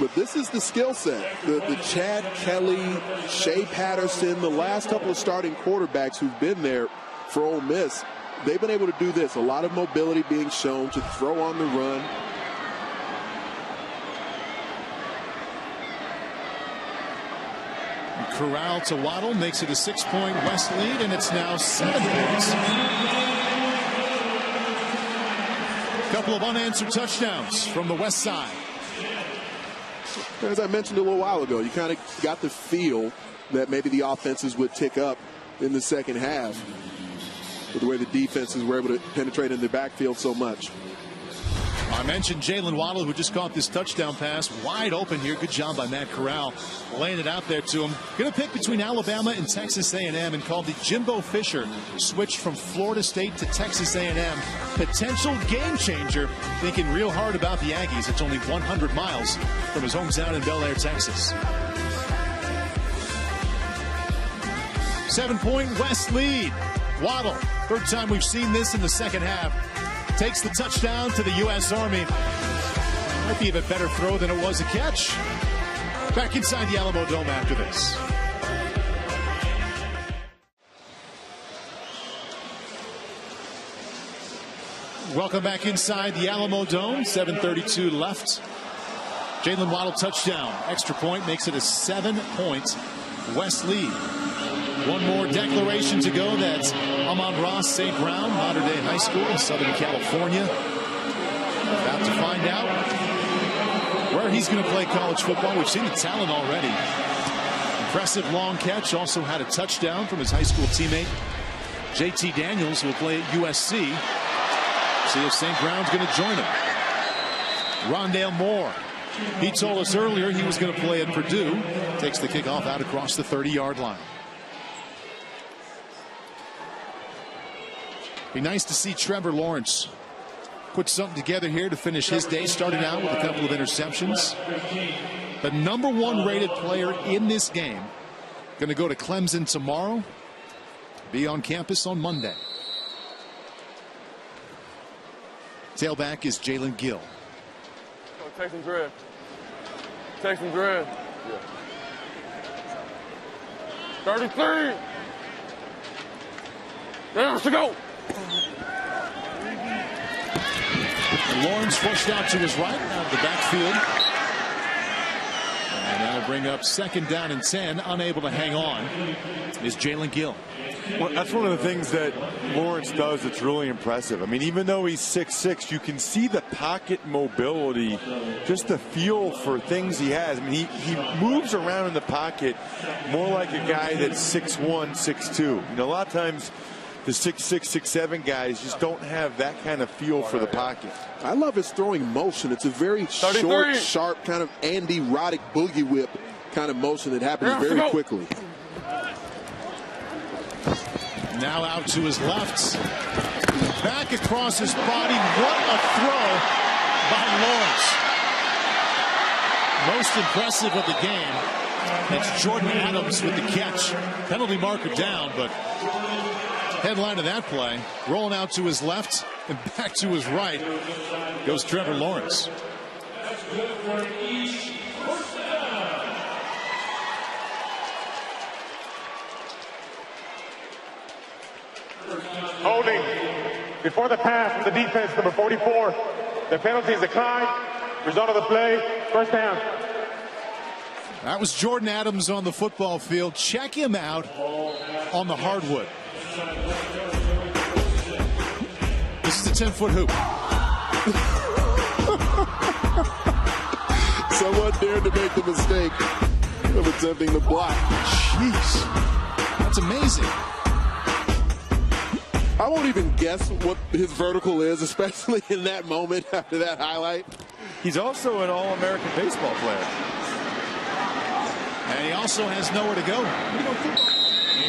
But this is the skill set. The Chad Kelly, Shea Patterson, the last couple of starting quarterbacks who've been there for Ole Miss, they've been able to do this. A lot of mobility being shown to throw on the run. Corral to Waddle makes it a 6-point West lead, and it's now 7 points. A couple of unanswered touchdowns from the West side. As I mentioned a little while ago, you kind of got the feel that maybe the offenses would tick up in the second half with the way the defenses were able to penetrate in the backfield so much. I mentioned Jalen Waddle, who just caught this touchdown pass wide open here. Good job by Matt Corral laying it out there to him. Going to pick between Alabama and Texas A&M, and called the Jimbo Fisher switch from Florida State to Texas A&M. Potential game changer. Thinking real hard about the Aggies. It's only 100 miles from his hometown in Bel Air, Texas. 7-point West lead. Waddle, third time we've seen this in the second half. Takes the touchdown to the U.S. Army. Might be a bit better throw than it was a catch. Back inside the Alamo Dome after this. Welcome back inside the Alamo Dome. 7:32 left. Jalen Waddle touchdown. Extra point makes it a 7-point West lead. One more declaration to go. That's Amon-Ra St. Brown, Mater Dei High School in Southern California. About to find out where he's going to play college football. We've seen the talent already. Impressive long catch. Also had a touchdown from his high school teammate, J.T. Daniels, who will play at USC. See if St. Brown's going to join him. Rondale Moore. He told us earlier he was going to play at Purdue. Takes the kickoff out across the 30-yard line. Be nice to see Trevor Lawrence put something together here to finish his day. Started out with a couple of interceptions. The #1 rated player in this game. Going to go to Clemson tomorrow. Be on campus on Monday. Tailback is Jalen Gill. Oh, take some drift. Take some drift. Yeah. 33. There's to go. Lawrence pushed out to his right out of the backfield. And that'll bring up 2nd down and 10. Unable to hang on is Jalen Gill. Well, that's one of the things that Lawrence does that's really impressive. I mean, even though he's 6'6", you can see the pocket mobility, just the feel for things he has. I mean, he moves around in the pocket more like a guy that's 6'1", 6'2". You know, a lot of times the 6'6", 6'7" guys just don't have that kind of feel for the pocket. I love his throwing motion. It's a very 33. Short, sharp, kind of Andy Roddick boogie whip kind of motion that happens very quickly. Now out to his left. Back across his body. What a throw by Lawrence. Most impressive of the game. That's Jordan Adams with the catch. Penalty marker down, but headline of that play. Rolling out to his left and back to his right goes Trevor Lawrence. Holding before the pass from the defense, number 44. The penalty is declined. Result of the play, first down. That was Jordan Adams on the football field. Check him out on the hardwood. This is a 10-foot hoop. Someone dared to make the mistake of attempting to block. Jeez. That's amazing. I won't even guess what his vertical is, especially in that moment after that highlight. He's also an All-American baseball player. And he also has nowhere to go.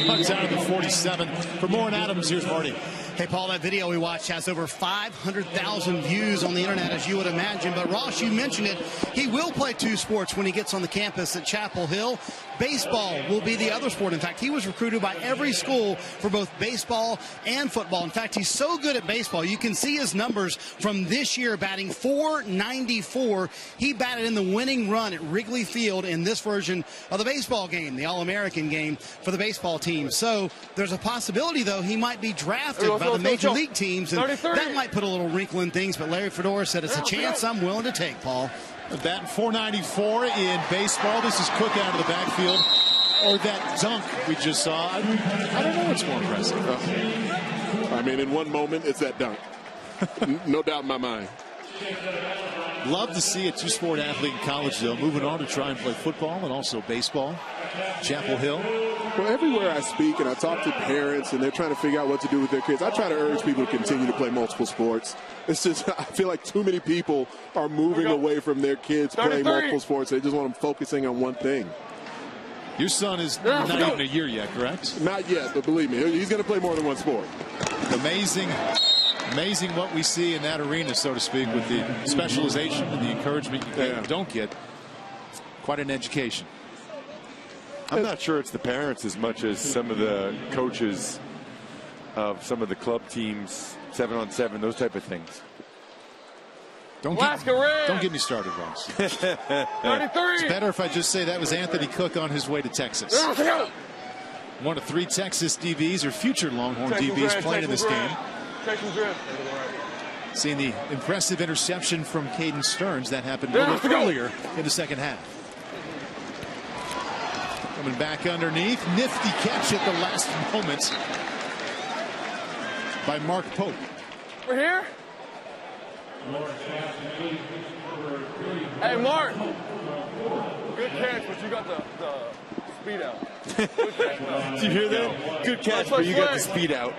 Puts out of the 47. For more on Adams, here's Marty. Hey, Paul, that video we watched has over 500,000 views on the internet, as you would imagine. But, Ross, you mentioned it. He will play two sports when he gets on the campus at Chapel Hill. Baseball will be the other sport. In fact, he was recruited by every school for both baseball and football. In fact, he's so good at baseball. You can see his numbers from this year, batting .494. He batted in the winning run at Wrigley Field in this version of the baseball game, the All-American game for the baseball team. So there's a possibility, though, he might be drafted by the major league teams, and that might put a little wrinkle in things. But Larry Fedora said it's a chance I'm willing to take, Paul. Batting .494 in baseball. This is Cook out of the backfield. Or that dunk we just saw. I don't know what's more impressive. I mean, in one moment, it's that dunk. No doubt in my mind. Love to see a two-sport athlete in college, though, moving on to try and play football and also baseball. Chapel Hill. Well, everywhere I speak and I talk to parents and they're trying to figure out what to do with their kids, I try to urge people to continue to play multiple sports. It's just, I feel like too many people are moving away from their kids playing multiple sports. They just want them focusing on one thing. Your son is not even a year yet, correct? Not yet, but believe me, he's going to play more than one sport. Amazing what we see in that arena, so to speak, with the specialization and the encouragement you get and don't get. It's quite an education. I'm not sure it's the parents as much as some of the coaches of some of the club teams, 7-on-7, those type of things. Don't get me started, Ross. It's better if I just say that was Anthony Cook on his way to Texas. One of 3 Texas DBs or future Longhorn DBs playing in this game. Seeing the impressive interception from Caden Stearns. That happened earlier in the second half. Coming back underneath. Nifty catch at the last moment by Mark Pope. We're here. Hey, Mark. Good catch, but you got the speed out. Did you hear that? Good catch, but you got the speed out.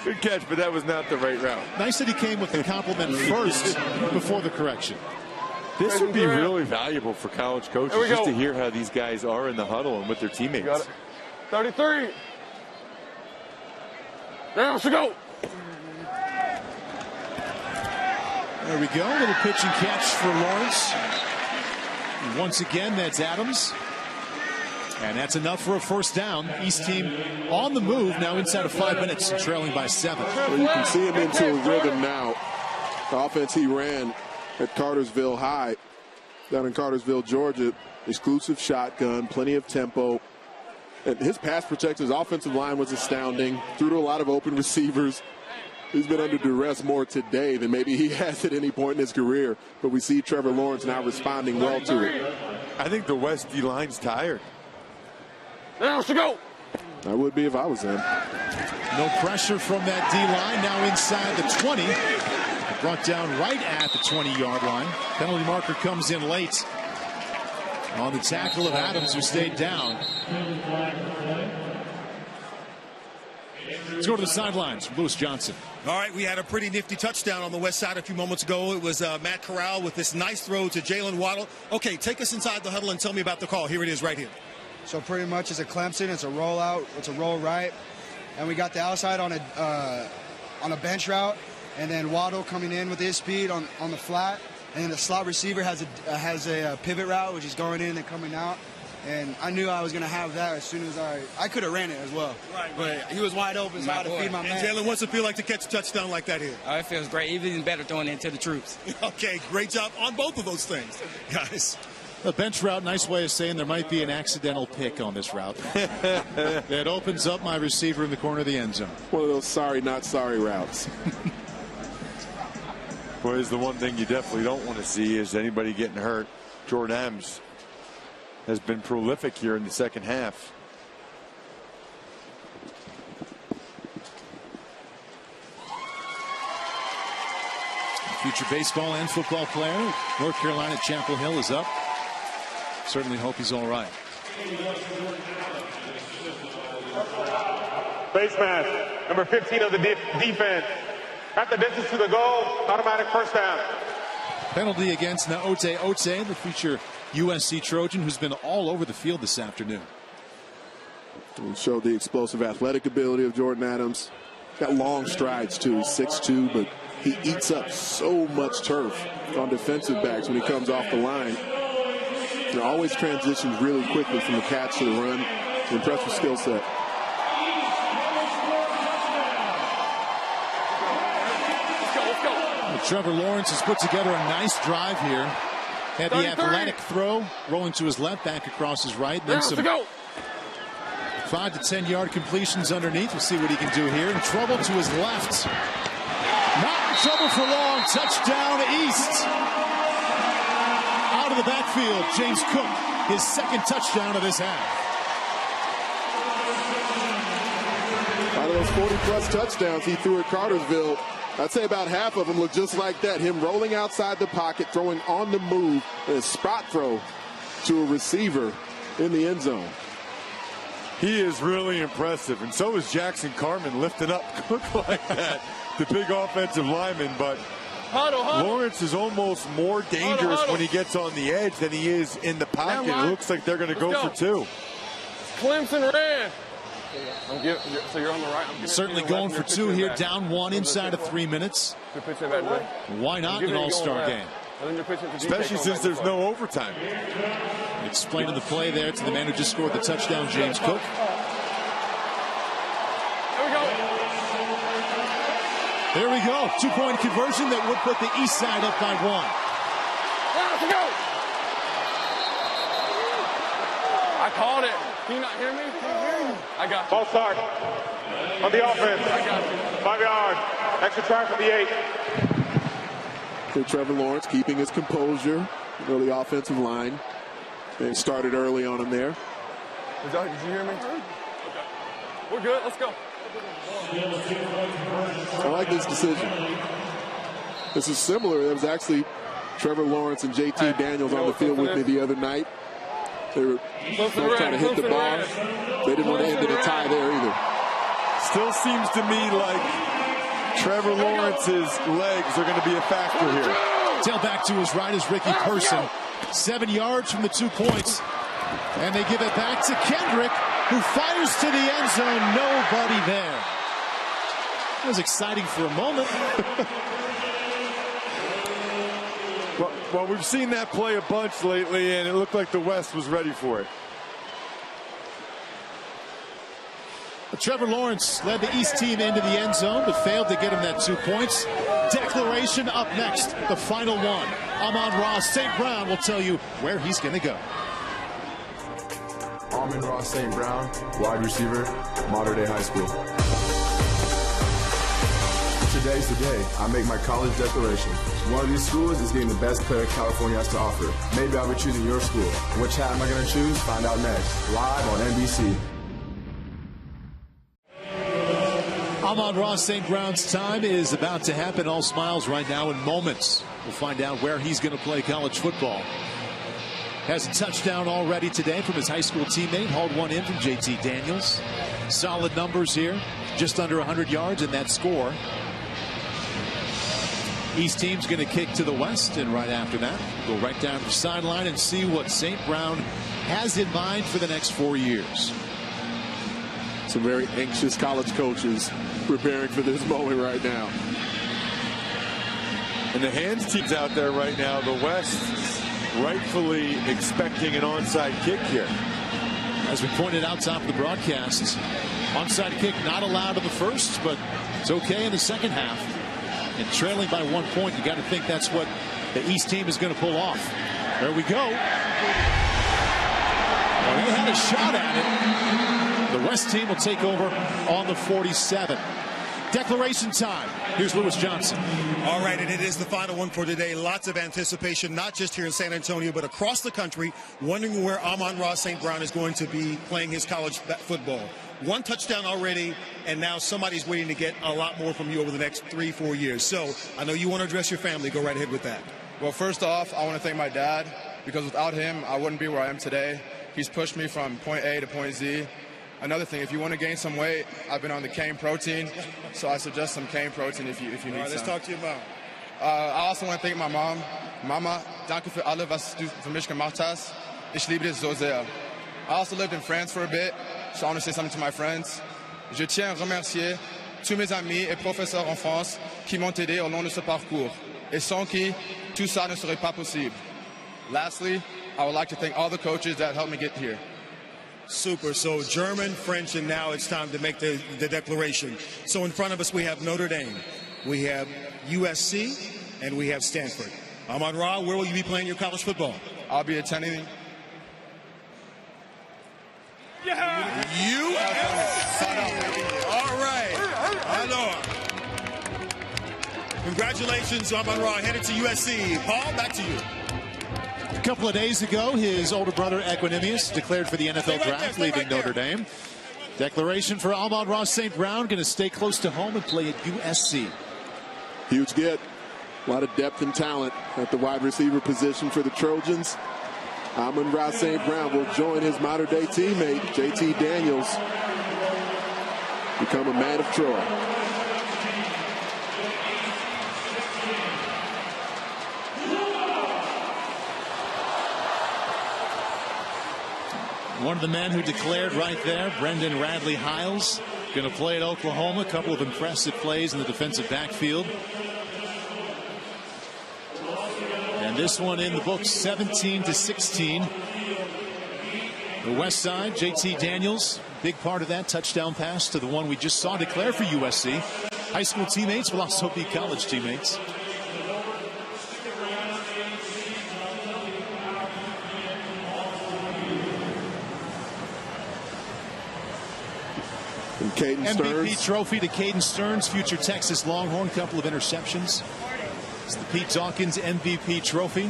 Good catch, but that was not the right route. Nice that he came with the compliment first before the correction. This would be really valuable for college coaches just to hear how these guys are in the huddle and with their teammates. Got it. 33. Now let's go. There we go. A little pitch and catch for Lawrence. And once again, that's Adams. And that's enough for a first down. East team on the move now inside of 5 minutes, trailing by 7. Well, you can see him into a rhythm now. The offense he ran at Cartersville High down in Cartersville, Georgia. Exclusive shotgun, plenty of tempo. And his pass protection, his offensive line was astounding. Threw to a lot of open receivers. He's been under duress more today than maybe he has at any point in his career. But we see Trevor Lawrence now responding well to it. I think the West D-line's tired. Now let's go. I would be if I was him. No pressure from that D-line. Now inside the 20. Brought down right at the 20-yard line. Penalty marker comes in late on the tackle of Adams, who stayed down. Let's go to the sidelines. Lewis Johnson. All right, we had a pretty nifty touchdown on the west side a few moments ago. It was Matt Corral with this nice throw to Jalen Waddle. Okay, take us inside the huddle and tell me about the call. Here it is right here. So pretty much it's a Clemson, it's a rollout, it's a roll right, and we got the outside on a bench route, and then Waddle coming in with his speed on the flat, and then the slot receiver has a pivot route, which is going in and coming out. And I knew I was going to have that as soon as I could have ran it as well. Right. But he was wide open, so I had to feed my man. And Jalen, what's it feel like to catch a touchdown like that here? Oh, it feels great. Even better throwing it to the troops. Okay, great job on both of those things, guys. A bench route, nice way of saying there might be an accidental pick on this route. That opens up my receiver in the corner of the end zone. One of those sorry, not sorry routes. Whereas the one thing you definitely don't want to see is anybody getting hurt. Jordan Adams has been prolific here in the second half. Future baseball and football player, North Carolina, Chapel Hill, is up. Certainly hope he's all right. Baseman, number 15 of the defense. At the distance to the goal, automatic first down. Penalty against Naote Ote, the future USC Trojan, who's been all over the field this afternoon. He showed the explosive athletic ability of Jordan Adams. Got long strides, too. He's 6'2", but he eats up so much turf on defensive backs when he comes off the line. He always transitions really quickly from the catch to the run. Impressive skill set. Trevor Lawrence has put together a nice drive here. Had the athletic throw, rolling to his left, back across his right. Then some 5 to 10 yard completions underneath. We'll see what he can do here. In trouble to his left. Not in trouble for long. Touchdown East. Out of the backfield, James Cook, his second touchdown of this half. Out of those 40-plus touchdowns he threw at Cartersville, I'd say about half of them look just like that. Him rolling outside the pocket, throwing on the move, and a spot throw to a receiver in the end zone. He is really impressive, and so is Jackson Carman lifting up Cook like that, the big offensive lineman. But Lawrence is almost more dangerous when he gets on the edge than he is in the pocket. It looks like they're going to go for two. Clemson ran. So you're on the right. Certainly going for two here, down one inside of 3 minutes. Why not an all-star game? Especially since there's no overtime. Explaining the play there to the man who just scored the touchdown, James Cook. There we go. 2-point conversion that would put the east side up by 1. Let's go. I called it. Can you not hear me? Can you hear me? I got you. Ball start. On the offense. I got you. 5 yards. Extra time for the 8. Trevor Lawrence keeping his composure. The offensive line. They started early on him there. Did you hear me? We're good. Let's go. I like this decision. This is similar. There was actually Trevor Lawrence and JT Daniels on the field with me the other night. They were both trying to hit the ball. They didn't want to end in a tie there either. Still seems to me like Trevor Lawrence's legs are going to be a factor here. Tailback to his right is Ricky Parson. 7 yards from the 2 points. And they give it back to Kendrick, who fires to the end zone. Nobody there. It was exciting for a moment. Well, we've seen that play a bunch lately, and it looked like the West was ready for it. Trevor Lawrence led the East team into the end zone, but failed to get him that 2 points. Declaration up next, the final one. Amon-Ra St. Brown will tell you where he's going to go. Amon-Ra St. Brown, wide receiver, Mater Dei High School. Today's the day I make my college declaration. One of these schools is getting the best player California has to offer. Maybe I'll be choosing your school. Which hat am I going to choose? Find out next, live on NBC. Amon-Ra St. Brown's time is about to happen. All smiles right now in moments. We'll find out where he's going to play college football. Has a touchdown already today from his high school teammate. Hauled one in from JT Daniels. Solid numbers here. Just under 100 yards in that score. East team's going to kick to the west, and right after that, go right down to the sideline and see what St. Brown has in mind for the next 4 years. Some very anxious college coaches preparing for this moment right now. And the hands teams out there right now, the West rightfully expecting an onside kick here. As we pointed out top of the broadcast, onside kick not allowed in the first, but it's okay in the second half. And trailing by 1 point, you got to think that's what the East team is going to pull off. There we go. Well, he had a shot at it. The West team will take over on the 47. Declaration time. Here's Lewis Johnson. All right, and it is the final one for today. Lots of anticipation, not just here in San Antonio, but across the country, wondering where Amon-Ra St. Brown is going to be playing his college football. 1 touchdown already, and now somebody's waiting to get a lot more from you over the next 3-4 years. So I know you want to address your family. Go right ahead with that. Well, first off, I want to thank my dad, because without him, I wouldn't be where I am today. He's pushed me from point A to point Z. Another thing, if you want to gain some weight, I've been on the cane protein, so I suggest some cane protein if you need some. All right, let's talk to your mom. I also want to thank my mom. Mama, danke für alle, was du für mich gemacht hast. Ich liebe dich so sehr. I also lived in France for a bit, so I want to say something to my friends. Je tiens à remercier tous mes amis et professeurs en France qui m'ont aidé au long de ce parcours, et sans qui tout ça ne serait pas possible. Lastly, I would like to thank all the coaches that helped me get here. Super. So German, French, and now it's time to make the declaration. So in front of us, we have Notre Dame, we have USC, and we have Stanford. Amon-Ra, where will you be playing your college football? I'll be attending. USC. All right. Alors. Congratulations, Amon-Ra, headed to USC. Paul, back to you. A couple of days ago, his older brother Equanimous declared for the NFL draft, leaving Notre Dame. Declaration for Amon-Ra St. Brown, going to stay close to home and play at USC. Huge get. A lot of depth and talent at the wide receiver position for the Trojans. Amon-Ra St. Brown will join his modern-day teammate, JT Daniels, become a man of Troy. One of the men who declared right there, Brendan Radley-Hiles, going to play at Oklahoma. A couple of impressive plays in the defensive backfield. And this one in the books, 17-16. The West Side, JT Daniels, big part of that touchdown pass to the one we just saw declare for USC. High school teammates will also be college teammates. MVP trophy to Caden Stearns, future Texas Longhorn, couple of interceptions. It's the Pete Dawkins MVP trophy.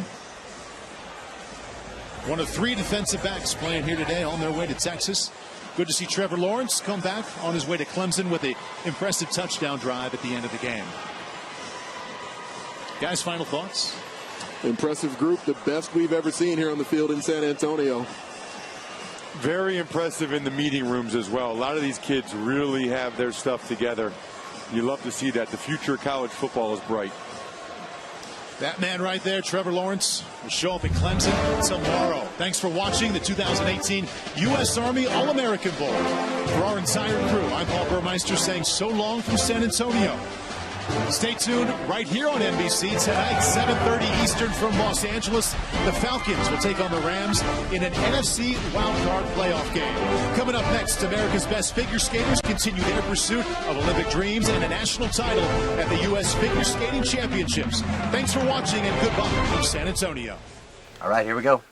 One of 3 defensive backs playing here today on their way to Texas. Good to see Trevor Lawrence come back on his way to Clemson with an impressive touchdown drive at the end of the game. Guys, final thoughts? Impressive group, the best we've ever seen here on the field in San Antonio. Very impressive in the meeting rooms as well. A lot of these kids really have their stuff together. You love to see that. The future of college football is bright. That man right there, Trevor Lawrence, will show up in Clemson tomorrow. Thanks for watching the 2018 U.S. Army All-American Bowl. For our entire crew, I'm Paul Burmeister saying so long from San Antonio. Stay tuned right here on NBC tonight, 7:30 Eastern from Los Angeles. The Falcons will take on the Rams in an NFC wildcard playoff game. Coming up next, America's best figure skaters continue their pursuit of Olympic dreams and a national title at the U.S. Figure Skating Championships. Thanks for watching and goodbye from San Antonio. All right, here we go.